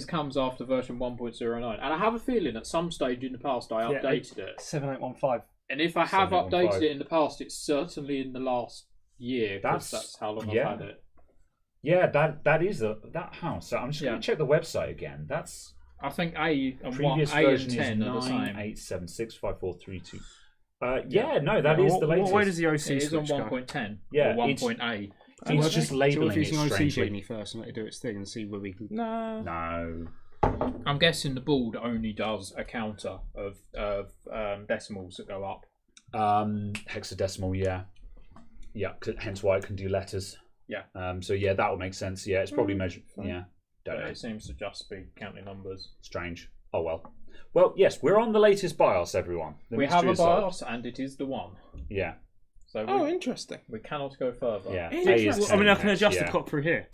comes after version 1.09, and I have a feeling at some stage in the past I updated it. 7815. And if I have updated it in the past, it's certainly in the last year. That's how long I've had it. Yeah, that is that house. So I'm just going to check the website again. That's. I think A and previous A version and 10 is are the same. 9876543. That is the latest. Where does the OC It switch is on go? 1.10 Yeah, or 1.8. It's just labeling it using OC strangely. Genie first and let it do its thing and see where we can. No. I'm guessing the board only does a counter of decimals that go up. Hexadecimal, yeah. Hence why it can do letters. Yeah. So yeah, that would make sense. Yeah, it's probably measured. Yeah. Don't know. It seems to just be counting numbers. Strange. Oh well. Well, yes, we're on the latest BIOS, everyone. We have a BIOS, and it is the one. Yeah. So interesting. We cannot go further. Yeah. I mean, I can adjust the clock through here.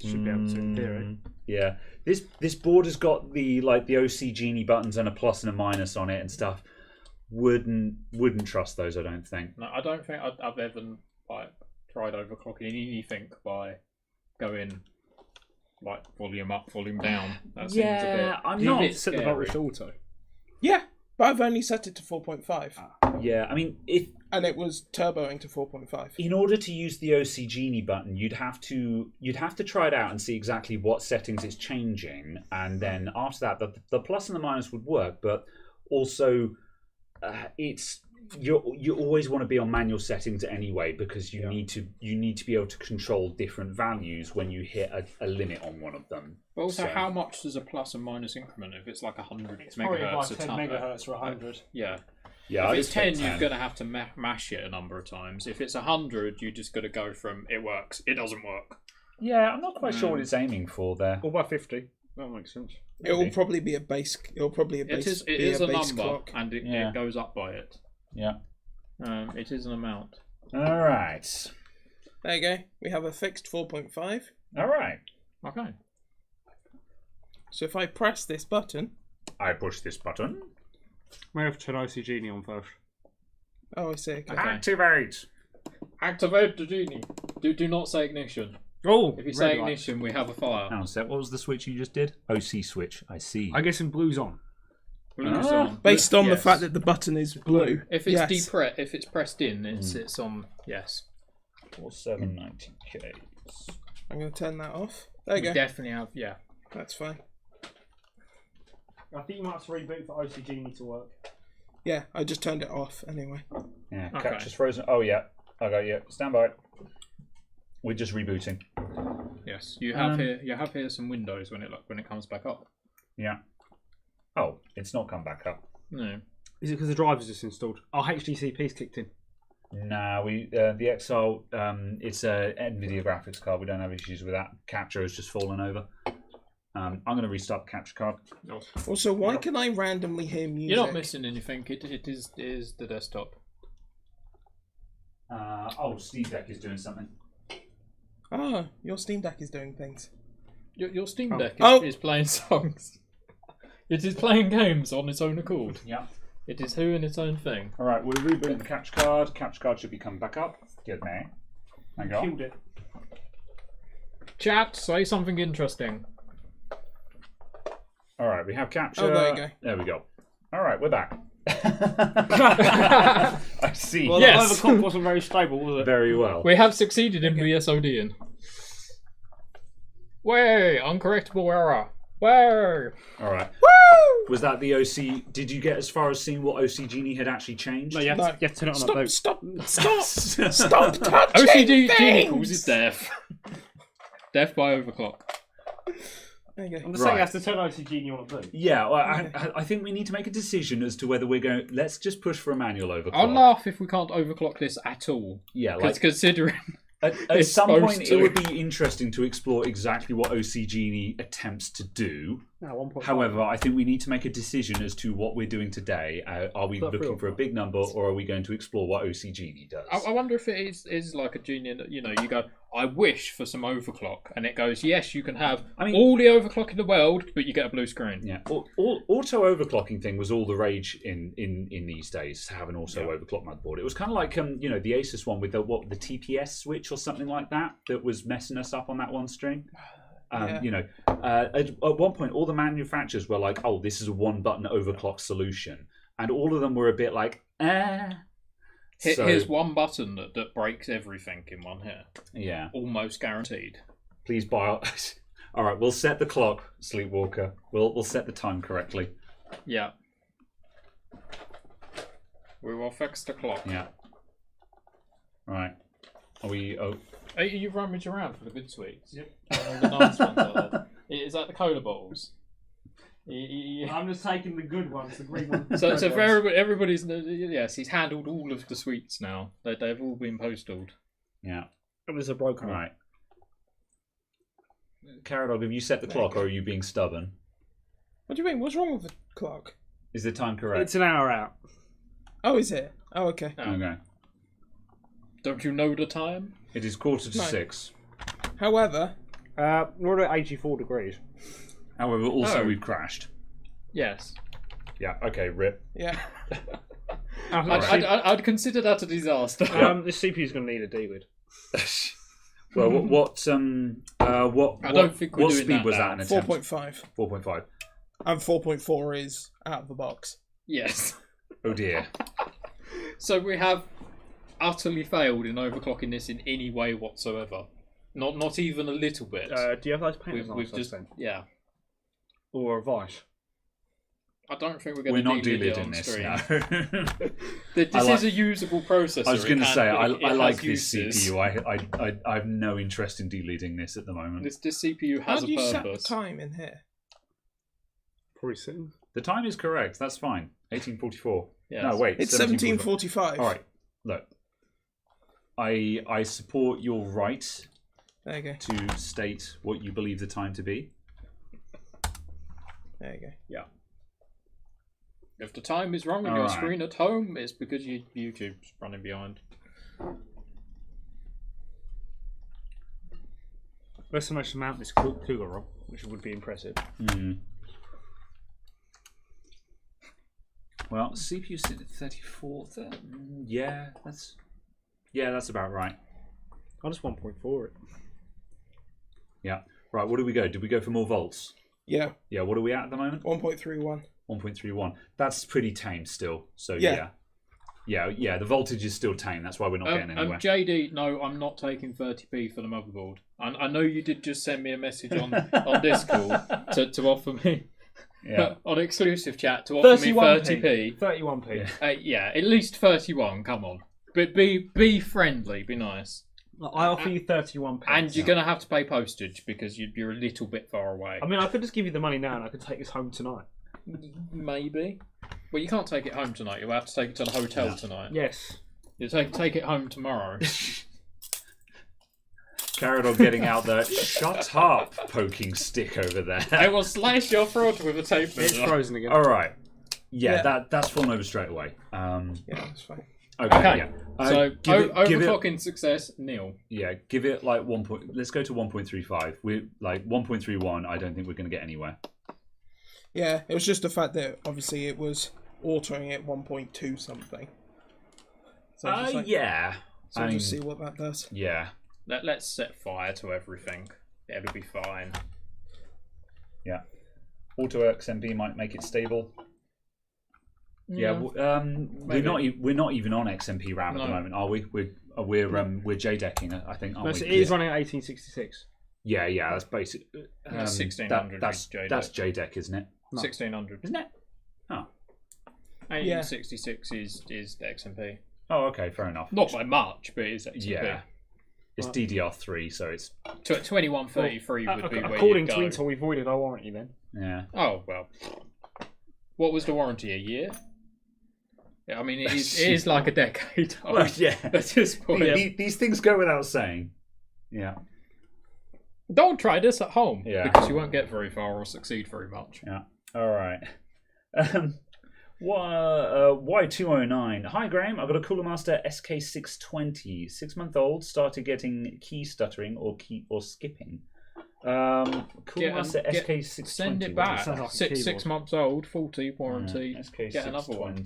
Should be able to in theory. Yeah. This board has got the OC Genie buttons and a plus and a minus on it and stuff. Wouldn't trust those, I don't think. No, I don't think I've ever tried overclocking anything by going volume up, volume down. That seems a bit. I'm not set the voltage to auto. Yeah, but I've only set it to 4.5. Yeah, I mean, and it was turboing to 4.5. In order to use the OC Genie button, you'd have to try it out and see exactly what settings it's changing, and then after that, the plus and the minus would work. But also, you always want to be on manual settings anyway because you need to be able to control different values when you hit a limit on one of them. But also, how much does a plus and minus increment if it's like 100 it's probably megahertz? Like 10 megahertz or 100. Yeah. Yeah, if it's 10, you're going to have to mash it a number of times. If it's 100, you just got to go from it works, it doesn't work. Yeah, I'm not quite sure what it's aiming for there. Or by 50. That makes sense. It will probably be a base. It will probably It is a number, clock. and it goes up by it. Yeah. It is an amount. All right. There you go. We have a fixed 4.5. All right. Okay. So if I press this button, I push this button. May have to turn OC Genie on first. Oh, I see. Okay. Activate. Activate the genie. Do not say ignition. Oh, if you say ignition, we have a fire. Hang on a sec. What was the switch you just did? OC switch. I see. I guess in blue's on. Blue's on. Based on the fact that the button is blue. If it's if it's pressed in, it's on. Yes. 4790K. I'm going to turn that off. There you go. Definitely have. Yeah. That's fine. I think you might have to reboot for OC Genie to work. Yeah, I just turned it off anyway. Yeah, Okay. capture's frozen. Oh yeah, I got you. Stand by. We're just rebooting. Yes, you have here. You have here some windows when it comes back up. Yeah. Oh, it's not come back up. No. Is it because the driver's just installed? Oh, HDCP's kicked in. Nah, the XL, it's a NVIDIA graphics card. We don't have issues with that. Capture has just fallen over. I'm going to restart the capture card. Also, why can I randomly hear music? You're not missing anything. It is the desktop. Steam Deck is doing something. Ah, your Steam Deck is doing things. Your Steam Deck Oh. is playing songs. It is playing games on its own accord. Yeah. It is doing its own thing. All right, we're rebooting the capture card. Capture card should be coming back up. Good man. Hang on. Killed it. Chat, say something interesting. All right, we have capture. Oh, there you go. There we go. All right, we're back. I see. Well, Yes. the overclock wasn't very stable, was it? Very well. We have succeeded in VSODing. Way, uncorrectable error. Way. All right. Woo! Was that the OC? Did you get as far as seeing what OC Genie had actually changed? No, you have, No. To, you have to turn it on Stop! upload. Stop touching OCD things! Genie calls it death. Death by overclock. There you go. I'm just saying Right. you have to turn OCG on upload. Yeah, well, Okay. I think we need to make a decision as to whether we're going. Let's just push for a manual overclock. I'll laugh if we can't overclock this at all. Yeah, Because like considering at it's some supposed point to. it would be interesting to explore exactly what OC Genie attempts to do. No, 1.5. However, I think we need to make a decision as to what we're doing today. Are we Is that looking real? for a big number, or are we going to explore what OC Genie does? I wonder if it is like a genie that, you go, I wish for some overclock, and it goes, yes, you can have all the overclock in the world, but you get a blue screen. Yeah, auto overclocking thing was all the rage in these days. To have an auto overclock motherboard, it was kind of like the Asus one with the TPS switch or something like that was messing us up on that one string. At one point, all the manufacturers were like, "Oh, this is a one-button overclock solution," and all of them were a bit like, Here's one button that breaks everything in one hit. Yeah, Almost guaranteed. please buy. All right, we'll set the clock, Sleepwalker. We'll set the time correctly. Yeah. We will fix the clock. Yeah. Right. Are we? Oh, Are you rummage around for the good sweets? Yep. The nice ones like that. Is that the cola bottles? I'm just taking the good ones, the green ones. So for everybody's, yes, he's handled all of the sweets now. They've all been postaled. yeah. It was a broken All one. right. Caradog, have you set the clock, or are you being stubborn? What do you mean? What's wrong with the clock? Is the time correct? It's an hour out. Oh, is it? Oh, okay. Oh. Okay. Don't you know the time? It is 5:45. However, We're at 84 degrees. However, also Oh. we've crashed. Yes. Yeah. Okay. Rip. yeah. I'd consider that a disaster. This CPU's going to need a D-lid. Well, what I don't think we're what doing speed that was now. that? An attempt? 4.5. 4.5. And 4.4 is out of the box. Yes. Oh dear. So we have utterly failed in overclocking this in any way whatsoever. Not even a little bit. Do you have those painters We've just then? yeah. Or a Vice? I don't think We're going not to delid on in this. screen. No. This is a usable processor. I was going to say I it like has this uses. CPU. I have no interest in deleting this at the moment. This CPU How has do a you set the purpose. time in here? Probably soon. The time is correct. That's fine. 1844. Yes. No, wait. It's 17:45. All right. Look, I support your right There you go. to state what you believe the time to be. There you go. Yeah. If the time is wrong on All your right. screen at home, it's because YouTube's running behind. Let's manage to mount this Cougar on, which would be impressive. Well, CPU sitting at 34. Yeah, that's about right. I just 1.4 it. Yeah. Right. What do we go? Did we go for more volts? Yeah. Yeah. What are we at the moment? 1.31. 1.31. That's pretty tame still. So Yeah. yeah. The voltage is still tame. That's why we're not getting anywhere. JD, no, I'm not taking 30p for the motherboard. I know you did just send me a message on Discord to offer me on exclusive chat to offer me 30p. 31p. Yeah, at least 31. Come on, but be friendly, be nice. I offer you 31p. And you're going to have to pay postage because you're a little bit far away. I mean, I could just give you the money now and I could take this home tonight. Maybe. Well, you can't take it home tonight. You'll have to take it to the hotel tonight. Yes. You take it home tomorrow. Carried on getting out the shut up poking stick over there. I will slice your throat with a tape measure. It's frozen again. All right. Yeah. That's fallen over straight away. Yeah, that's fine. Okay. Yeah. So overclocking it, success nil. Yeah, give it like 1 point. Let's go to 1.35. We're like 1.31. I don't think we're going to get anywhere. Yeah, it was just the fact that obviously it was autoing at 1.2 something. So yeah. So we'll just see what that does. Yeah. Let's set fire to everything. It'll be fine. Yeah. Auto XMP might make it stable. Yeah, we're not even on XMP RAM at the moment, are we? We're JDecking, I think. Aren't we? It is running at 1866. Yeah, that's basic. 1600. That's JDec, isn't it? No. 1600, isn't it? Oh, 1866 is the XMP. Oh, okay, fair enough. Not by much, but it's XMP. Yeah, it's DDR3, so it's 2133 would be where according to Intel, we voided our warranty then. Yeah. Oh well. What was the warranty? A year? Yeah, I mean, it is like a decade old. Well, yeah. At this point. These things go without saying. Yeah. Don't try this at home. Yeah. Because you won't get very far or succeed very much. Yeah. All right. Y209. Hi, Graham. I've got a Cooler Master SK620. 6-month-old. Started getting key stuttering or skipping. Cooler Master SK620. Send it back. Like 6 months old. 40 warranty. SK620. Get another one.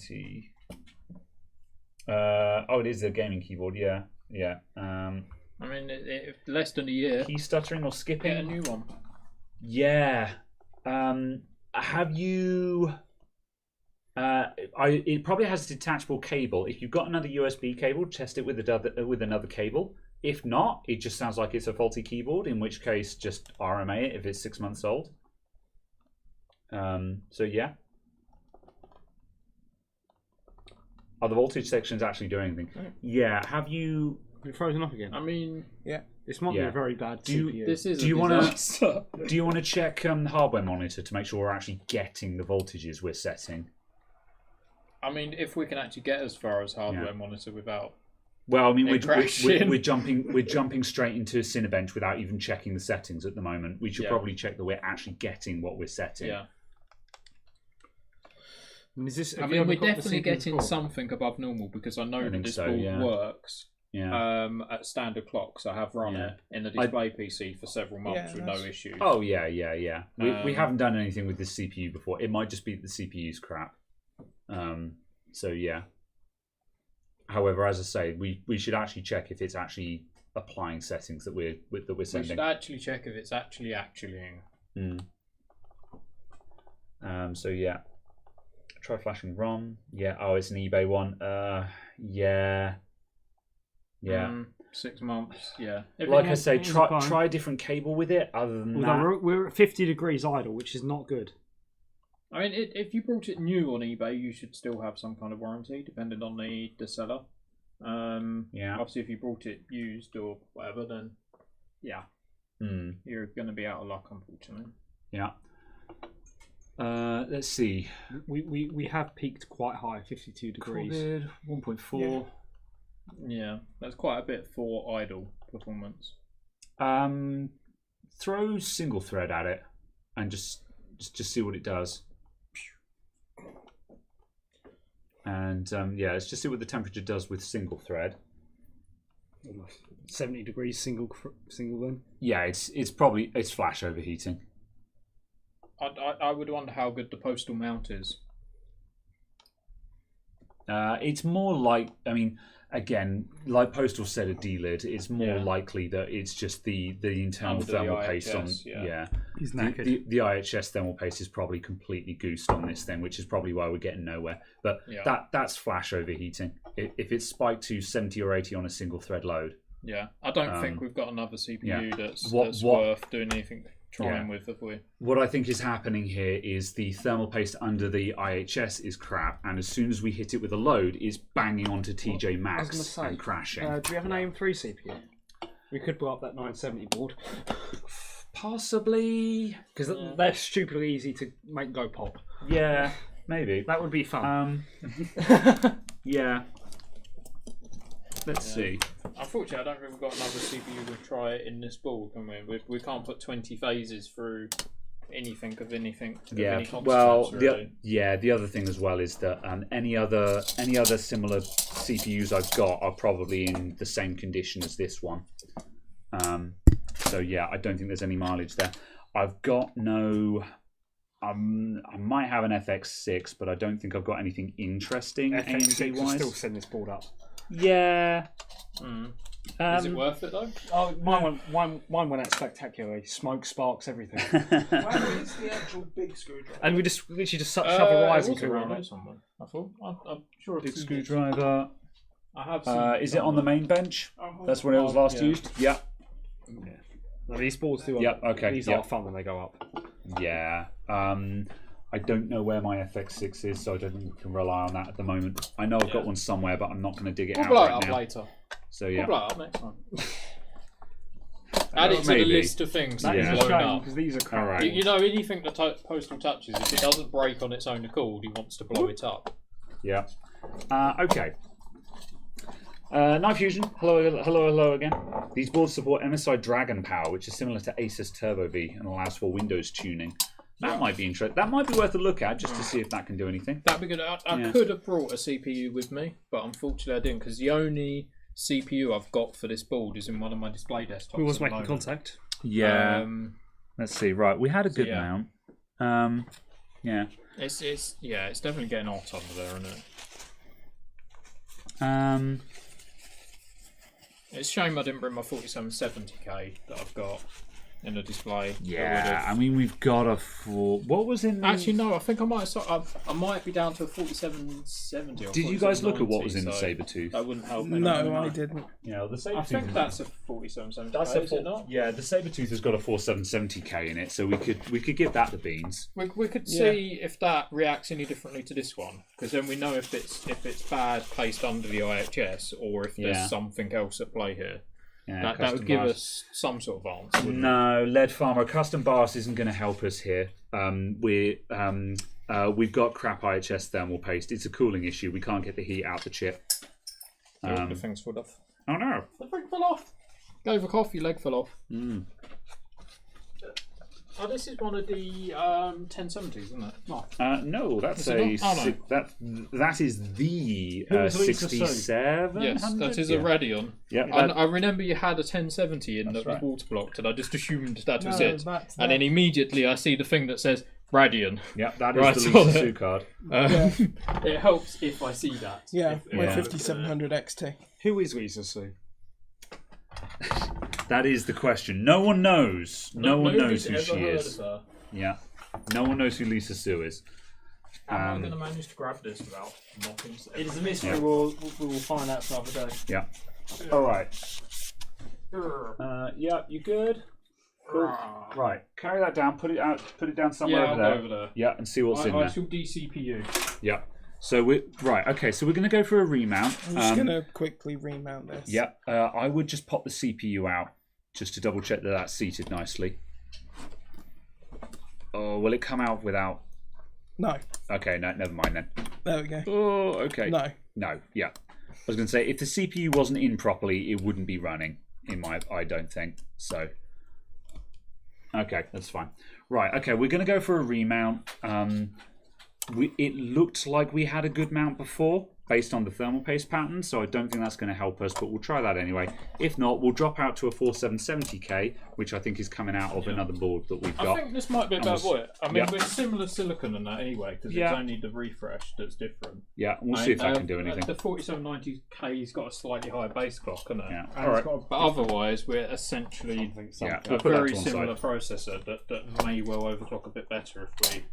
It is a gaming keyboard. Yeah. I mean, less than a year. Key stuttering or skipping? Get a new one. Yeah. Have you? It probably has a detachable cable. If you've got another USB cable, test it with another cable. If not, it just sounds like it's a faulty keyboard. In which case, just RMA it if it's 6 months old. So yeah. Are the voltage sections actually doing anything? Yeah. Have you? It's frozen up again. I mean, yeah. This might be a very bad CPU. Do you want to check the hardware monitor to make sure we're actually getting the voltages we're setting? I mean, if we can actually get as far as hardware monitor without. Well, I mean, we're jumping straight into Cinebench without even checking the settings at the moment. We should probably check that we're actually getting what we're setting. Yeah. I mean, we're definitely getting something above normal because I know that this board works. Yeah. At standard clocks, I have run it in the display PC for several months with no issues. Oh yeah. We haven't done anything with this CPU before. It might just be the CPU's crap. So yeah. However, as I say, we should actually check if it's actually applying settings that we're sending. We should actually check if it's actually actuallying. So yeah. Try flashing ROM. Yeah. Oh, it's an eBay one. Yeah. 6 months. Yeah. Like I say, try a different cable with it. Other than that, we're at 50 degrees idle, which is not good. I mean, if you brought it new on eBay, you should still have some kind of warranty, depending on the seller. Obviously, if you brought it used or whatever, then you're going to be out of luck, unfortunately. Yeah. Let's see. We have peaked quite high, 52 degrees. 1.4. Yeah, that's quite a bit for idle performance. Throw single thread at it and just see what it does. And let's just see what the temperature does with single thread. 70 degrees single then. Yeah, it's flash overheating. I would wonder how good the postal mount is. It's more like, I mean, again, like Postal said, a D-lid, it's more likely that it's just the internal thermal paste on. Yeah. He's knackered. The IHS thermal paste is probably completely goosed on this thing, which is probably why we're getting nowhere. But that's flash overheating. If it's spiked to 70 or 80 on a single thread load. Yeah, I don't think we've got another CPU that's worth doing anything. trying with, have we? What I think is happening here is the thermal paste under the IHS is crap, and as soon as we hit it with a load, it's banging onto TJ Maxx and crashing. Do we have an AM3 CPU? We could blow up that 970 board. Possibly. Because they're stupidly easy to make go pop. Yeah, maybe. That would be fun. Yeah. Let's see. Unfortunately, I don't think we've got another CPU to try it in this board, can we? We can't put 20 phases through anything of anything. Yeah. Of any Well, really. the other thing as well is that any other similar CPUs I've got are probably in the same condition as this one. So yeah, I don't think there's any mileage there. I've got no. I might have an FX6, but I don't think I've got anything interesting FX6 will AMD-wise. still send this board up. Yeah. Is it worth it though? Oh, mine went out spectacularly. Smoke, sparks, everything. Where is the actual big screwdriver? And we just literally just shove a rising tool around on it. someone. I thought. I'm sure Big I've seen it. screwdriver. I have seen Is it on the main bench? That's when it was last used? Yeah. No, these boards do. Yep, okay, These yep. are fun when they go up. Yeah. I don't know where my FX6 is, so I don't think we can rely on that at the moment. I know I've got one somewhere, but I'm not going to dig it We'll out blow it right up now. later. So yeah. We'll blow it up next time. Add it to the Maybe. list of things That that is are a blown shame up. because these are crap. Alright. You know, anything that Postal touches, if it doesn't break on its own accord, he wants to blow it up. Yeah. Okay. Night Fusion, hello again. These boards support MSI Dragon Power, which is similar to Asus Turbo V and allows for Windows tuning. That might be interesting. That might be worth a look at just to see if that can do anything. That'd be good. I could have brought a CPU with me, but unfortunately I didn't because the only CPU I've got for this board is in one of my display desktops. Who was at the making moment. contact? Yeah. Let's see. Right, we had a good yeah. mount. Yeah. It's definitely getting hot under there, isn't it? It's a shame I didn't bring my 4770K that I've got in the display. Yeah, I mean we've got a full. What was in? Actually, no. I think I might. I might be down to a 4770. Or Did you guys look at what 4790, was in the so Sabertooth? That wouldn't help me. No, I didn't. Yeah, the Sabertooth. I think that's a 4770. That's is it not? Yeah, the Sabertooth has got a 4770K in it, so we could give that the beans. We could see if that reacts any differently to this one, because then we know if it's bad placed under the IHS or if there's something else at play here. Yeah, that would give us some sort of answer. wouldn't it? No, Lead Farmer Custom BIOS isn't going to help us here. We've got crap IHS thermal paste. It's a cooling issue. We can't get the heat out the chip. The thing's full off. Oh no! The thing fell off. Go over cough, your leg fell off. Oh, this is one of the 1070s, isn't it? No. No, that's Is it not? that is the was Lisa 67. Yes, that is a Radeon. Yeah, I remember you had a 1070 in that was water blocked, and I just assumed that was it. And then immediately I see the thing that says Radeon. Yeah, that Right, is so the Lisa that- Sue card. It helps if I see that. Yeah, my Yeah. 5700 XT. Who is Lisa Sue? That is the question. No one knows. No one knows who Nobody's she ever heard is. of her. Yeah, no one knows who Lisa Sue is. How am I going to manage to grab this without knocking? It is a mystery. Yeah. We will find out another day. Yeah. All right. Yeah, you good? Cool. Right, carry that down. Put it out. Put it down somewhere Yeah, over I'll there. go over there. Yeah, and see what's in I there. shall DCPU. Yeah. So we right. Okay. So we're going to go for a remount. I'm just going to quickly remount this. Yeah. I would just pop the CPU out just to double check that that's seated nicely. Oh, will it come out without? No. Okay. No. Never mind then. There we go. Oh. Okay. No. No. Yeah. I was going to say if the CPU wasn't in properly, it wouldn't be running. I don't think so. Okay, that's fine. Right. Okay, we're going to go for a remount. It looked like we had a good mount before based on the thermal paste pattern, so I don't think that's going to help us, but we'll try that anyway. If not, we'll drop out to a 4770K, which I think is coming out of another board that we've got. I think this might be about we'll- what? I mean, we're similar silicon in that anyway, because Yeah. it's only the refresh that's different. Yeah, we'll see if that can do anything. The 4790K's got a slightly higher base clock, hasn't it? Yeah. And All it's right. got But otherwise, we're essentially Yeah, a we'll put that very to one similar side. processor that may well overclock a bit better if we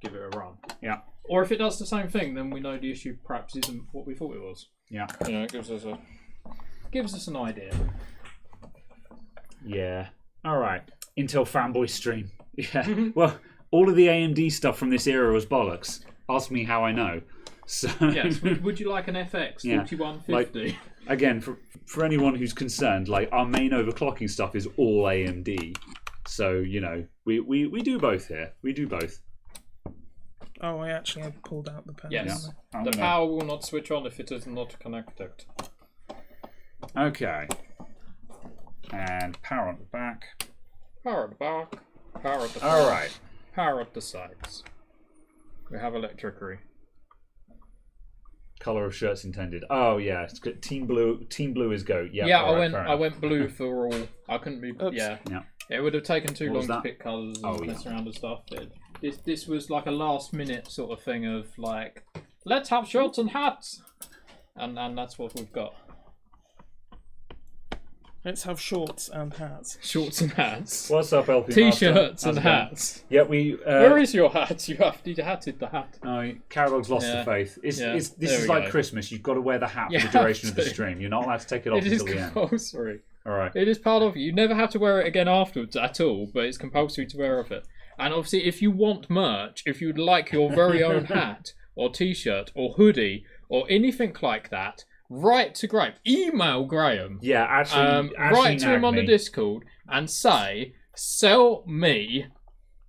give it a run. Yeah. Or if it does the same thing, then we know the issue perhaps isn't what we thought it was. Yeah. You know, it gives us an idea. Yeah. All right. Intel fanboy stream. Yeah. Well, all of the AMD stuff from this era was bollocks. Ask me how I know. So yes. Would you like an FX 4150? Again, for anyone who's concerned, like our main overclocking stuff is all AMD. So we do both here. We do both. Oh, I actually have pulled out the pen. Yes. The power will not switch on if it is not connected. Okay. And power at the back. Power at the back. Power at the front. All right. Power at the sides. We have electricity. Color of shirts intended. Oh yeah, it's good. Team blue. Team blue is go. Yeah. Yeah, I went blue for all. I couldn't be. Oops. Yeah. Yeah. It would have taken too What long was to that? pick colours and Oh, mess around and stuff. This was like a last minute sort of thing of like, let's have shirts and hats, and that's what we've got. Let's have shorts and hats. Shorts and hats. What's up, LP? T-shirts Master? and How's it going? hats. Yeah, we. Where is your hat? You hatted the hat. No, Carol's lost Yeah. the faith. This Yeah, is there we like go. Christmas. You've got to wear the hat You for the duration have of the to. stream. You're not allowed to take it off It is until the end. compulsory. All right. It is part of it. You never have to wear it again afterwards at all, but it's compulsory to wear of it. And obviously, if you want merch, if you'd like your very own hat or T-shirt or hoodie or anything like that, write to Graham. Email Graham. Yeah, actually Write to him nag on the me. Discord and say, sell me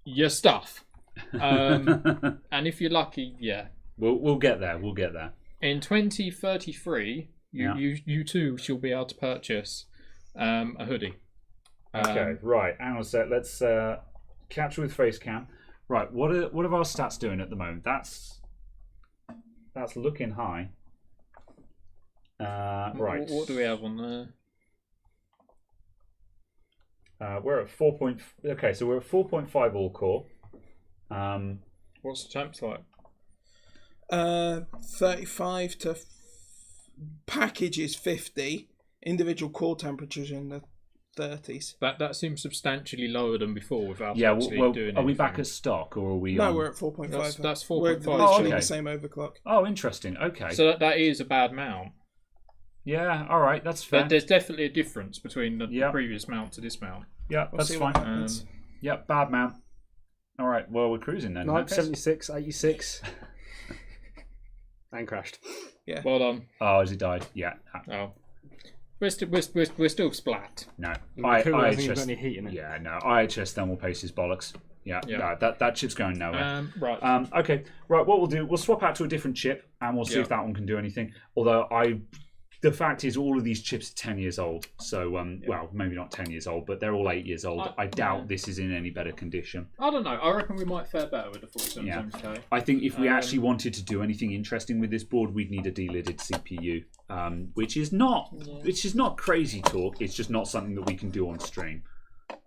your stuff. And if you're lucky, yeah. We'll get there. We'll get there. In 2033, you too shall be able to purchase a hoodie. Okay, right. Hang on a sec. Let's capture with face cam. Right. What are our stats doing at the moment? That's looking high. Right. What do we have on there? We're at 4. Okay, so we're at 4.5 all core. What's the temps like? 35 to package is 50. Individual core temperatures in the 30s. That seems substantially lower than before without Yeah. actually Well, doing are we anything. back at stock or are we? No, on... we're at 4.5. That's We're 4.5. literally okay. the same overclock. Oh, interesting. Okay. So that is a bad mount. Yeah. All right. That's fair. But there's definitely a difference between the Yep. previous mount to this mount. Yeah, We'll that's see fine. what happens. Yep. Bad mount. All right. Well, we're cruising then. in that case. 76, 86. And crashed. Yeah. Well done. Oh, has he died? Yeah. Oh, we're still splat. No. I think IHS. you've got any heat in it. Yeah. No. IHS thermal paste is bollocks. Yeah. Yeah. No, that chip's going nowhere. Right. Okay, right. What we'll do, we'll swap out to a different chip, and we'll see if that one can do anything. Although the fact is, all of these chips are 10 years old. So, well, maybe not 10 years old, but they're all 8 years old. I doubt this is in any better condition. I don't know. I reckon we might fare better with the 4770K. I think if we actually wanted to do anything interesting with this board, we'd need a delidded CPU, which is not crazy talk. It's just not something that we can do on stream.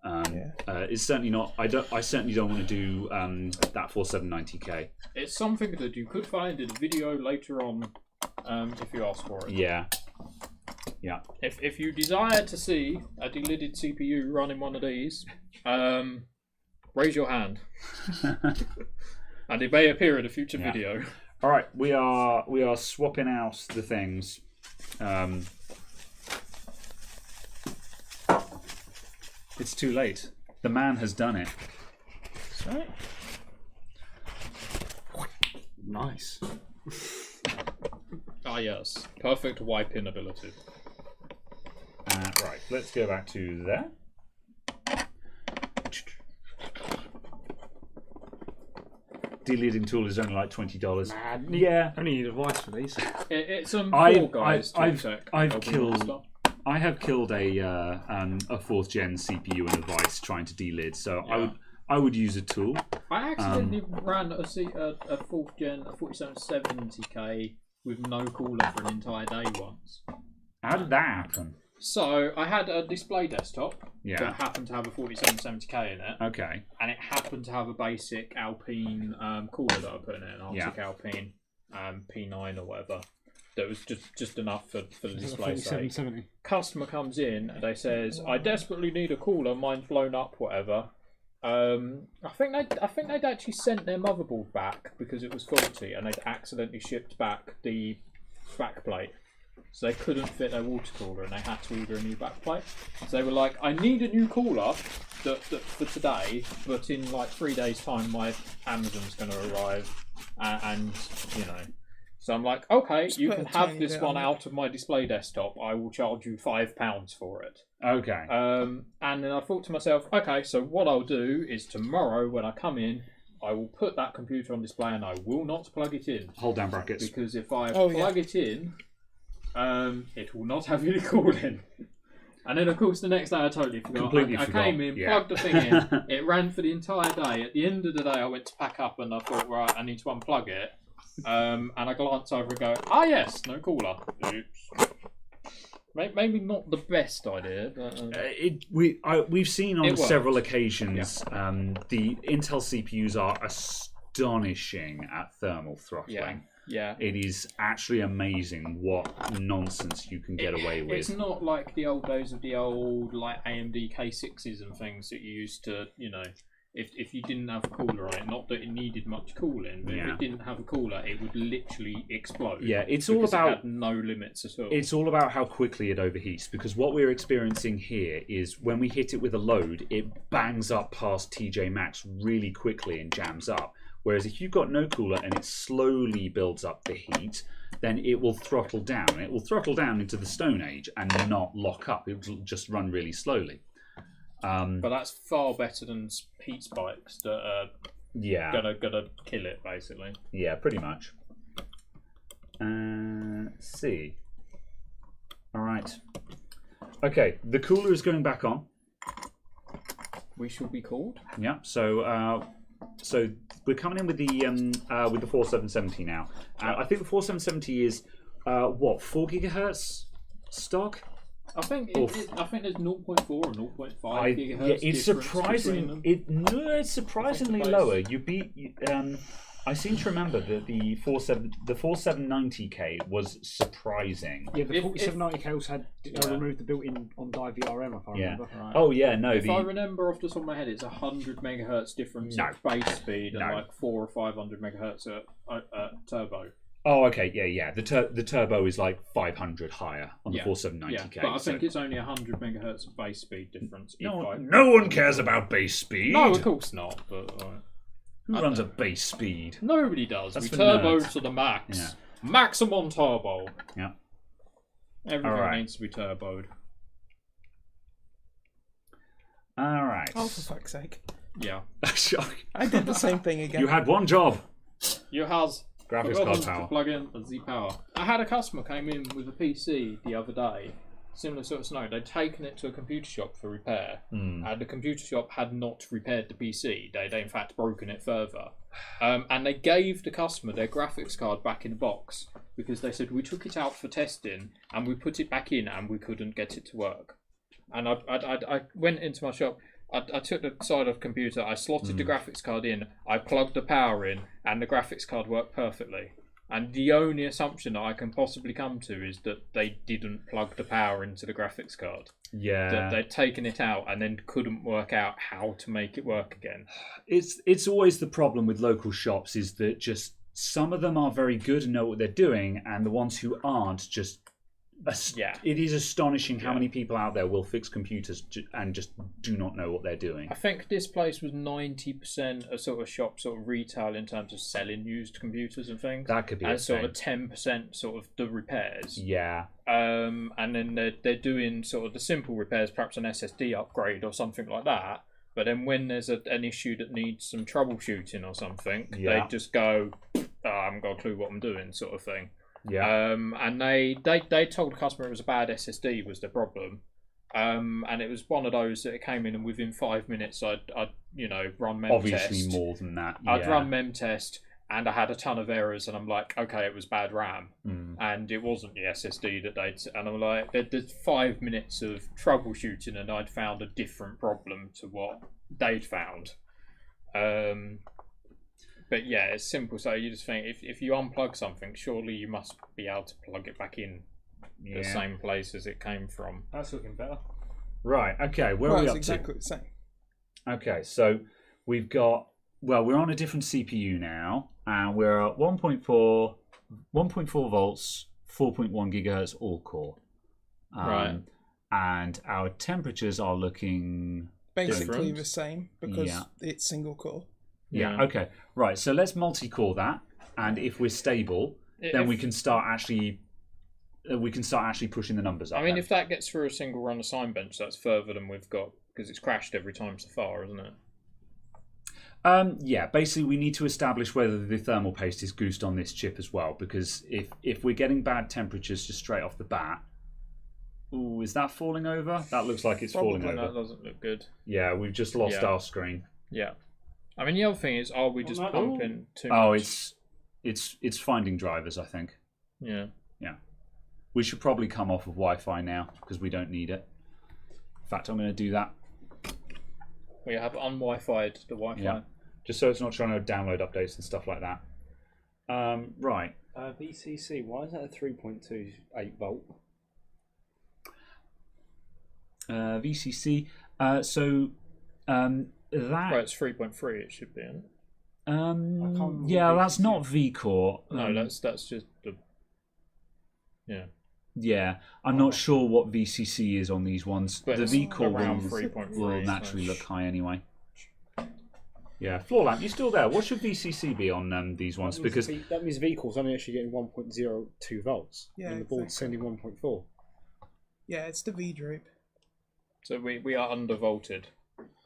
It's certainly not. I certainly don't want to do that 4790K. It's something that you could find in a video later on if you ask for it. Yeah. Yeah. If you desire to see a delidded CPU running one of these, raise your hand, and it may appear in a future video. All right, we are swapping out the things. It's too late. The man has done it. That's right. Nice. Ah yes, perfect wipe-in ability. Right, let's go back to there. Deleting tool is only like $20. Yeah, I only need advice for these. It's some I've poor guys. I have killed a fourth gen CPU in a vice trying to delid. So I would use a tool. I accidentally ran a fourth gen, a 4770K with no cooler for an entire day once. How did that happen? So I had a display desktop Yeah. that happened to have a 4770K in it, Okay. and it happened to have a basic Alpine cooler that I put in it, an Arctic Alpine P9 or whatever. That was just enough for the display sake. 4770. Customer comes in and they says, "I desperately need a cooler. Mine's blown up. Whatever." I think they'd actually sent their motherboard back because it was faulty, and they'd accidentally shipped back the backplate. so they couldn't fit their water cooler, and they had to order a new backplate. So they were like, I need a new cooler for today, but in like 3 days' time, my Amazon's going to arrive, and you know. So I'm like, okay, you can have this one out of my display desktop. I will charge you £5 for it. Okay. And then I thought to myself, okay, so what I'll do is tomorrow when I come in, I will put that computer on display and I will not plug it in. Hold down brackets. Because if I plug it in, it will not have any cooling. And then, of course, the next day I totally forgot. Completely I forgot. came in, plugged the thing in. It ran for the entire day. At the end of the day, I went to pack up and I thought, right, I need to unplug it. And I glance over and go, yes, no cooler. Oops. Maybe not the best idea. But, we've seen on several occasions the Intel CPUs are astonishing at thermal throttling. Yeah. It is actually amazing what nonsense you can get away with. It's not like the old days of the old like AMD K6s and things that you used to, you know, if you didn't have a cooler on it, not that it needed much cooling, but if it didn't have a cooler, it would literally explode. Yeah, it's all about it had no limits at all. It's all about how quickly it overheats, because what we're experiencing here is when we hit it with a load, it bangs up past TJ Max really quickly and jams up. Whereas if you've got no cooler and it slowly builds up the heat, then it will throttle down. It will throttle down into the Stone Age and not lock up. It will just run really slowly. But that's far better than heat spikes that are gonna kill it, basically. Yeah, pretty much. Let's see. All right. Okay, the cooler is going back on. We shall be called. Yeah. So we're coming in with the 4770 now. I think the 4770 is 4 gigahertz stock. I think there's 0.4 or 0.5 gigahertz. Yeah, it's surprising. It's surprisingly lower. I seem to remember that the 4790K was surprising. Yeah, the 4790K also had removed the built-in on-die VRM. If I remember. Right. Oh yeah, no. If I remember off the top of my head, it's 100 megahertz difference at base speed and like 400 or 500 megahertz at turbo. Oh, okay, yeah. The turbo is like 500 higher on the 4790K. But I think it's only 100 megahertz of base speed difference. No one cares about base speed. No, of course not. But who runs at base speed? Nobody does. That's we turbo nerds. to the max. Yeah. Maximum turbo. Yeah. Everything needs to be turboed. All right. Oh, for fuck's sake! Yeah. I did the same thing again. You had one job. You has. Graphics card power. To plug in the Z power. I had a customer came in with a PC the other day, similar sort of scenario. They'd taken it to a computer shop for repair, and the computer shop had not repaired the PC. They in fact broken it further, and they gave the customer their graphics card back in the box because they said we took it out for testing and we put it back in and we couldn't get it to work. And I went into my shop. I took the side of the computer, I slotted the graphics card in, I plugged the power in, and the graphics card worked perfectly. And the only assumption that I can possibly come to is that they didn't plug the power into the graphics card. Yeah. That they'd taken it out and then couldn't work out how to make it work again. It's always the problem with local shops is that just some of them are very good and know what they're doing, and the ones who aren't just... It is astonishing how many people out there will fix computers and just do not know what they're doing. I think this place was 90% a sort of shop, sort of retail in terms of selling used computers and things. That could be and sort of 10% sort of the repairs. Yeah. And then they're doing sort of the simple repairs, perhaps an SSD upgrade or something like that. But then when there's an issue that needs some troubleshooting or something, they just go, I haven't got a clue what I'm doing, sort of thing. Yeah. And they told the customer it was a bad SSD was the problem. And it was one of those that it came in and within 5 minutes I'd run mem test. Obviously more than that. I'd run mem test and I had a ton of errors and I'm like, okay, it was bad RAM. And it wasn't the SSD that and I'm like, there's 5 minutes of troubleshooting and I'd found a different problem to what they'd found. But yeah, it's simple. So you just think if you unplug something, surely you must be able to plug it back in the same place as it came from. That's looking better. Right. Okay. Where are we up exactly to? The same. Okay. So we've got. Well, we're on a different CPU now, and we're at 1.4 volts, 4.1 gigahertz all core. Right. And our temperatures are looking Basically different. the same because it's single core. Yeah. Okay. Right. So let's multi-core that, and if we're stable, then we can start actually pushing the numbers up. I mean, if that gets through a single run of Cinebench, that's further than we've got because it's crashed every time so far, isn't it? Yeah. Basically, we need to establish whether the thermal paste is goosed on this chip as well, because if we're getting bad temperatures just straight off the bat. Ooh, is that falling over? That looks like it's falling over. That doesn't look good. Yeah, we've just lost our screen. Yeah. I mean, the other thing is, are we just pumping too much? Oh, it's finding drivers, I think. Yeah. Yeah. We should probably come off of Wi-Fi now because we don't need it. In fact, I'm going to do that. We have un-Wi-Fi'd the Wi-Fi. Yeah. Just so it's not trying to download updates and stuff like that. Right. VCC, why is that a 3.28 volt? VCC. So that. Right, it's 3.3. It should be. Isn't it? Yeah, that's not VCore. No, that's just the. Yeah. Yeah, I'm not sure what VCC is on these ones. But the VCore around will 3.3 naturally look high anyway. Yeah, floor lamp, you still there? What should VCC be on these ones? Because that means vehicle's only actually getting 1.02 volts, and the board's sending 1.4. Yeah, it's the V droop. So we are undervolted.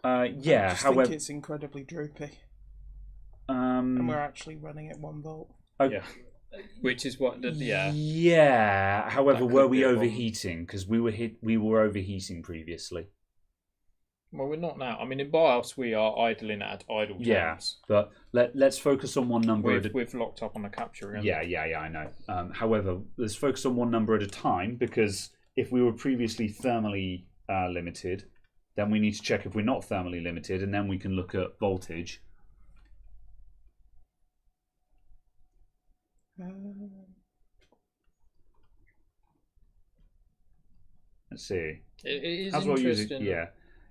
Yeah, I just however, think it's incredibly droopy, and we're actually running at 1 volt. Yeah. Which is what the Yeah. However, That were could we be a problem. overheating? Because we were overheating previously. Well, we're not now. I mean, in BIOS we are idling at idle times. Yeah, but let's focus on one number at a We've locked up on the capture again. Yeah, I know. However, let's focus on one number at a time, because if we were previously thermally limited, then we need to check if we're not thermally limited, and then we can look at voltage. Let's see. It is As well interesting. using, yeah.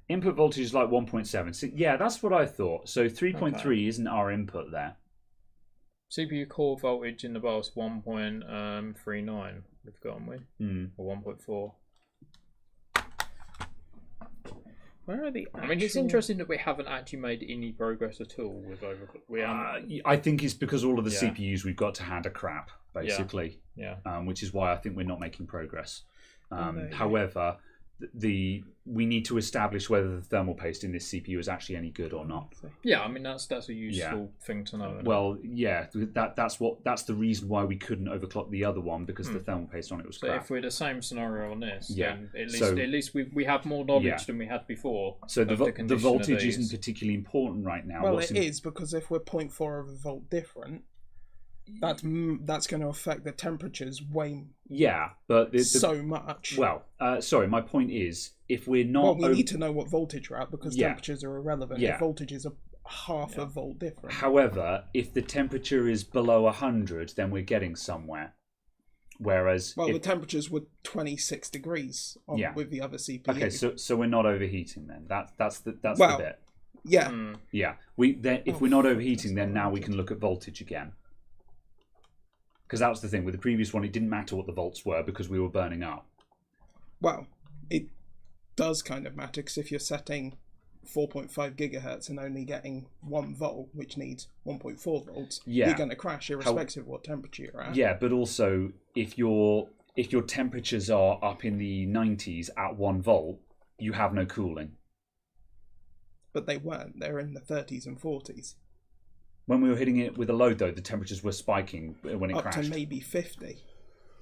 Input voltage is like 1.7. So, yeah, that's what I thought. So 3.3 isn't our input there. CPU core voltage in the BIOS 1.39. We've got, haven't we? Or 1.4. Where are the? I mean, it's interesting that we haven't actually made any progress at all with overclock. We I think it's because all of the CPUs we've got to hand are crap, basically. Yeah. Which is why I think we're not making progress. However, we need to establish whether the thermal paste in this CPU is actually any good or not. Yeah, I mean that's a useful thing to know. Well, yeah, that's the reason why we couldn't overclock the other one, because the thermal paste on it was So crap. if we're the same scenario on this, then at So- least we have more knowledge than we had before. So of the condition of voltage these. isn't particularly important right now. Well, it is, because if we're 0.4 of a volt different, that's going to affect the temperatures way but so much. Well, sorry, my point is, if we're not... Well, we need to know what voltage we're at, because temperatures are irrelevant. Yeah. If voltage is half a volt different. However, if the temperature is below 100, then we're getting somewhere. Whereas... the temperatures were 26 degrees with the other CPU. Okay, so we're not overheating then. That's the bit. Yeah. Yeah. If we're not overheating, then now we can look at voltage again. Because that was the thing. With the previous one, it didn't matter what the volts were because we were burning up. Well, it does kind of matter, because if you're setting 4.5 gigahertz and only getting 1 volt, which needs 1.4 volts, you're going to crash irrespective of what temperature you're at. Yeah, but also if your temperatures are up in the 90s at 1 volt, you have no cooling. But they weren't. They're in the 30s and 40s. When we were hitting it with a load, though, the temperatures were spiking when it crashed. Up to maybe 50.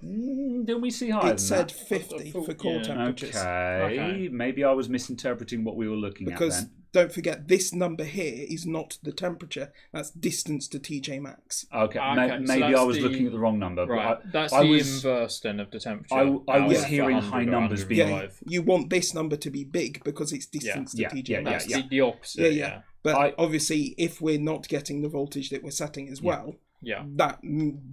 Didn't we see higher It said 50 for core temperatures. Okay, maybe I was misinterpreting what we were looking at then. Because don't forget, this number here is not the temperature. That's distance to TJ max. Okay, so maybe I was looking at the wrong number. Right, but that's I the was, inverse then of the temperature. I was for hearing 100 high or numbers being... 105. You want this number to be big because it's distance to TJ max. That's the opposite. But obviously, if we're not getting the voltage that we're setting as well, Yeah. That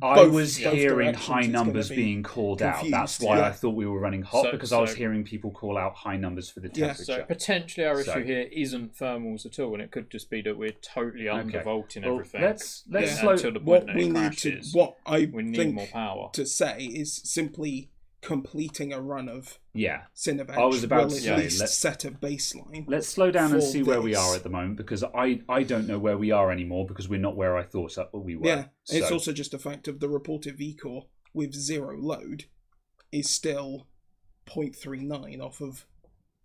I was hearing directions high is gonna numbers be being called out. confused, That's why yeah. I thought we were running hot, So- because I was so- hearing people call out high numbers for the Yeah. temperature. So potentially our issue So- here isn't thermals at all, and it could just be that we're totally undervolting Well, everything. let's Yeah. slow. until the point What that we it need crashes. to, what I we need think more power. to say is simply completing a run of Yeah. Cinebench I was about will to at say, least let's- set a baseline. Let's slow down and for see where we this. are at the moment, because I don't know where we are anymore, because we're not where I thought we were. Yeah, it's So- also just a fact of the reported V-core with 0 load is still 0.39 off of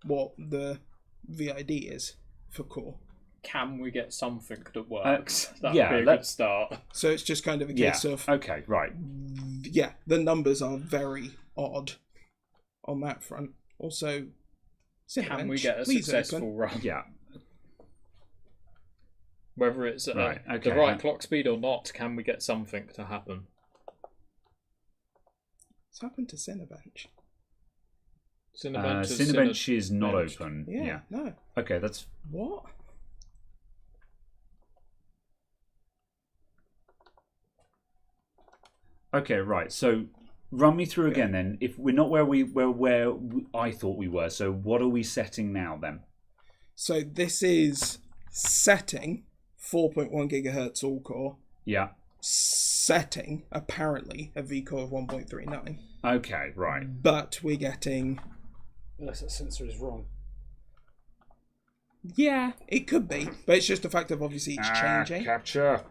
what the VID is for core. Can we get something that works? That yeah, would be a good let's- start. So it's just kind of a Yeah. case of, Okay. Right. yeah, the numbers are very odd on that front. Also, Can we Cinebench, get a please successful open. run? Yeah. Whether it's Right, the okay. right clock speed or not, can we get something to happen? What's happened to Cinebench? Cinebench is not Cinebench. open. Yeah, Yeah. no. Okay. That's What? okay. Right. So run me through again then. If we're not where I thought we were, so what are we setting now then? So this is setting 4.1 gigahertz all core, Yeah. setting apparently a V core of 1.39, Okay. Right. but we're getting, Unless that sensor is wrong. yeah, it could be, but it's just a fact of obviously it's changing. Capture.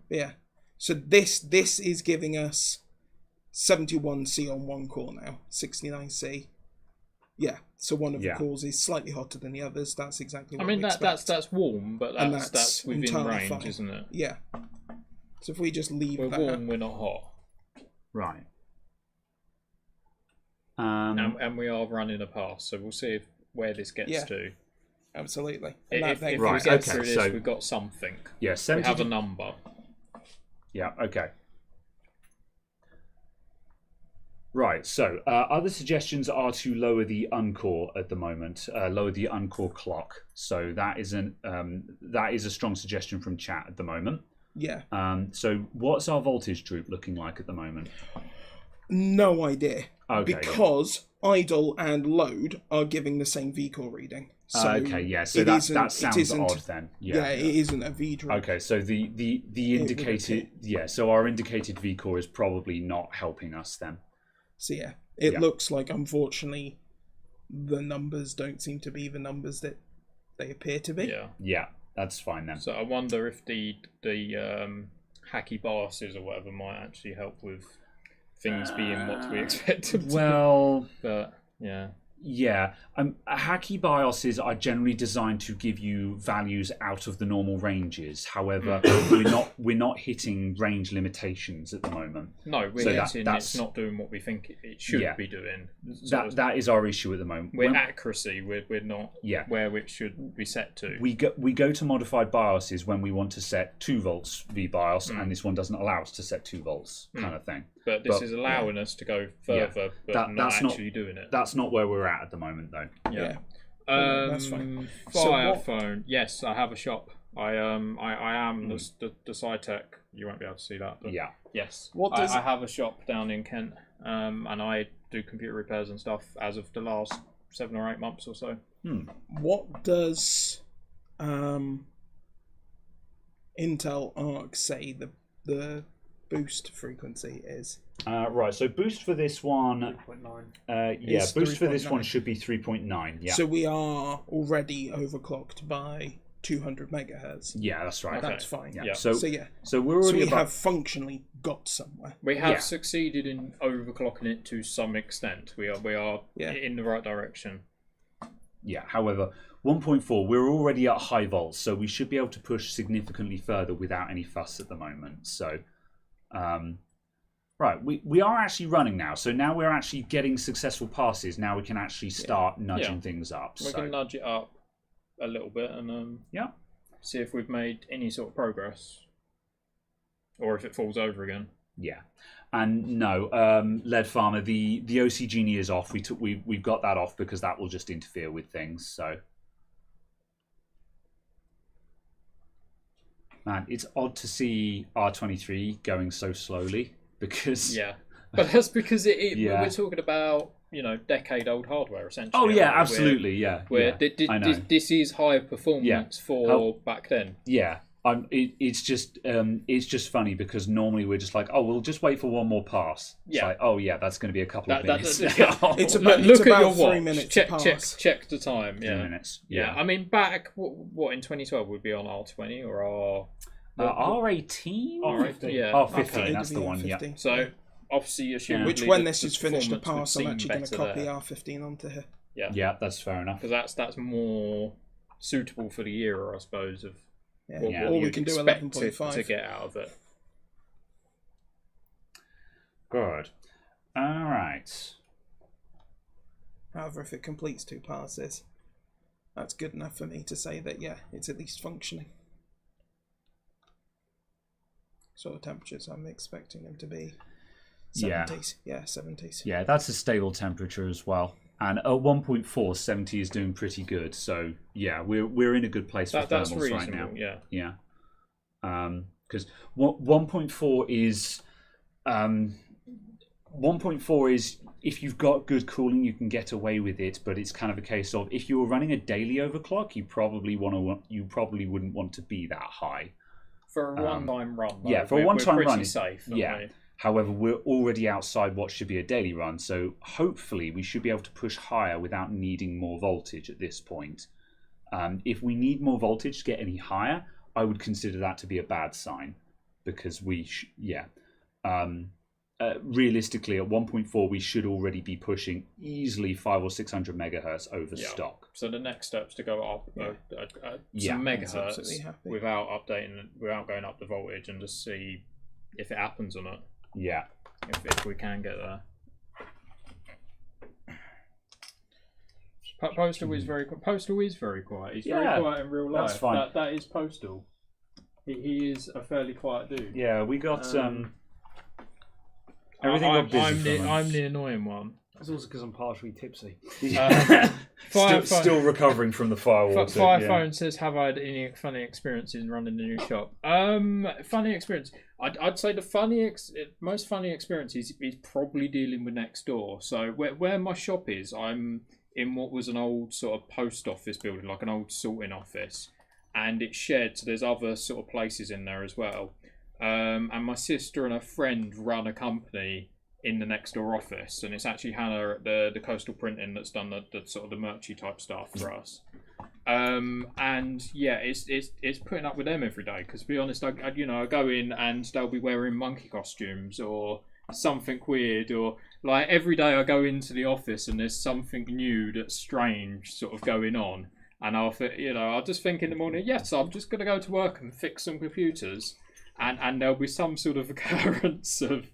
Yeah. So this is giving us 71C on one core now, 69C. Yeah. So one of Yeah. the cores is slightly hotter than the others. That's exactly I what mean we expect. that's warm, but And that's that's within entirely range, fine. isn't it? Yeah. So if we just leave We're that, warm, we're not hot, Right. and we are running a pass. So we'll see where this gets Yeah. to. absolutely. And If then we Right, get okay, through this, so- we've got something. Yeah. We 70. have a number. Yeah. Okay. Right. So other suggestions are to lower the uncore at the moment. Lower the uncore clock. So that is a strong suggestion from chat at the moment. yeah. So what's our voltage droop looking like at the moment? No idea. Okay, Because idle and load are giving the same V-core reading. So Okay. Yeah. So it that isn't- that it sounds isn't- odd then. Yeah, it isn't a V drop. Okay, so the indicated so our indicated V core is probably not helping us then. So yeah, it Yeah. looks like unfortunately the numbers don't seem to be the numbers that they appear to be. Yeah. Yeah, that's fine then. So I wonder if the hacky biases or whatever might actually help with things being what we expect them to. Well, But yeah. yeah, hacky BIOSes are generally designed to give you values out of the normal ranges. However, we're not hitting range limitations at the moment. No, we're So getting that's- it's not doing what we think it should Yeah. be doing. So That is our issue at the moment. we're When- accuracy, we're not Yeah. where it should be set to. we go to modified BIOSes when we want to set 2 volts VBIOS, and this one doesn't allow us to set 2 volts kind of thing. But this but- is allowing us to go further, but not that's not- actually doing it. That's not where we're at the moment, though. Yeah. That's fine. Fire So what- phone. Yes, I have a shop. I am the SciTech. You won't be able to see that. But Yeah. Yes. What does- I have a shop down in Kent, and I do computer repairs and stuff as of the last 7 or 8 months or so. What does Intel Arc say the boost frequency is? Right, so boost for this one, 3.9. yeah, It's boost for this 3.9. one should be 3.9. Yeah, So we are already overclocked by 200 megahertz. yeah, that's right. That's fine. Yeah. Yeah. So So yeah, we're so already we about have functionally got somewhere. We have Yeah. succeeded in overclocking it to some extent. We are Yeah. in the right direction. yeah. However, 1.4, we're already at high volts, so we should be able to push significantly further without any fuss at the moment. So, right, we are actually running now. So now we're actually getting successful passes. Now we can actually start nudging Yeah. things up. We So can nudge it up a little bit and yeah. see if we've made any sort of progress, or if it falls over again. Yeah, and no, lead farmer. The OC Genie is off. We've got that off because that will just interfere with things. So, Man, it's odd to see R23 going so slowly because but that's because we're talking about decade-old hardware essentially. Oh yeah, absolutely, This is high performance for back then. Yeah. It's just funny because normally we're just like, oh, we'll just wait for one more pass. It's like, oh yeah, that's going to be a couple of minutes. It's about look at your 3 watch. minutes. Check the time. 3 minutes. Yeah. I mean, back what in 2012 would be on R20 or R18? R15. Yeah. R15. Okay. That's the one. 15. Yeah. So obviously, assumably, which when this is finished a pass, I'm actually going to copy there. R15 onto here. Yeah, that's fair enough. Because that's more suitable for the era, I suppose, of. Or we can do 11.5 to get out of it. Good. All right. However, if it completes 2 passes, that's good enough for me to say that it's at least functioning. Sort of temperatures I'm expecting them to be 70s. Yeah, 70s. Yeah, that's a stable temperature as well. And at 1.4, 70 is doing pretty good. So yeah, we're in a good place for thermals right now. Yeah. Because 1.4 is 1.4 is if you've got good cooling, you can get away with it. But it's kind of a case of if you were running a daily overclock, you probably wouldn't want to be that high for a one-time run. Yeah, for a one-time run, safe. Yeah. However, we're already outside what should be a daily run, so hopefully we should be able to push higher without needing more voltage at this point. If we need more voltage to get any higher, I would consider that to be a bad sign, because realistically at 1.4 we should already be pushing easily 500 or 600 megahertz over stock. So the next step's to go up some megahertz without going up the voltage and just see if it happens or not. Yeah, if we can get there. Postal is very quiet. He's very quiet in real life. That's fine. That is Postal. He is a fairly quiet dude. Yeah, we got everything I'm got busy. I'm the annoying one. That's also because I'm partially tipsy. Still recovering from the firewater. Firephone says, "Have I had any funny experiences running the new shop?" Funny experience. I'd say the most funny experience is probably dealing with next door. So where my shop is, I'm in what was an old sort of post office building, like an old sorting office, and it's shared. So there's other sort of places in there as well. And my sister and a friend run a company in the next door office, and it's actually Hannah at the Coastal Printing that's done the sort of the merchy type stuff for us. And yeah, it's putting up with them every day, because to be honest, I go in and they'll be wearing monkey costumes or something weird, or like every day I go into the office and there's something new that's strange sort of going on, and I'll just think in the morning, yes, I'm just going to go to work and fix some computers, and there'll be some sort of occurrence of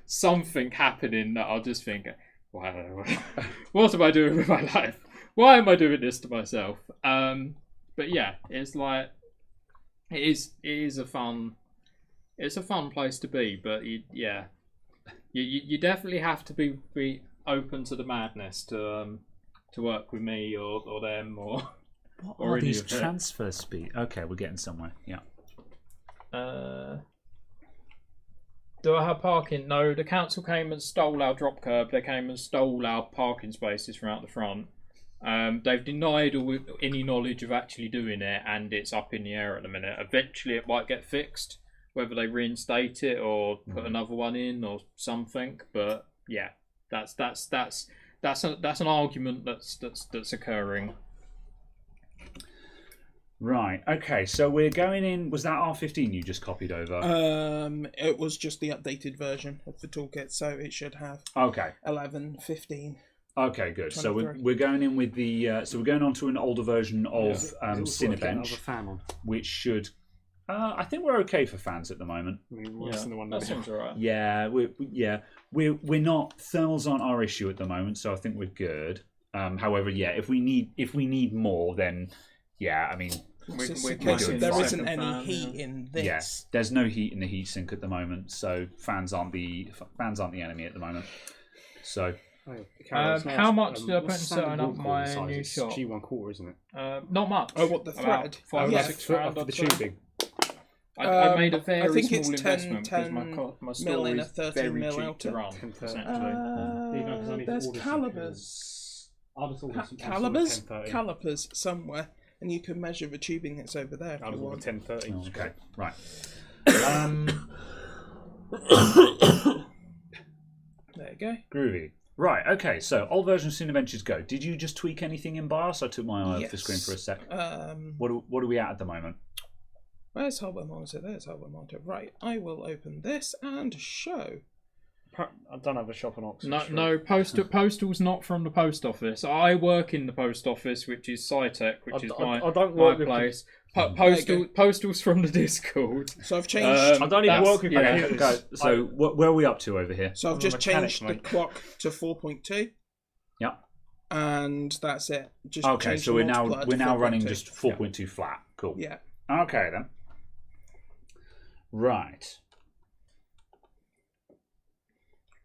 something happening that I'll just think, wow, what am I doing with my life? Why am I doing this to myself? But yeah, it's like it is a fun place to be. But you definitely have to be open to the madness to work with me or them or. What or are these transfer speed? Okay, we're getting somewhere. Yeah. Do I have parking? No, the council came and stole our drop curb. They came and stole our parking spaces from out the front. They've denied any knowledge of actually doing it, and it's up in the air at the minute. Eventually it might get fixed, whether they reinstate it or put another one in or something. But yeah, that's an argument that's occurring. Right. Okay. So we're going in. Was that R15 you just copied over? It was just the updated version of the toolkit, so it should have 11, 15. Okay, good. 23. So we're going in with the. So we're going on to an older version of Cinebench, which should. I think we're okay for fans at the moment. That seems alright. Yeah, we're not. Thermals aren't our issue at the moment, so I think we're good. However, yeah, if we need more, then I mean. There isn't any heat in this. Yes, there's no heat in the heatsink at the moment, so fans aren't the enemy at the moment. So, how much did I put in setting up my new shop? G1/4, isn't it? Not much. Oh, what, the thread? £5 or £6 for the tubing. I made a very I think small it's 10 investment because my store mil in a is 13 very mil cheap outer. to run. 10, Essentially, There's calibers. Calipers somewhere, and you can measure the tubing that's over there if I'll you just order want. 1030. Oh, okay, right. There you go. Groovy. Right, okay, so old version of Cinebench is go. Did you just tweak anything in BIOS? I took my eye off the screen for a sec. What are we at the moment? Where's hardware monitor? There's hardware monitor. Right, I will open this and show. I don't have a shop on Oxford. No, postal's not from the post office. I work in the post office, which is SciTech, which is my place. Postal's from the Discord. So I've changed. I don't even work with computers. Okay, so where are we up to over here? So I've just changed the clock to 4.2. Yeah. And that's it. Just okay, so we're now running just 4.2 flat. Cool. Yeah. Okay then. Right.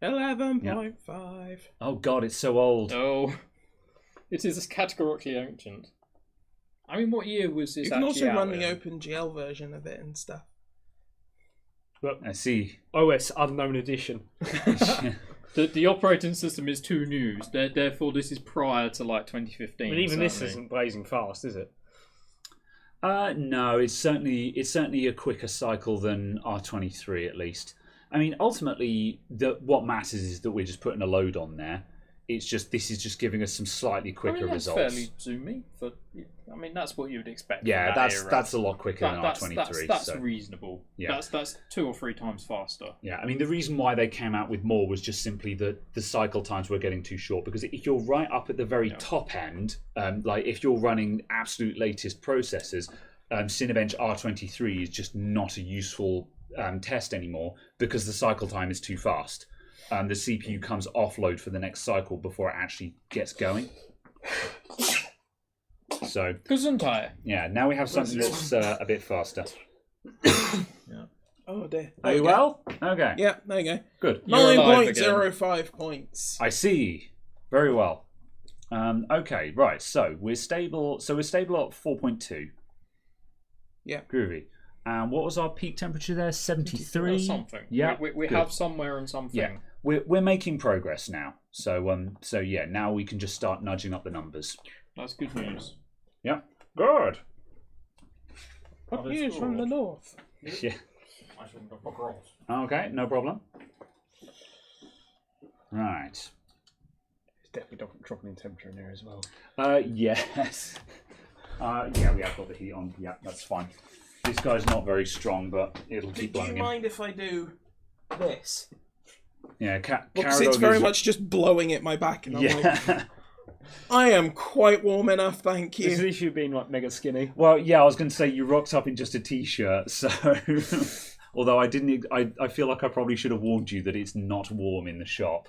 11.5. Oh god, it's so old. Oh, it is categorically ancient. I mean, what year was this? You can also run in? the OpenGL version of it and stuff. Look, I see. OS Unknown Edition. The operating system is too new. Therefore, this is prior to like 2015. But even this certainly. isn't blazing fast, is it? No, it's certainly a quicker cycle than R23 at least. I mean, ultimately, what matters is that we're just putting a load on there. It's just this is just giving us some slightly quicker results. Fairly zoomy, but I mean that's what you would expect. Yeah, from that era. that's a lot quicker than R23. That's so. reasonable. Yeah. That's 2 or 3 times faster. Yeah, I mean the reason why they came out with more was just simply that the cycle times were getting too short. Because if you're right up at the very top end, like if you're running absolute latest processors, Cinebench R23 is just not a useful test anymore because the cycle time is too fast. The CPU comes offload for the next cycle before it actually gets going. So, Gesundheit. Yeah, now we have something that's a bit faster. Yeah. Oh dear. Are you well? Okay. Yeah, there you go. Good. 9.05 points. I see. Very well. Okay, right. So we're stable. So we're stable at 4.2. Yeah. Groovy. And what was our peak temperature there? 73. Something. Yeah. We have somewhere and something. Yeah. We're making progress now. So yeah, now we can just start nudging up the numbers. That's good news. Yeah. Good. What news from the north? Yeah. Okay, no problem. Right. It's definitely dropping in temperature in there as well. Yes. Yeah, we have got the heat on. Yeah, that's fine. This guy's not very strong, but it'll keep blowing Do him. you mind if I do this? Yeah, because it's very much just blowing at my back, and I'm like, I am quite warm enough, thank you. Is this you being like mega skinny? Well, yeah, I was going to say you rocked up in just a t-shirt, so although I didn't, I feel like I probably should have warned you that it's not warm in the shop.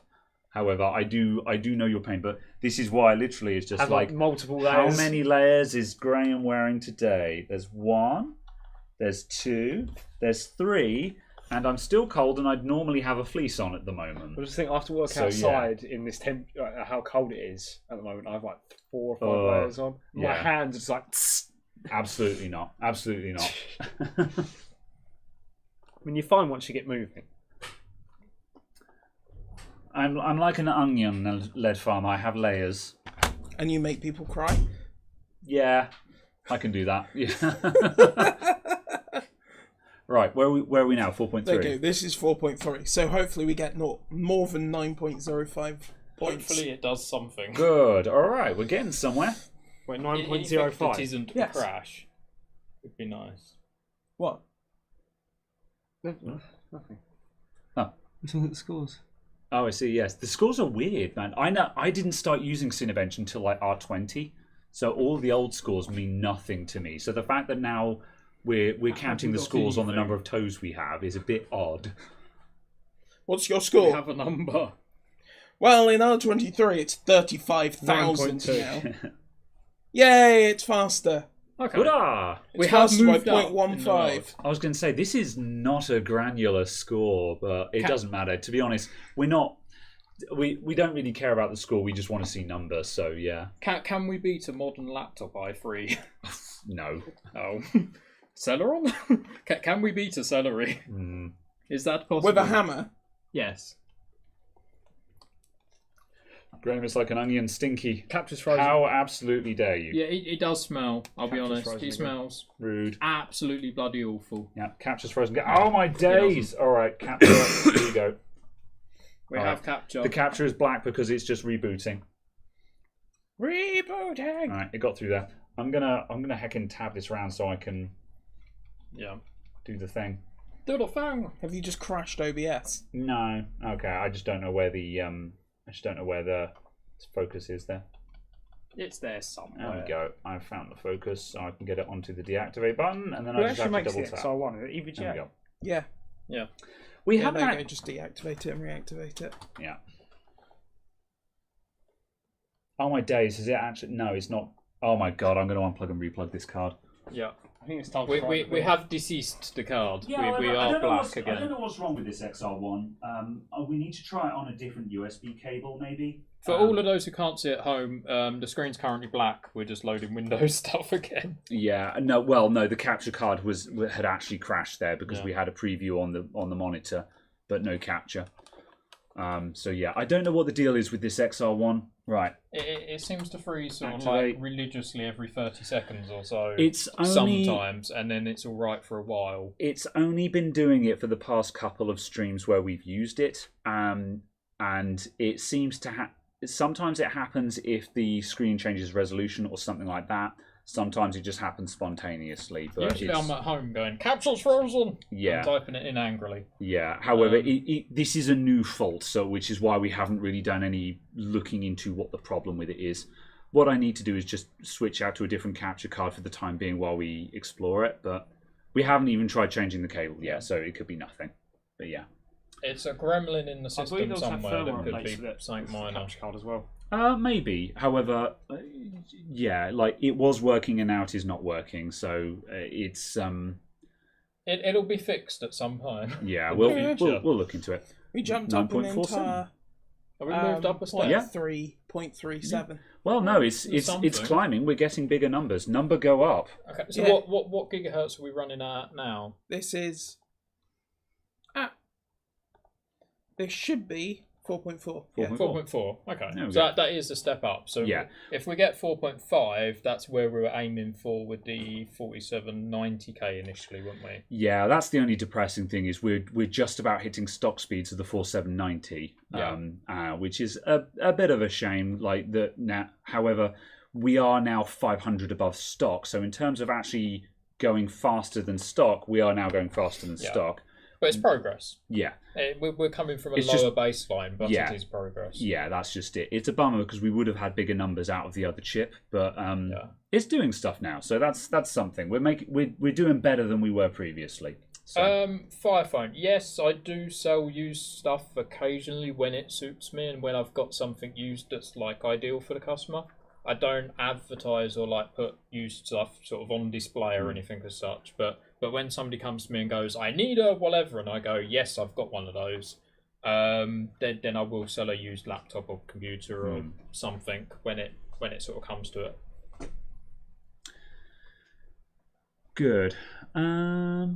However, I do know your pain, but this is why literally it's just have like multiple layers. How many layers is Graham wearing today? There's 1, there's 2, there's 3. And I'm still cold, and I'd normally have a fleece on at the moment. I just think I have to work outside in this how cold it is at the moment. I have like 4 or 5 layers on. My hands are just like. Tss. Absolutely not. Absolutely not. I mean, you're fine once you get moving. I'm like an onion, lead farmer. I have layers. And you make people cry? Yeah, I can do that. Yeah. Right, where are we now? 4.3. There you go. This is 4.3. So hopefully we get more than 9.05 points. Hopefully it does something. Good. All right, we're getting somewhere. We're 9.05. It isn't a crash. Would be nice. What? Nothing. Oh. Let's look at the scores. Oh, I see. Yes, the scores are weird, man. I know. I didn't start using Cinebench until like R20, so all the old scores mean nothing to me. So the fact that now we're counting the scores on the number of toes we have is a bit odd. What's your score? We have a number. Well, in R23 it's 35,000 now. Yay, it's faster. Okay. Hurrah! We have moved by 0.15. I was going to say, this is not a granular score, but it doesn't matter. To be honest, we're not... We don't really care about the score, we just want to see numbers, so yeah. Can we beat a modern laptop i3? No. Oh. Celeron? Can we beat a celery? Is that possible? With a hammer? Yes. Graham is like an onion stinky. Capture's frozen. How absolutely dare you? Yeah, it does smell. I'll be honest. frozen It again. smells Rude. absolutely bloody awful. Yeah, capture's frozen. Oh my days! All right, capture. Here you go. We have capture. The capture is black because it's just rebooting. Rebooting! All right, it got through there. I'm gonna heckin' tab this round so I can do the thing. Do the thing. Have you just crashed OBS? No. Okay, I just don't know where the focus is there. It's there somewhere. There we go. I've found the focus, so I can get it onto the deactivate button, and then Who I just actually have to makes double it? tap. So I won it. EVGA. There we go. Yeah. Yeah. We Yeah, haven't. there you go. Just deactivate it and reactivate it. Yeah. Oh my days! Is it actually? No, it's not. Oh my god! I'm going to unplug and replug this card. Yeah. I think it's time We have deceased the card. We I are don't know black I don't again. know what's wrong with this XR1. We need to try it on a different USB cable, maybe. For all of those who can't see at home, the screen's currently black. We're just loading Windows stuff again. Yeah. No. Well, no. The capture card had actually crashed there because Yeah. we had a preview on the monitor, but no capture. So yeah, I don't know what the deal is with this XR1. Right. It seems to freeze sort of Activate. like religiously every 30 seconds or so. It's only sometimes, and then it's all right for a while. It's only been doing it for the past couple of streams where we've used it, and it seems to sometimes it happens if the screen changes resolution or something like that. Sometimes it just happens spontaneously. But Usually I'm at home going, capsule's frozen! Yeah. I'm typing it in angrily. Yeah. However, this is a new fault, so which is why we haven't really done any looking into what the problem with it is. What I need to do is just switch out to a different capture card for the time being while we explore it, but we haven't even tried changing the cable yet, so it could be nothing. But yeah. It's a gremlin in the I believe system they also have somewhere that firmware could updates be for that something minor. capture card as well. Maybe. However, yeah, like it was working and now it is not working. So it's It'll be fixed at some point. yeah. in We'll the future. we'll look into it. We jumped up an 9.47. entire Have we moved up a step? Yeah. 3.37. Well, no, it's something. climbing. We're getting bigger numbers. Number go up. Okay, so Yeah. what gigahertz are we running at now? This is... This should be 4.4. Yeah. 4.4. Okay, There we so go. that is a step up. So Yeah. if we get 4.5, that's where we were aiming for with the 4790K initially, weren't we? Yeah, that's the only depressing thing is we're just about hitting stock speeds of the 4790, which is a bit of a shame. Like that now, however, we are now 500 above stock. So in terms of actually going faster than stock, we are now going faster than stock. But it's progress. Yeah. We're coming from a It's lower just- baseline, but yeah. it is progress. Yeah, that's just it. It's a bummer because we would have had bigger numbers out of the other chip, but it's doing stuff now, so that's something. We're doing better than we were previously. So. Firephone. Yes, I do sell used stuff occasionally when it suits me and when I've got something used that's like ideal for the customer. I don't advertise or like put used stuff sort of on display or anything as such, but when somebody comes to me and goes, I need a whatever, and I go, yes, I've got one of those, then I will sell a used laptop or computer or something when it sort of comes to it. Good. There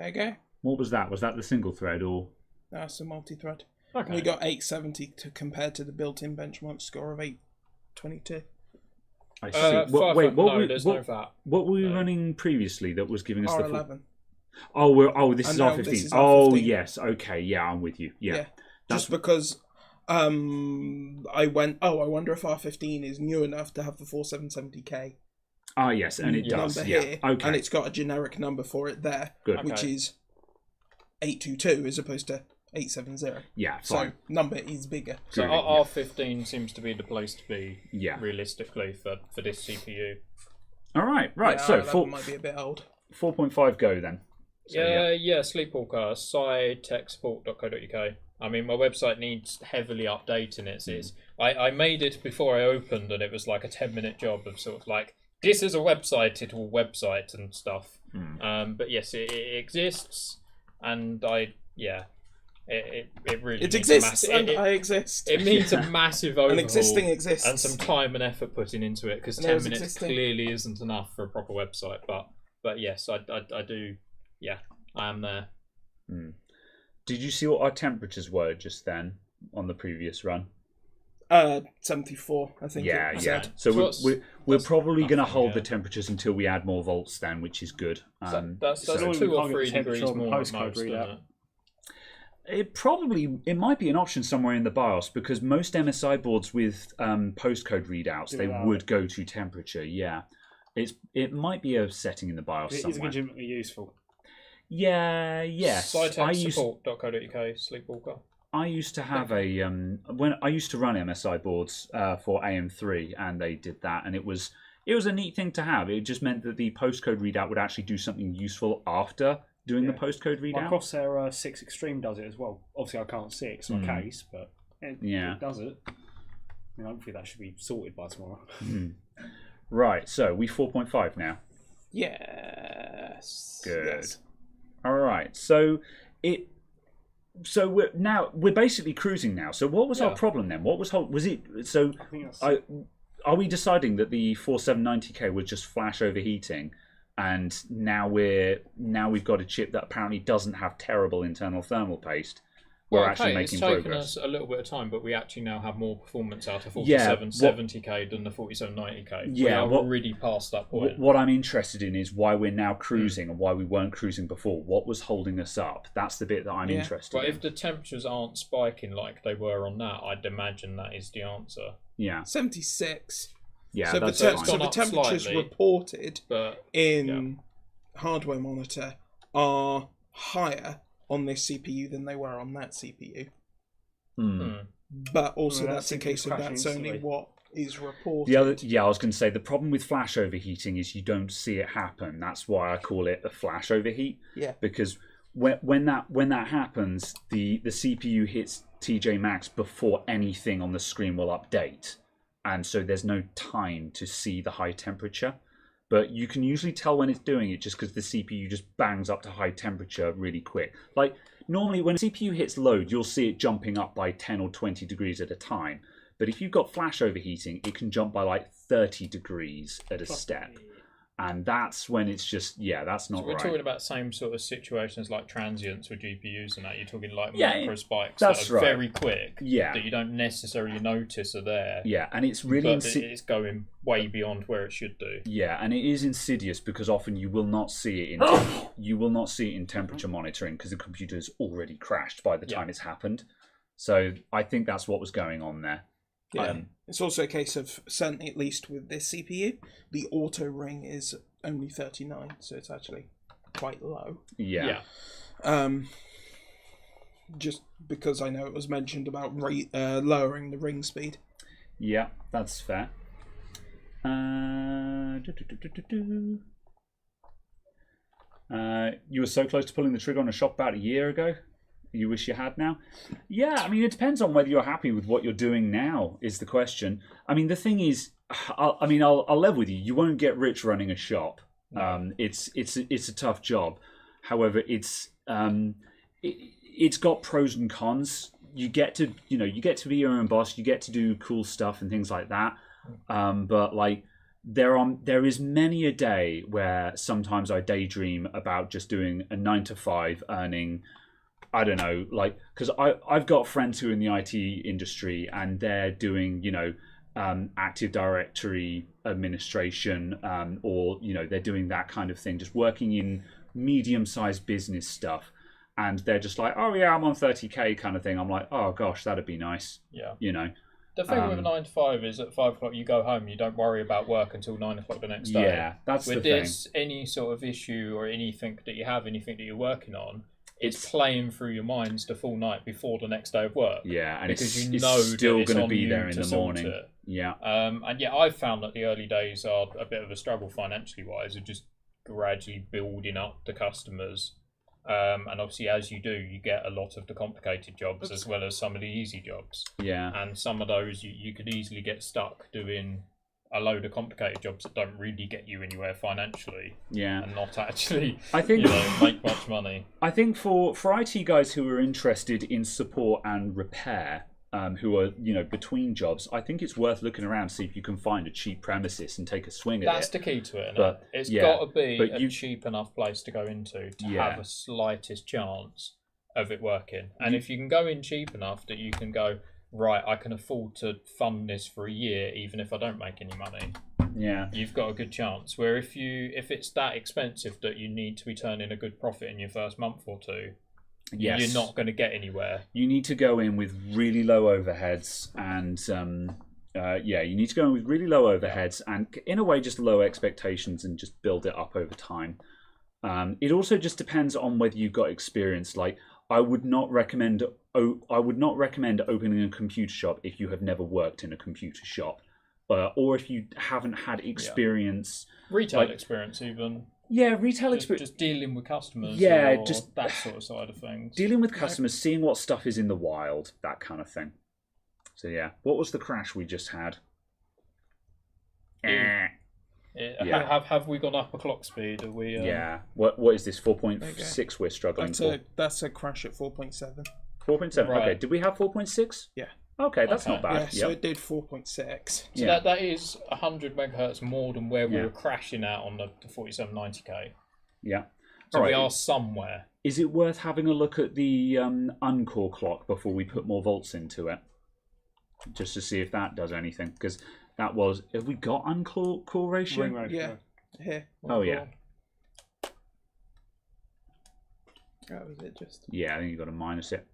you go. What was that? Was that the single thread or? That's a multi-thread. Okay. We got 870 compared to the built-in benchmark score of 822. I see. There's no VAT. What were we running previously that was giving us the? R11. This is no, R15. this is Oh R15. yes, okay, yeah, I'm with you. Yeah. Just because I went, I wonder if R15 is new enough to have the 4770K Ah yes, and it does. number Yeah. here, Okay. and it's got a generic number for it there, Good. which Okay. is 822 as opposed to 870. Yeah. So Fine. number is bigger. So Good, R15 seems to be the place to be, Yeah. realistically, for this CPU. All right. Right. Yeah, So R11 might be a bit old. 4.5 go then. So, Yeah, Sleepwalker, scitechsupport.co.uk. I mean, my website needs heavily updating. I made it before I opened, and it was like a 10-minute job of sort of like, this is a website, it will website and stuff. But yes, it exists, and it really It needs exists, a and I exist. It needs a massive overhaul. And existing exists. and some time and effort put into it, because And 10 there's minutes existing. clearly isn't enough for a proper website. But But yes, I do. Yeah, I am there. Did you see what our temperatures were just then on the previous run? 74, I think. Yeah, it yeah. said. So we're probably going to hold the temperatures until we add more volts then, which is good. That's 2 or 3 degrees more at most, isn't it? It might be an option somewhere in the BIOS, because most MSI boards with postcode readouts, they would go to temperature. Yeah, it might be a setting in the BIOS somewhere. It is legitimately useful. Yeah, yes. Cytec.support.co.uk, Sleepwalker. I used to have when I used to run MSI boards for AM3, and they did that, and it was a neat thing to have. It just meant that the postcode readout would actually do something useful after doing the postcode readout. My Crosshair 6 Extreme does it as well. Obviously, I can't see it 'cause of my case, but it does it. I mean, hopefully that should be sorted by tomorrow. Right, so we 4.5 now. Yes. Good. Yes. All right, so we're basically cruising now. So what was our problem then? What was it? So are we deciding that the 4790K was just flash overheating, and now we've got a chip that apparently doesn't have terrible internal thermal paste? We're actually making progress. It's taken us a little bit of time, but we actually now have more performance out of 4770K than the 4790K. Yeah, we're already past that point. What I'm interested in is why we're now cruising and why we weren't cruising before. What was holding us up? That's the bit that I'm interested in. But if the temperatures aren't spiking like they were on that, I'd imagine that is the answer. Yeah. 76. Yeah, so that's the temperatures reported in hardware monitor are higher on this CPU than they were on that CPU. But also that's a case of that's only what is reported. I was going to say the problem with flash overheating is you don't see it happen. That's why I call it a flash overheat. Yeah. Because when that happens, the CPU hits TJ Max before anything on the screen will update, and so there's no time to see the high temperature. But you can usually tell when it's doing it just because the CPU just bangs up to high temperature really quick. Like, normally when a CPU hits load, you'll see it jumping up by 10 or 20 degrees at a time. But if you've got flash overheating, it can jump by like 30 degrees at a step. And that's when it's just, that's not right. We're talking about same sort of situations like transients with GPUs and that. You're talking like micro spikes that are very quick, that you don't necessarily notice are there. Yeah, and it's really it's going way beyond where it should do. Yeah, and it is insidious because often you will not see it in temperature monitoring because the computer has already crashed by the time it's happened. So I think that's what was going on there. Yeah, it's also a case of, certainly at least with this CPU, the auto ring is only 39, so it's actually quite low. Yeah. Just because I know it was mentioned about lowering the ring speed. Yeah, that's fair. You were so close to pulling the trigger on a shop about a year ago. You wish you had now? Yeah, I mean, it depends on whether you're happy with what you're doing now, is the question. I mean, the thing is, I'll level with you. You won't get rich running a shop. No. It's a tough job. However, it's got pros and cons. You get to be your own boss. You get to do cool stuff and things like that. But like, there is many a day where sometimes I daydream about just doing a 9 to 5, earning, I don't know, like, because I've got friends who are in the IT industry and they're doing, Active Directory administration, or, they're doing that kind of thing, just working in medium-sized business stuff. And they're just like, oh, yeah, I'm on 30K kind of thing. I'm like, oh, gosh, that'd be nice. Yeah. The thing with a 9 to 5 is at 5 o'clock you go home, you don't worry about work until 9 o'clock the next day. Yeah, that's the thing. With this, any sort of issue or anything that you have, anything that you're working on, it's playing through your minds the full night before the next day of work. Yeah, and because it's still going to be there in the morning. It. Yeah. I've found that the early days are a bit of a struggle financially wise, of just gradually building up the customers. And obviously, as you do, you get a lot of the complicated jobs as well as some of the easy jobs. Yeah. And some of those you could easily get stuck doing a load of complicated jobs that don't really get you anywhere financially. Yeah. And not actually, I think, make much money. I think for IT guys who are interested in support and repair, who are between jobs, I think it's worth looking around to see if you can find a cheap premises and take a swing at it. That's the key to it. But it's got to be a cheap enough place to go into to have a slightest chance of it working. And if you can go in cheap enough that you can go, right, I can afford to fund this for a year even if I don't make any money. Yeah, you've got a good chance. Where if it's that expensive that you need to be turning a good profit in your first month or two, you're not going to get anywhere. You need to go in with really low overheads, and you need to go in with really low overheads, and in a way, just low expectations, and just build it up over time. It also just depends on whether you've got experience. Like, I would not recommend opening a computer shop if you have never worked in a computer shop, or if you haven't had experience, retail experience, even. Yeah, retail experience. Just dealing with customers. Yeah, or just that sort of side of things. Dealing with customers, seeing what stuff is in the wild, that kind of thing. So yeah, what was the crash we just had? Have we gone up a clock speed? Are we? Yeah. What is this? 4.6 we're struggling for. That's a crash at 4.7. 4.7. Right. Okay. Did we have 4.6? Yeah. Okay, that's not bad. Yeah, so it did 4.6. So that is 100 megahertz more than where we were crashing out on the 4790K. Yeah. So we are somewhere. Is it worth having a look at the Uncore clock before we put more volts into it? Just to see if that does anything. Because that was... Have we got Uncore ratio? Ring ratio. Yeah. Here. Oh, yeah. That was it, just... Yeah, I think you've got to minus it.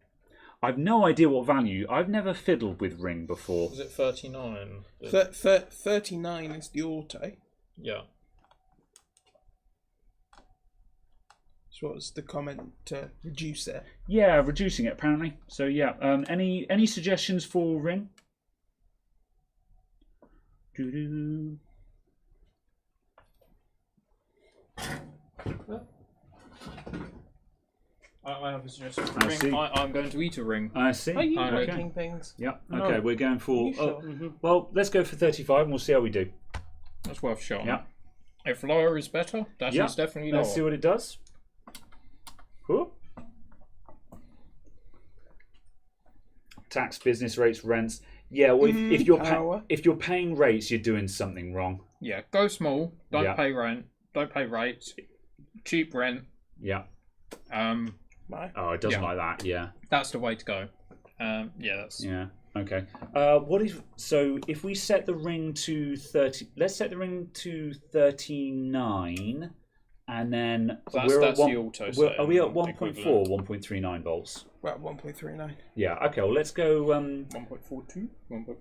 I've no idea what value. I've never fiddled with ring before. Was it 39? 39 is the auto. Yeah. So what was the comment to reduce it? Yeah, reducing it apparently. So yeah, any suggestions for ring? Doo-doo. I have a suggestion for ring. I'm going to eat a ring. I see. Are you Okay. making things? Yeah. Okay, we're going for. Sure? Well, let's go for 35, and we'll see how we do. That's worth a shot. Yeah. If lower is better, that is definitely lower. Let's see what it does. Ooh. Tax, business rates, rents. Yeah, well, if you're paying rates, you're doing something wrong. Yeah, go small. Don't pay rent. Don't pay rates. Cheap rent. Yeah. Oh, it doesn't like that. Yeah. That's the way to go. That's. Yeah. Okay. So if we set the ring to 30, let's set the ring to 39, and then that's the auto. Are we at 1.4, 1.39 volts? We're at 1.39. Yeah. Okay. Well, let's go. 1.42. 1.4.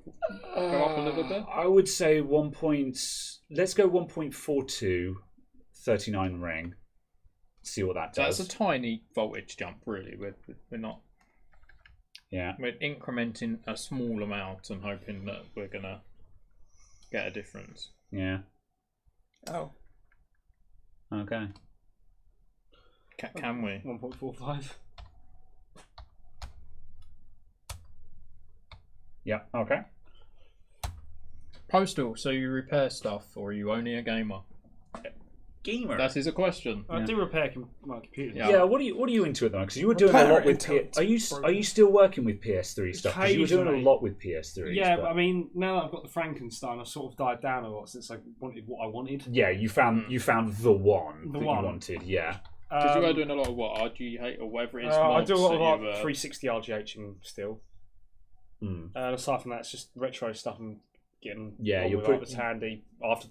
Go up a little bit. I would say Let's go 1.42, 39 ring. See what that does. That's a tiny voltage jump, really. We're not. Yeah. We're incrementing a small amount and hoping that we're gonna get a difference. Yeah. Oh. Okay. Can we? 1.45. Yeah. Okay. Postal. So you repair stuff, or are you only a gamer? Gamer. That is a question. I do repair my computer. Yeah. What are you into at the moment? Because you were doing a lot with are you still working with PS3 stuff? Because you were doing a lot with PS3. Yeah, but I mean, now that I've got the Frankenstein, I've sort of died down a lot since I wanted what I wanted. Yeah, you found the one you wanted. Yeah. Because you are doing a lot of what RGH or whatever it is. I do a lot of 360 RGHing still. Mm. And aside from that, it's just retro stuff and getting. Yeah, you're putting Tandy after.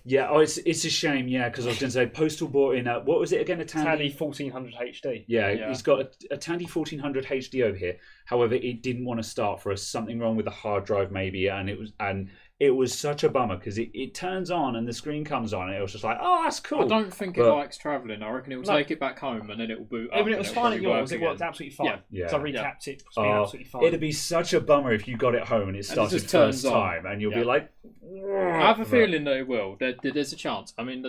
Yeah, it's a shame, because I was going to say Postal bought in what was it again? A Tandy 1400 HD. Yeah, he's got a Tandy 1400 HD over here. However, it didn't want to start for us. Something wrong with the hard drive maybe, and it was such a bummer because it turns on and the screen comes on and it was just like, oh, that's cool. I don't think it likes travelling. I reckon it will take it back home and then it will boot up. Even it was fine at yours. It worked absolutely fine. Yeah. So I recapped it. It's been absolutely fine. It'd be such a bummer if you got it home and it started first time and you'll be like, I have a feeling that it will. There's a chance. I mean,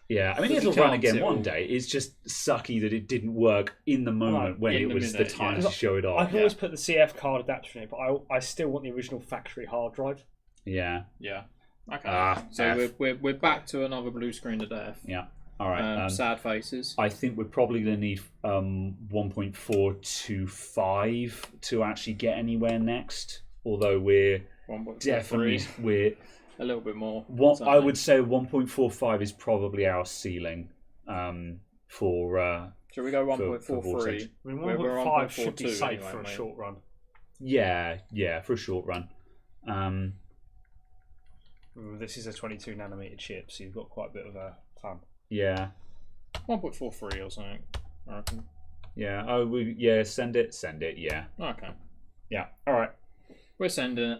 Yeah, I mean, it'll run again one day. It's just sucky that it didn't work in the moment when it was the time to show it off. I can always put the CF card adapter in it, but I still want the original factory hard drive. Yeah. Okay. So we're back to another blue screen to death. Yeah. All right. Sad faces. I think we're probably going to need 1.425 to actually get anywhere next. Although we're definitely a little bit more. I would say 1.45 is probably our ceiling for. Shall we go 1.43? I mean, 1.5 should be safe for a short run. Yeah, for a short run. This is a 22 nanometer chip, so you've got quite a bit of fun. Yeah. 1.43 or something, I reckon. Yeah. Oh, send it. Yeah. Okay. Yeah. All right. We're sending it.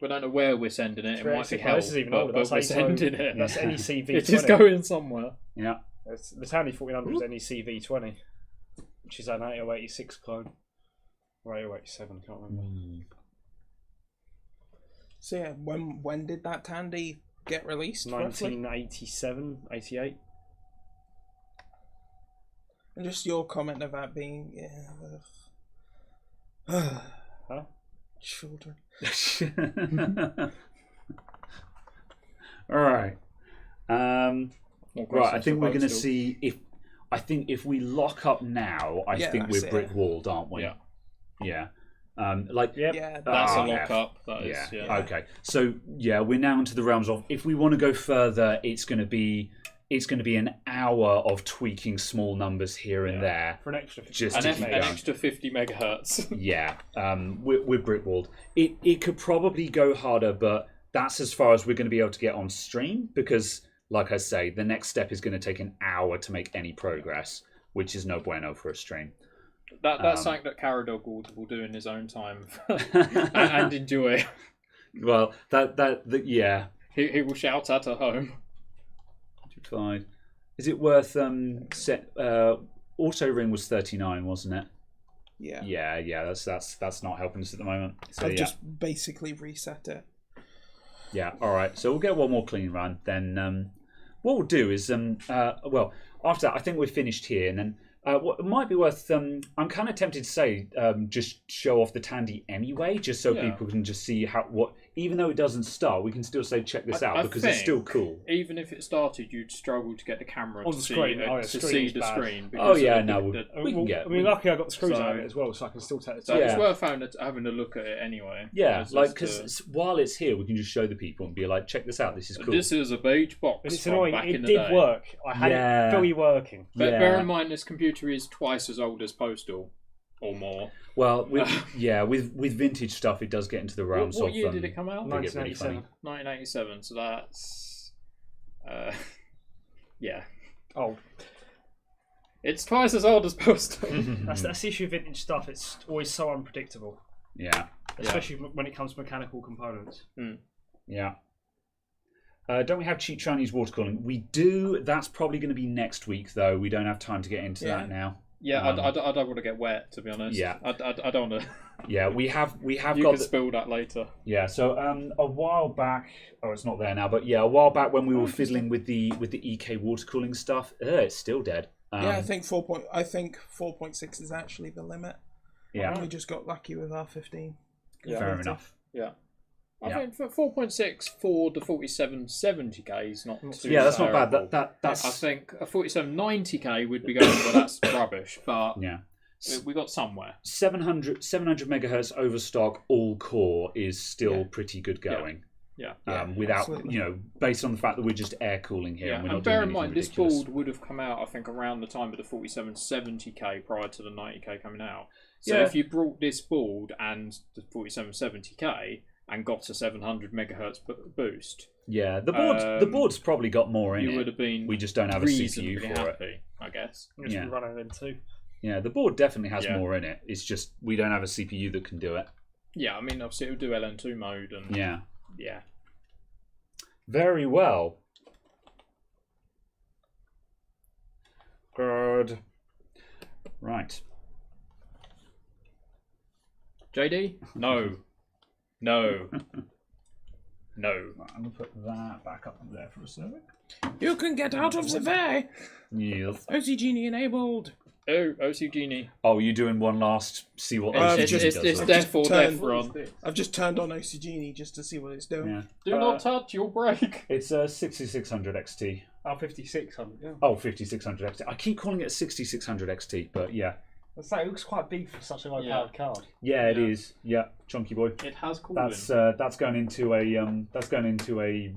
We don't know where we're sending it. It might be hell. This is even older. But we're sending it. That's NEC V20. It is going somewhere. Yeah. The Tandy 1400 is NEC V20, which is an 8086 clone. Or 8087, I can't remember. So yeah, when did that Tandy get released? 1987, 88. And just your comment of that being, Huh? Children. All right. Right. I think we're going to see if. I think if we lock up now, I think we're brick walled, aren't we? Yeah. Yeah. Yeah, that's a lock up. That is, yeah. Okay. So we're now into the realms of if we want to go further, it's going to be an hour of tweaking small numbers here and there for an extra 50 just an extra 50 megahertz. Yeah. We're brick walled. It could probably go harder, but that's as far as we're going to be able to get on stream because, like I say, the next step is going to take an hour to make any progress, which is no bueno for a stream. That's something that Caradog will do in his own time and enjoy. Well, yeah. He will shout at home. 5. Is it worth auto ring was 39, wasn't it? Yeah. Yeah. That's not helping us at the moment. So I've just basically reset it. Yeah. All right. So we'll get one more clean run. Then what we'll do is after that, I think we're finished here, and then. What might be worth, I'm kind of tempted to say, just show off the Tandy anyway, just so people can just see even though it doesn't start, we can still say, check this out, because it's still cool. Even if it started, you'd struggle to get the camera to see the screen. Oh, yeah, we can get it. I mean, luckily I got the screws out of it as well, so I can still take it. So it's worth having a look at it anyway. Yeah, because while it's here, we can just show the people and be like, check this out, this is cool. This is a beige box. It's annoying, it did work. I had it fully working. But bear in mind, this computer is twice as old as Postal. Or more. Well, with vintage stuff, it does get into the realms of. What year did it come out? 1987. 1987. So that's, old. It's twice as old as Postal. That's the issue with vintage stuff. It's always so unpredictable. Yeah. Especially when it comes to mechanical components. Yeah. Don't we have cheap Chinese water cooling? We do. That's probably going to be next week, though. We don't have time to get into that now. Yeah, I don't want to get wet, to be honest. Yeah, I don't want to. Yeah, we have you got. You can spill that later. Yeah, so a while back, it's not there now, but a while back when we were fiddling with the EK water cooling stuff, it's still dead. I think 4.6 is actually the limit. Yeah, we just got lucky with our 15. Yeah. Fair enough. Yeah. I think for 4.6 for the 4770K is not too that's terrible. not bad. That's I think a 4790K would be going, well, that's rubbish, but we got somewhere. 700 megahertz overstock all core is still pretty good going. Yeah. Without absolutely. based on the fact that we're just air cooling here. And we're not bear doing in mind, ridiculous. this board would have come out, I think, around the time of the 4770K prior to the 90K coming out. So if you brought this board and the 4770K and got a 700 megahertz boost. Yeah, the board's probably got more in it. You would have been. We just don't have a CPU for it, I guess. Just running them too. Yeah, the board definitely has more in it. It's just we don't have a CPU that can do it. Yeah, I mean, obviously it will do LN2 mode and yeah. Very well. Good. Right. JD? No. No. No. Right, I'm going to put that back up there for a second. You can get out of the way. Yes. OC Genie enabled. Oh, OC Genie. Oh, you doing one last? See what it's death or death run. I've just turned on OC Genie just to see what it's doing. Yeah. Do not touch, you'll break. It's a 6600 XT. Oh, 5600. Yeah. Oh, 5600 XT. I keep calling it 6600 XT, but yeah. I'd say it looks quite big for such a low-powered card. Yeah, it is. Yeah, chunky boy. It has cooling. That's going into a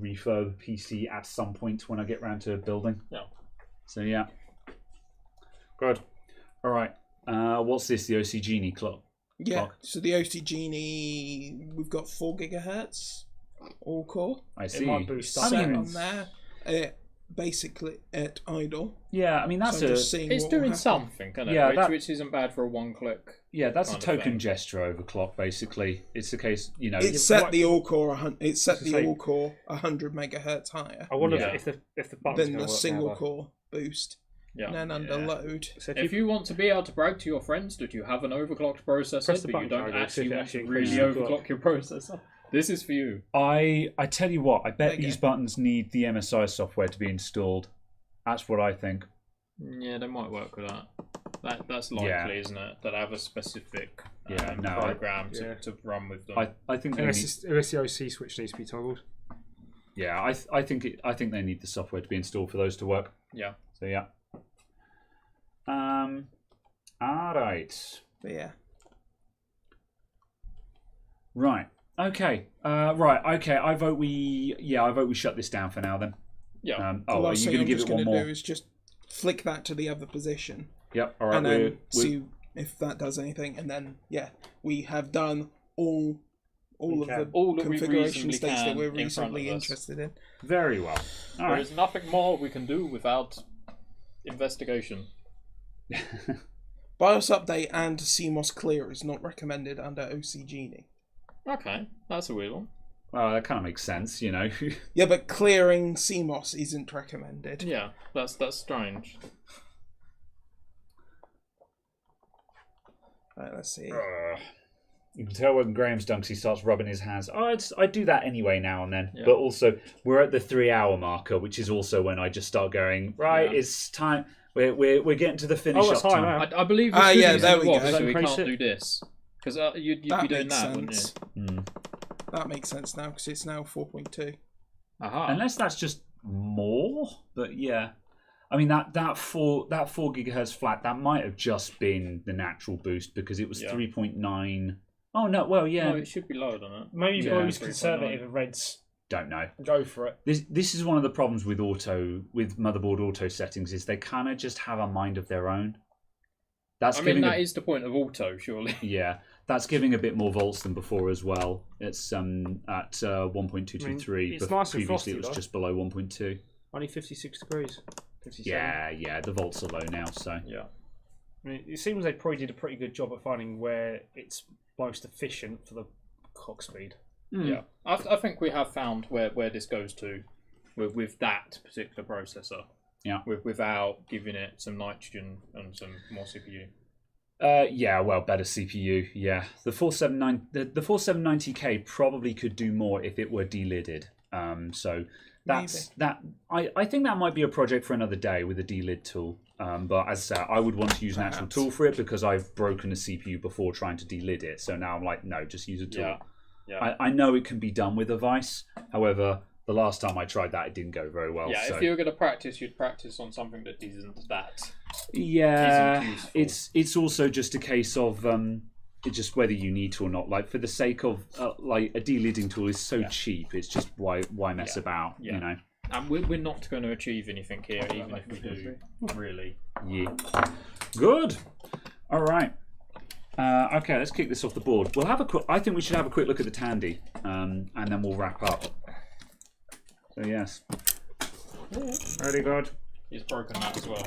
refurb PC at some point when I get round to building. Yeah. So yeah. Good. All right. What's this? The OC Genie clock. Yeah. So the OC Genie, we've got 4 gigahertz all core. I see. It might boost Set on there. Basically at idle. Yeah, I mean that's it's doing something, isn't it? Yeah, which isn't bad for a one-click. Yeah, that's a token gesture overclock. Basically, it's the case. You know, it set the all core. It set the all core 100 megahertz higher. I wonder if the buttons than the single core boost. Yeah. And then under load. So if you want to be able to brag to your friends that you have an overclocked processor, but you don't actually want to really overclock your processor, this is for you. I tell you what, I bet these buttons need the MSI software to be installed. That's what I think. Yeah, they might work with that. That's likely, isn't it? That have a specific program to run with them. I think unless the OC switch needs to be toggled. Yeah, I think they need the software to be installed for those to work. Yeah. So yeah. All right. But yeah. Right. Okay. Right. Okay. I vote we shut this down for now then. Yeah. Are you going to give it one more? Do is just flick that to the other position. Yep. All right. And then see if that does anything, and then we have done all of the configuration states that we're reasonably interested in. Very well. There is nothing more we can do without investigation. BIOS update and CMOS clear is not recommended under OC Genie. Okay, that's a weird one. Well, that kind of makes sense, you know. Yeah, but clearing CMOS isn't recommended. Yeah, that's strange. Right, let's see. You can tell when Graham's done because he starts rubbing his hands. I do that anyway now and then. Yeah. But also, we're at the 3-hour marker, which is also when I just start going, it's time. We're getting to the finish up time. I believe there we go. So we can't do this. Because you'd be doing that, wouldn't you? Mm. That makes sense now, because it's now 4.2. Aha. Unless that's just more, but yeah. I mean, that 4 gigahertz flat, that might have just been the natural boost, because it was 3.9. Oh, no, well, yeah. No, it should be lower than it. Maybe you've got to use conservative and Reds. Don't know. Go for it. This is one of the problems with motherboard auto settings, is they kind of just have a mind of their own. That is the point of auto, surely. Yeah, that's giving a bit more volts than before as well. It's at 1.223, but previously it was just below 1.2. Only 56 degrees. 57. Yeah, the volts are low now, so. Yeah. I mean, it seems they probably did a pretty good job at finding where it's most efficient for the clock speed. Mm. Yeah, I think we have found where this goes to with that particular processor. Yeah, without giving it some nitrogen and some more CPU. Better CPU. Yeah, the 4790K probably could do more if it were delidded. So that's that. I think that might be a project for another day with a delid tool. But as I said, I would want to use an actual tool for it because I've broken a CPU before trying to delid it. So now I'm like, no, just use a tool. Yeah. I know it can be done with a vice. However, the last time I tried that, it didn't go very well. Yeah, if you were going to practice, you'd practice on something that isn't that. Yeah, it's also just a case of it's just whether you need to or not. Like for the sake of like a delidding tool is so cheap, it's just why mess about, you know. And we're not going to achieve anything here, even if we do. Really. Yeah. Good. All right. Okay, let's kick this off the board. We'll have I think we should have a quick look at the Tandy, and then we'll wrap up. So yes. Very good. He's broken that as well.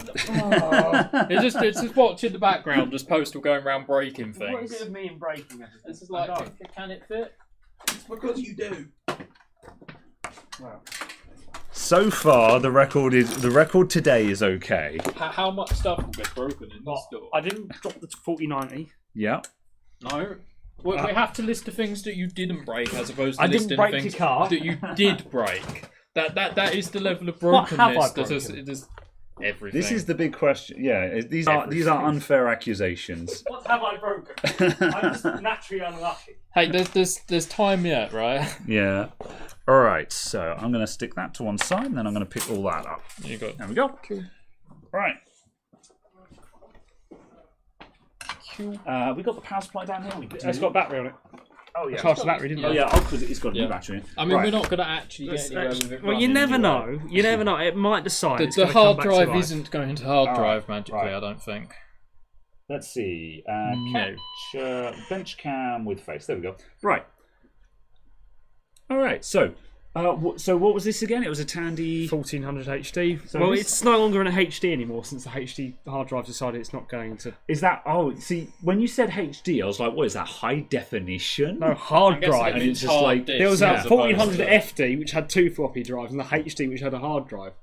It's just watching the background, just Postal going around breaking things. What is it with me and breaking everything? This is like, can it fit? It's because you do. Wow. So far, the record today is okay. How much stuff will get broken in this store? I didn't drop the 4090. Yeah. No. We have to list the things that you didn't break as opposed to listing the things that you did break. That is the level of brokenness. everything. This is the big question. Yeah, these are unfair accusations. What have I broken? I'm just naturally unlucky. Hey, there's time yet, right? Yeah. All right. So I'm going to stick that to one side, and then I'm going to pick all that up. You got. There we go. Cool. Right. We got the power supply down here. It's got a battery on it. Oh yeah. Charged the battery, didn't Oh it? yeah. Oh, because it's got a new battery. I mean, Right. we're not going to actually get anywhere with it. Well, you running never anyway. know. You never know. It might decide. The hard drive isn't going to hard drive magically, right. I don't think. Let's see. No. Capture bench cam with face. There we go. Right. All right. So, so what was this again? It was a Tandy 1400 HD. So Well, this- it's no longer in a HD anymore since the HD hard drive decided it's not going to. Is that? Oh, see, when you said HD, I was like, what is that? High definition? No, hard drive. And it's just like- There was a 1400 FD which had 2 floppy drives and the HD which had a hard drive.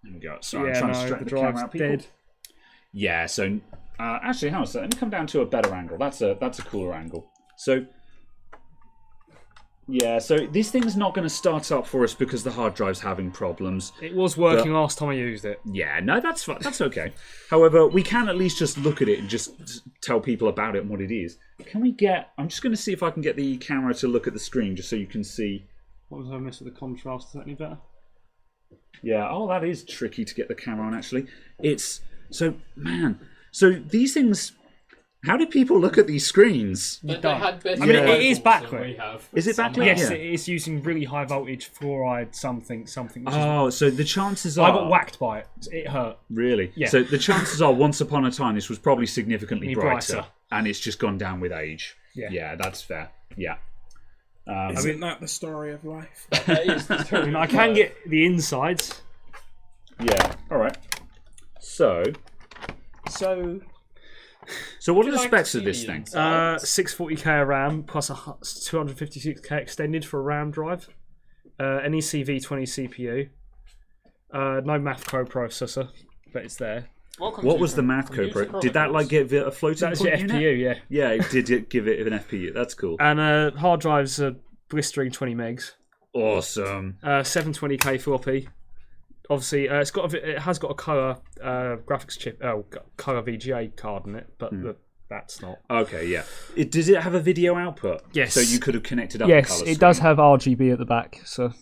There we go. Sorry, Yeah, I'm trying no, to straighten the the camera drive's out, people. dead. Yeah. So, actually, hang on a second. Let me come down to a better angle. That's a cooler angle. So. Yeah, so this thing's not going to start up for us because the hard drive's having problems. It was working last time I used it. Yeah, no, that's fine. That's okay. However, we can at least just look at it and just tell people about it and what it is. Can we get... I'm just going to see if I can get the camera to look at the screen just so you can see. What was I missing with the contrast? Is that any better? Yeah, oh, that is tricky to get the camera on, actually. It's... So, man... So these things... How do people look at these screens? But they had better I mean, Yeah. it is rifles than backlit. we have. Is it backlit? Yes, Yeah. it is using really high voltage fluoride something. Which Oh, so the chances is, are... I got whacked by it. It hurt. Really? Yeah. So the chances are, once upon a time, this was probably significantly brighter. Brighter. And it's just gone down with age. Yeah. Yeah, that's fair. Yeah. Isn't that the story of life? That is the I truth. mean, I can get the insides. Yeah. All right. So what are the like specs to of see this the thing? inside? 640k RAM plus a 256k extended for a RAM drive. NEC V20 CPU. No math processor, but it's there. What was the math code? Did that like give it a floating That's point your unit? FPU, yeah. Yeah, it did give it an FPU. That's cool. And hard drive's a blistering 20 megs. Awesome. 720k floppy. Obviously, it has got a color graphics chip, color VGA card in it, but that's not. Okay, yeah. Does it have a video output? Yes. So you could have connected up. Yes, the color it does have RGB at the back. So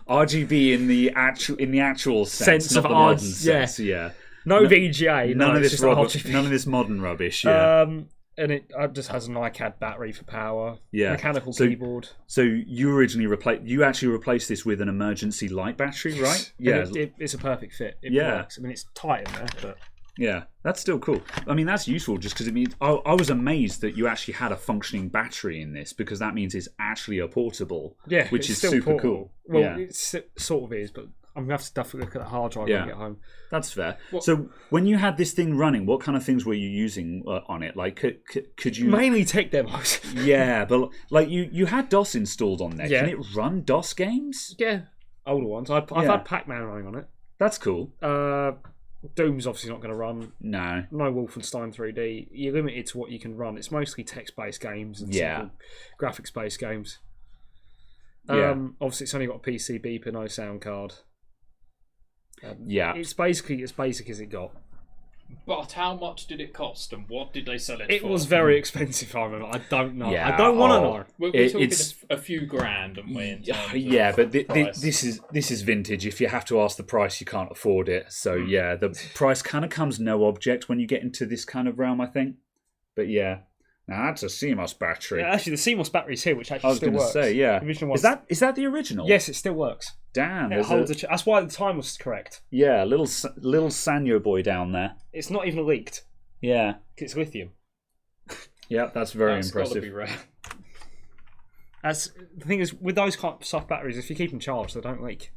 RGB in the actual sense of not the modern yeah. sense. Yeah. no VGA. None of it's this just RGB. none of this modern rubbish. Yeah. And it just has an iCAD battery for power. Yeah. Mechanical So- keyboard. So you actually replaced this with an emergency light battery, right? And Yeah. it's a perfect fit. It Yeah. works. I mean, it's tight in there, but Yeah, that's still cool. I mean, that's useful just because it means I was amazed that you actually had a functioning battery in this because that means it's actually a portable. yeah, which it's is still super portable. cool. Well, Yeah. it sort of is, but I'm gonna have to definitely look at the hard drive Yeah. when I get home. That's fair. So when you had this thing running, what kind of things were you using on it? Like, could you? Mainly tech demos. Yeah, but like you had DOS installed on there. Yeah. Can it run DOS games? yeah, older ones. I've Yeah. had Pac-Man running on it. That's cool. Doom's obviously not going to run. No. No Wolfenstein 3D. You're limited to what you can run. It's mostly text-based games and Yeah. simple graphics-based games. Yeah. Obviously, it's only got a PC beeper, no sound card. Yeah. It's basically as basic as it got. But how much did it cost, and what did they sell it It for? was very expensive, I remember. I don't know. Yeah, I don't want to oh. know. We're talking it's- a few grand, and we. Yeah, but price. this is vintage. If you have to ask the price, you can't afford it. So yeah, the price kind of comes no object when you get into this kind of realm, I think. But yeah, now that's a CMOS battery. Yeah, actually, the CMOS battery's here, which actually I was still going to works. say, yeah. The original Is one's- that the original? Yes, it still works. Damn. It there's holds a, that's why the time was correct. yeah, little Sanyo boy down there. It's not even leaked. Yeah. It's lithium. Yeah, that's very That's gotta impressive. be rare. That's the thing is with those kind of soft batteries, if you keep them charged, they don't leak.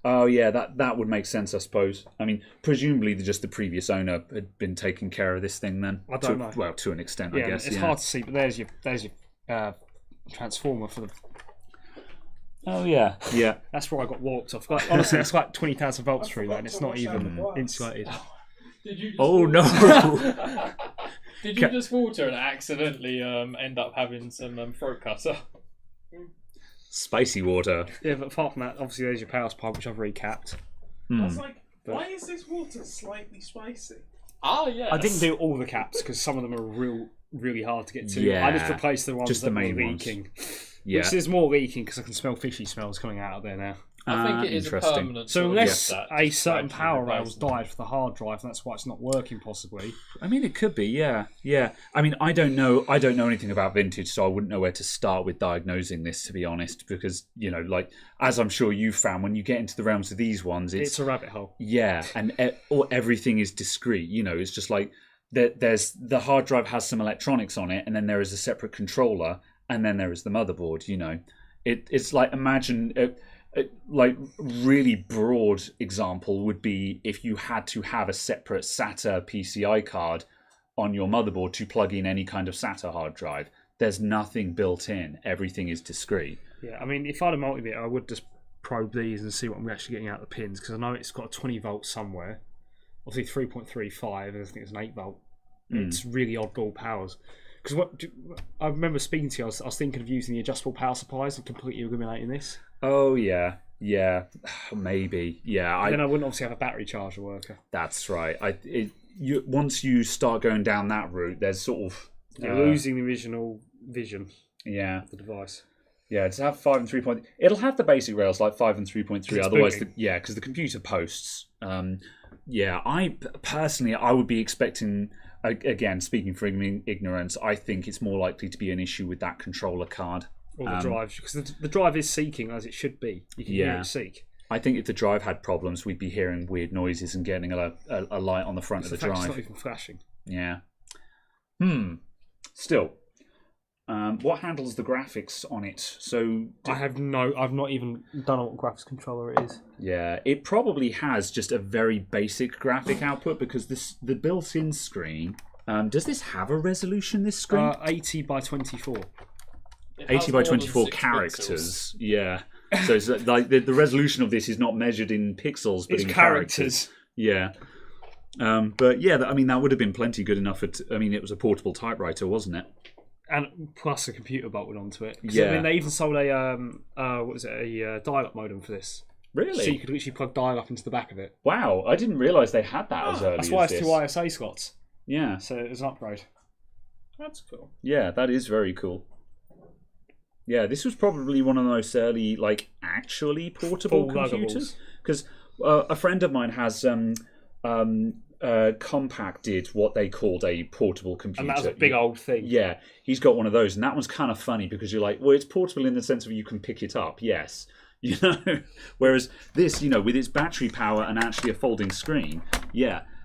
Oh yeah, that would make sense, I suppose. I mean, presumably just the previous owner had been taking care of this thing then. I don't know. Well, to an extent, Yeah, I guess. it's yeah. hard to see, but there's your transformer for the. Oh yeah, yeah. That's where I got warped off. Like, honestly, it's like 20,000 volts through that, and it's not even insulated. Did you? Just Oh no. Did you just water and accidentally end up having some throat cutter? Spicy water. Yeah, but apart from that, obviously there's your power supply, which I've recapped. I was like, why is this water slightly spicy? Ah, yeah. I didn't do all the caps because some of them are really hard to get to. Yeah. I just replaced the ones Just that the were main ones. leaking. Yeah. Which is more leaking because I can smell fishy smells coming out of there now. I think it is a interesting. permanent. So sort of unless that a just certain gradually power rail's replaces them. died for the hard drive, and that's why it's not working possibly. I mean, it could be, yeah. I mean, I don't know anything about vintage, so I wouldn't know where to start with diagnosing this, to be honest. Because like as I'm sure you've found, when you get into the realms of these ones, It's a rabbit hole. yeah, and everything is discrete. It's just like there's the hard drive has some electronics on it, and then there is a separate controller, and then there is the motherboard. It's like imagine. Like really broad example would be if you had to have a separate SATA PCI card on your motherboard to plug in any kind of SATA hard drive. There's nothing built in. Everything is discrete. Yeah, I mean, if I had a multimeter, I would just probe these and see what I'm actually getting out of the pins because I know it's got a 20 volt somewhere. Obviously 3.35, and I think it's an 8 volt. It's really oddball powers. Because I remember speaking to you, I was thinking of using the adjustable power supplies and completely eliminating this. Oh yeah, maybe, yeah. Then I wouldn't obviously have a battery charger worker. That's right. Once you start going down that route, there's sort of You're losing the original vision of the device. Yeah, to have 5 and 3. It'll have the basic rails like 5 and 3.3. Otherwise, because the computer posts. I personally, I would be expecting. Again, speaking from ignorance, I think it's more likely to be an issue with that controller card. Or the drive, because the drive is seeking as it should be. You can hear it seek. I think if the drive had problems, we'd be hearing weird noises and getting a light on the front of the drive. It's not even flashing. Yeah. Still, what handles the graphics on it? So I've not even done what graphics controller it is. Yeah, it probably has just a very basic graphic output because the built-in screen. Does this have a resolution? This screen? 80 by 24. 80 by 24 characters. Pixels. Yeah. So it's like the resolution of this is not measured in pixels, but in characters. Yeah. But yeah, that would have been plenty good enough. It was a portable typewriter, wasn't it? And plus a computer bolted onto it. Yeah. They even sold a dial-up modem for this. Really? So you could literally plug dial-up into the back of it. Wow, I didn't realise they had that as early as this. That's why it's 2 ISA slots. Yeah. So it was an upgrade. That's cool. Yeah, that is very cool. Yeah, this was probably one of the most early, actually portable computers. Because a friend of mine has compacted what they called a portable computer. And that was a big old thing. Yeah, he's got one of those, and that one's kind of funny because you're like, well, it's portable in the sense of you can pick it up, yes. Whereas this, with its battery power and actually a folding screen,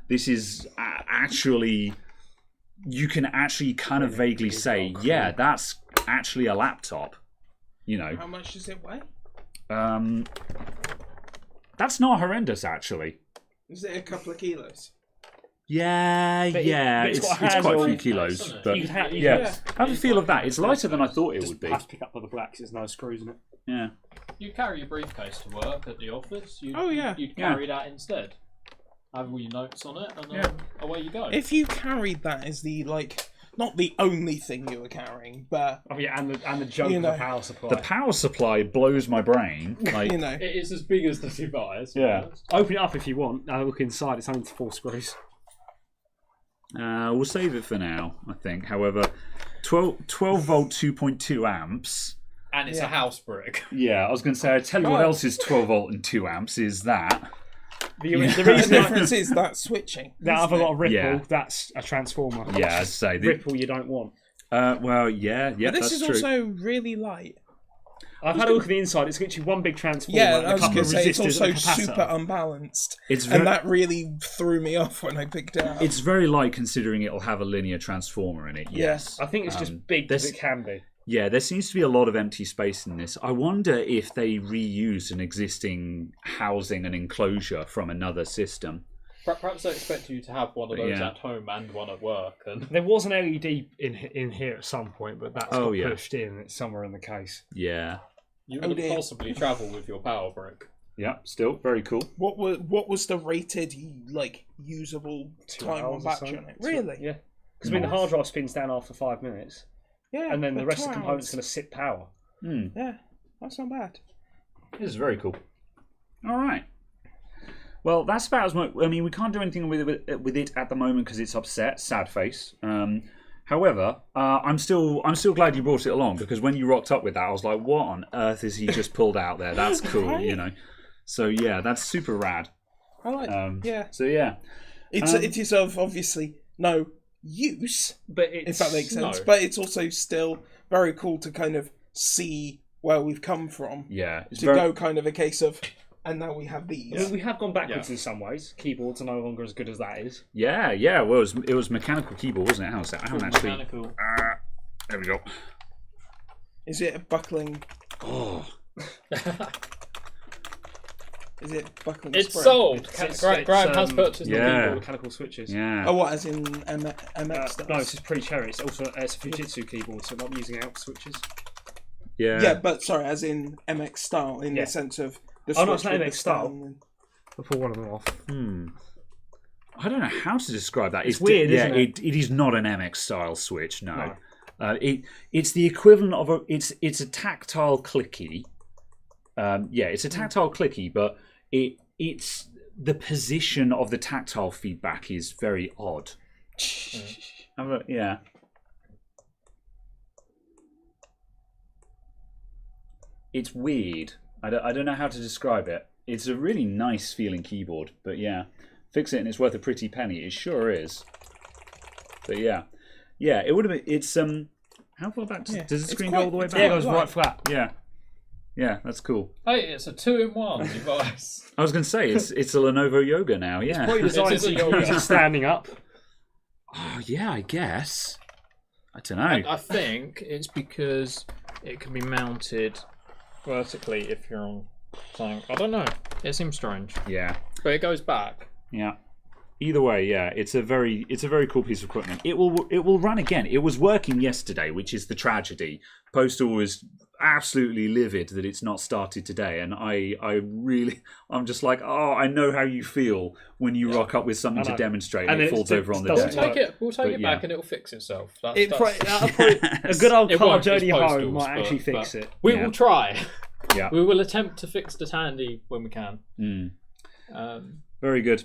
this is actually, you can actually kind of vaguely say, yeah, that's actually a laptop. How much does it weigh? That's not horrendous, actually. Is it a couple of kilos? Yeah, it's quite a few kilos. But you can have a feel of that. It's lighter than I thought it would be. Have to pick up the black because there's no screws in it. Yeah. You carry your briefcase to work at the office. You'd carry that instead. Have all your notes on it, and away you go. If you carried that as the not the only thing you were carrying, but and the joke of the power supply. The power supply blows my brain. It is as big as the device. Yeah. Open it up if you want. Look inside. It's only 4 screws. We'll save it for now, I think. However, 12 volt 2.2 amps. And it's a house brick. Yeah, I was going to say, I tell you what else is 12 volt and 2 amps is that. The reason the difference is that switching. That other lot of ripple, that's a transformer. Yeah, I'd say. Ripple you don't want. Well, yeah, but this that's is true. also really light. I've had a look at the inside. It's literally one big transformer. Yeah, and I a was couple going of to say, it's resistors also and a capacitor. super unbalanced. And that really threw me off when I picked it up. It's very light considering it'll have a linear transformer in it, yes. I think it's just big as it can be. Yeah, there seems to be a lot of empty space in this. I wonder if they reused an existing housing and enclosure from another system. Perhaps they expect you to have one of those at home and one at work. And there was an LED in here at some point, but that's got pushed in. It's somewhere in the case. Yeah. You could possibly travel with your power brick. Yeah, still very cool. What was the rated usable time on battery on it? Really? Yeah. Because the hard drive spins down after 5 minutes. Yeah. And then the rest of the component's going to sit power. Yeah, that's not bad. This is very cool. All right. Well, that's about as much. I mean, we can't do anything with it at the moment because it's upset. Sad face. However, I'm still glad you brought it along, because when you rocked up with that, I was like, "What on earth is he just pulled out there? That's cool, Right? you know." So yeah, that's super rad. I like. Yeah. So yeah, It is of obviously no use, but it's, if that makes sense. no. But it's also still very cool to kind of see where we've come from. yeah. It's To go kind of a case of, and now we have these. I mean, we have gone backwards in some ways. Keyboards are no longer as good as that is. Yeah. Well, it was mechanical keyboard, wasn't it? How's that? I haven't actually. Mechanical. There we go. Is it a buckling? Oh. Is it buckling? It's spray? sold. It's- Graham has purchased yeah. the Keyboard, keyboard. mechanical switches. Yeah. Oh, what? As in MX stuff? No, it's just pre-cherry. It's also it's a Fujitsu keyboard, so I'm not using out switches. Yeah. Yeah, but sorry, as in MX style, in Yeah. the sense of the Oh, no, it's switch not with MX the style. stand and- I'll pull one of them off. I don't know how to describe that. It's weird, yeah, isn't it is not an MX style switch. No. No. It's the equivalent of a. It's a tactile clicky. It's a tactile clicky, but it's the position of the tactile feedback is very odd. Yeah. It's weird. I don't know how to describe it. It's a really nice feeling keyboard, but yeah, fix it and it's worth a pretty penny. It sure is. But yeah, it would have been. It's how far back does the screen go all the way back? Yeah, it goes right flat. Yeah, that's cool. Hey, it's a 2-in-1 device. I was going to say it's a Lenovo Yoga now. Yeah. Probably designed It's so a you can yoga. use it standing up. Oh yeah, I guess. I don't know. I think it's because it can be mounted vertically if you're on something. I don't know. It seems strange, Yeah. but it goes back. Yeah. Either way, yeah, it's a very cool piece of equipment. It will run again. It was working yesterday, which is the tragedy. Postal was absolutely livid that it's not started today, and I'm just like, oh, I know how you feel when you rock up with something to demonstrate and it falls over on the doesn't day. We'll take it yeah. back and it'll fix itself. A good old It car won't, journey it's home postals, might actually but fix it. We Yeah. will try. Yeah. We will attempt to fix the Tandy when we can. Very good.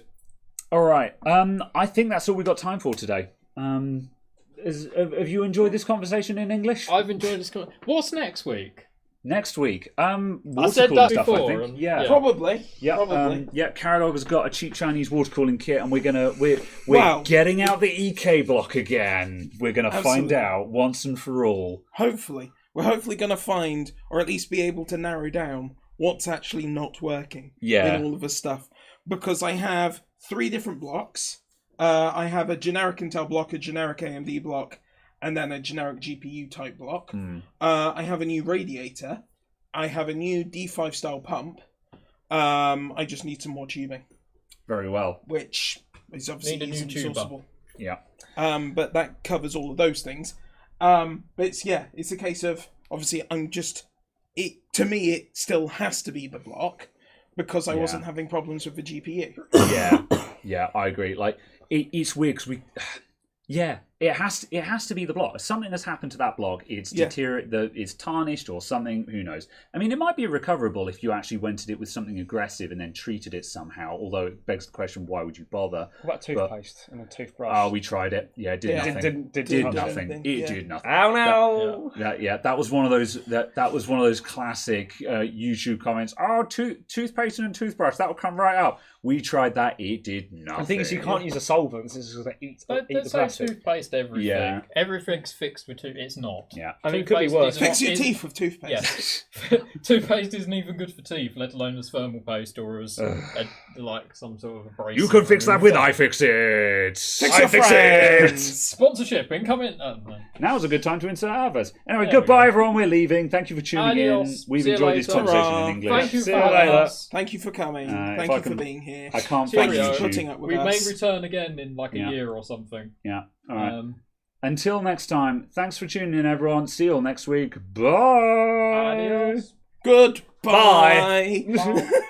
All right. I think that's all we've got time for today. Have you enjoyed this conversation in English? I've enjoyed this. What's next week? Next week, I water said cooling that stuff. before. I think. and- Yeah. Probably. Yeah, Probably. Caradog has got a cheap Chinese water cooling kit, and we're Wow. getting out the EK block again. We're gonna find Absolutely. out once and for all. Hopefully. We're hopefully going to find, or at least be able to narrow down, what's actually not working Yeah. in all of this stuff. Because I have 3 different blocks. I have a generic Intel block, a generic AMD block, and then a generic GPU type block. I have a new radiator. I have a new D5 style pump. I just need some more tubing, Very well. which is obviously Need a new easily tuber. sourceable. Yeah. But that covers all of those things. But it's a case of obviously to me it still has to be the block because I wasn't having problems with the GPU. Yeah, I agree. Like it's weird because it has to be the block. If something has happened to that block, it's it's tarnished or something. Who knows? I mean, it might be recoverable if you actually went at it with something aggressive and then treated it somehow. Although it begs the question, why would you bother? What about toothpaste and a toothbrush? Oh, we tried it. Yeah, it did nothing. Did nothing. nothing. It did nothing. Oh no! That was one of those. That was one of those classic YouTube comments. Oh, toothpaste and a toothbrush, that will come right out. We tried that. It did nothing. The thing is, you can't use a solvent. This is going to eat the They say plastic. toothpaste everything. Yeah. Everything's fixed with toothpaste. It's not. Yeah. I mean, it could be worse. Fix your teeth with toothpaste. Yes. Toothpaste isn't even good for teeth, let alone as thermal paste or as like some sort of abrasive. You can fix that with iFixit. Fix your friends. Sponsorship incoming. No. Now's a good time to insert adverts. Anyway, There we goodbye, go. everyone. We're leaving. Thank you for tuning Adios. in. We've See you enjoyed this later. conversation Hurrah. in English. Thank you See for you having later. us. Thank you for coming. if Thank I you for can- being here. I can't Thank thank you you. for putting up with We may us. return again in like a Yeah. year or something. Yeah. All right. Until Until next time, thanks for tuning in, everyone. See you all next week. Bye. Adios. Goodbye. Bye.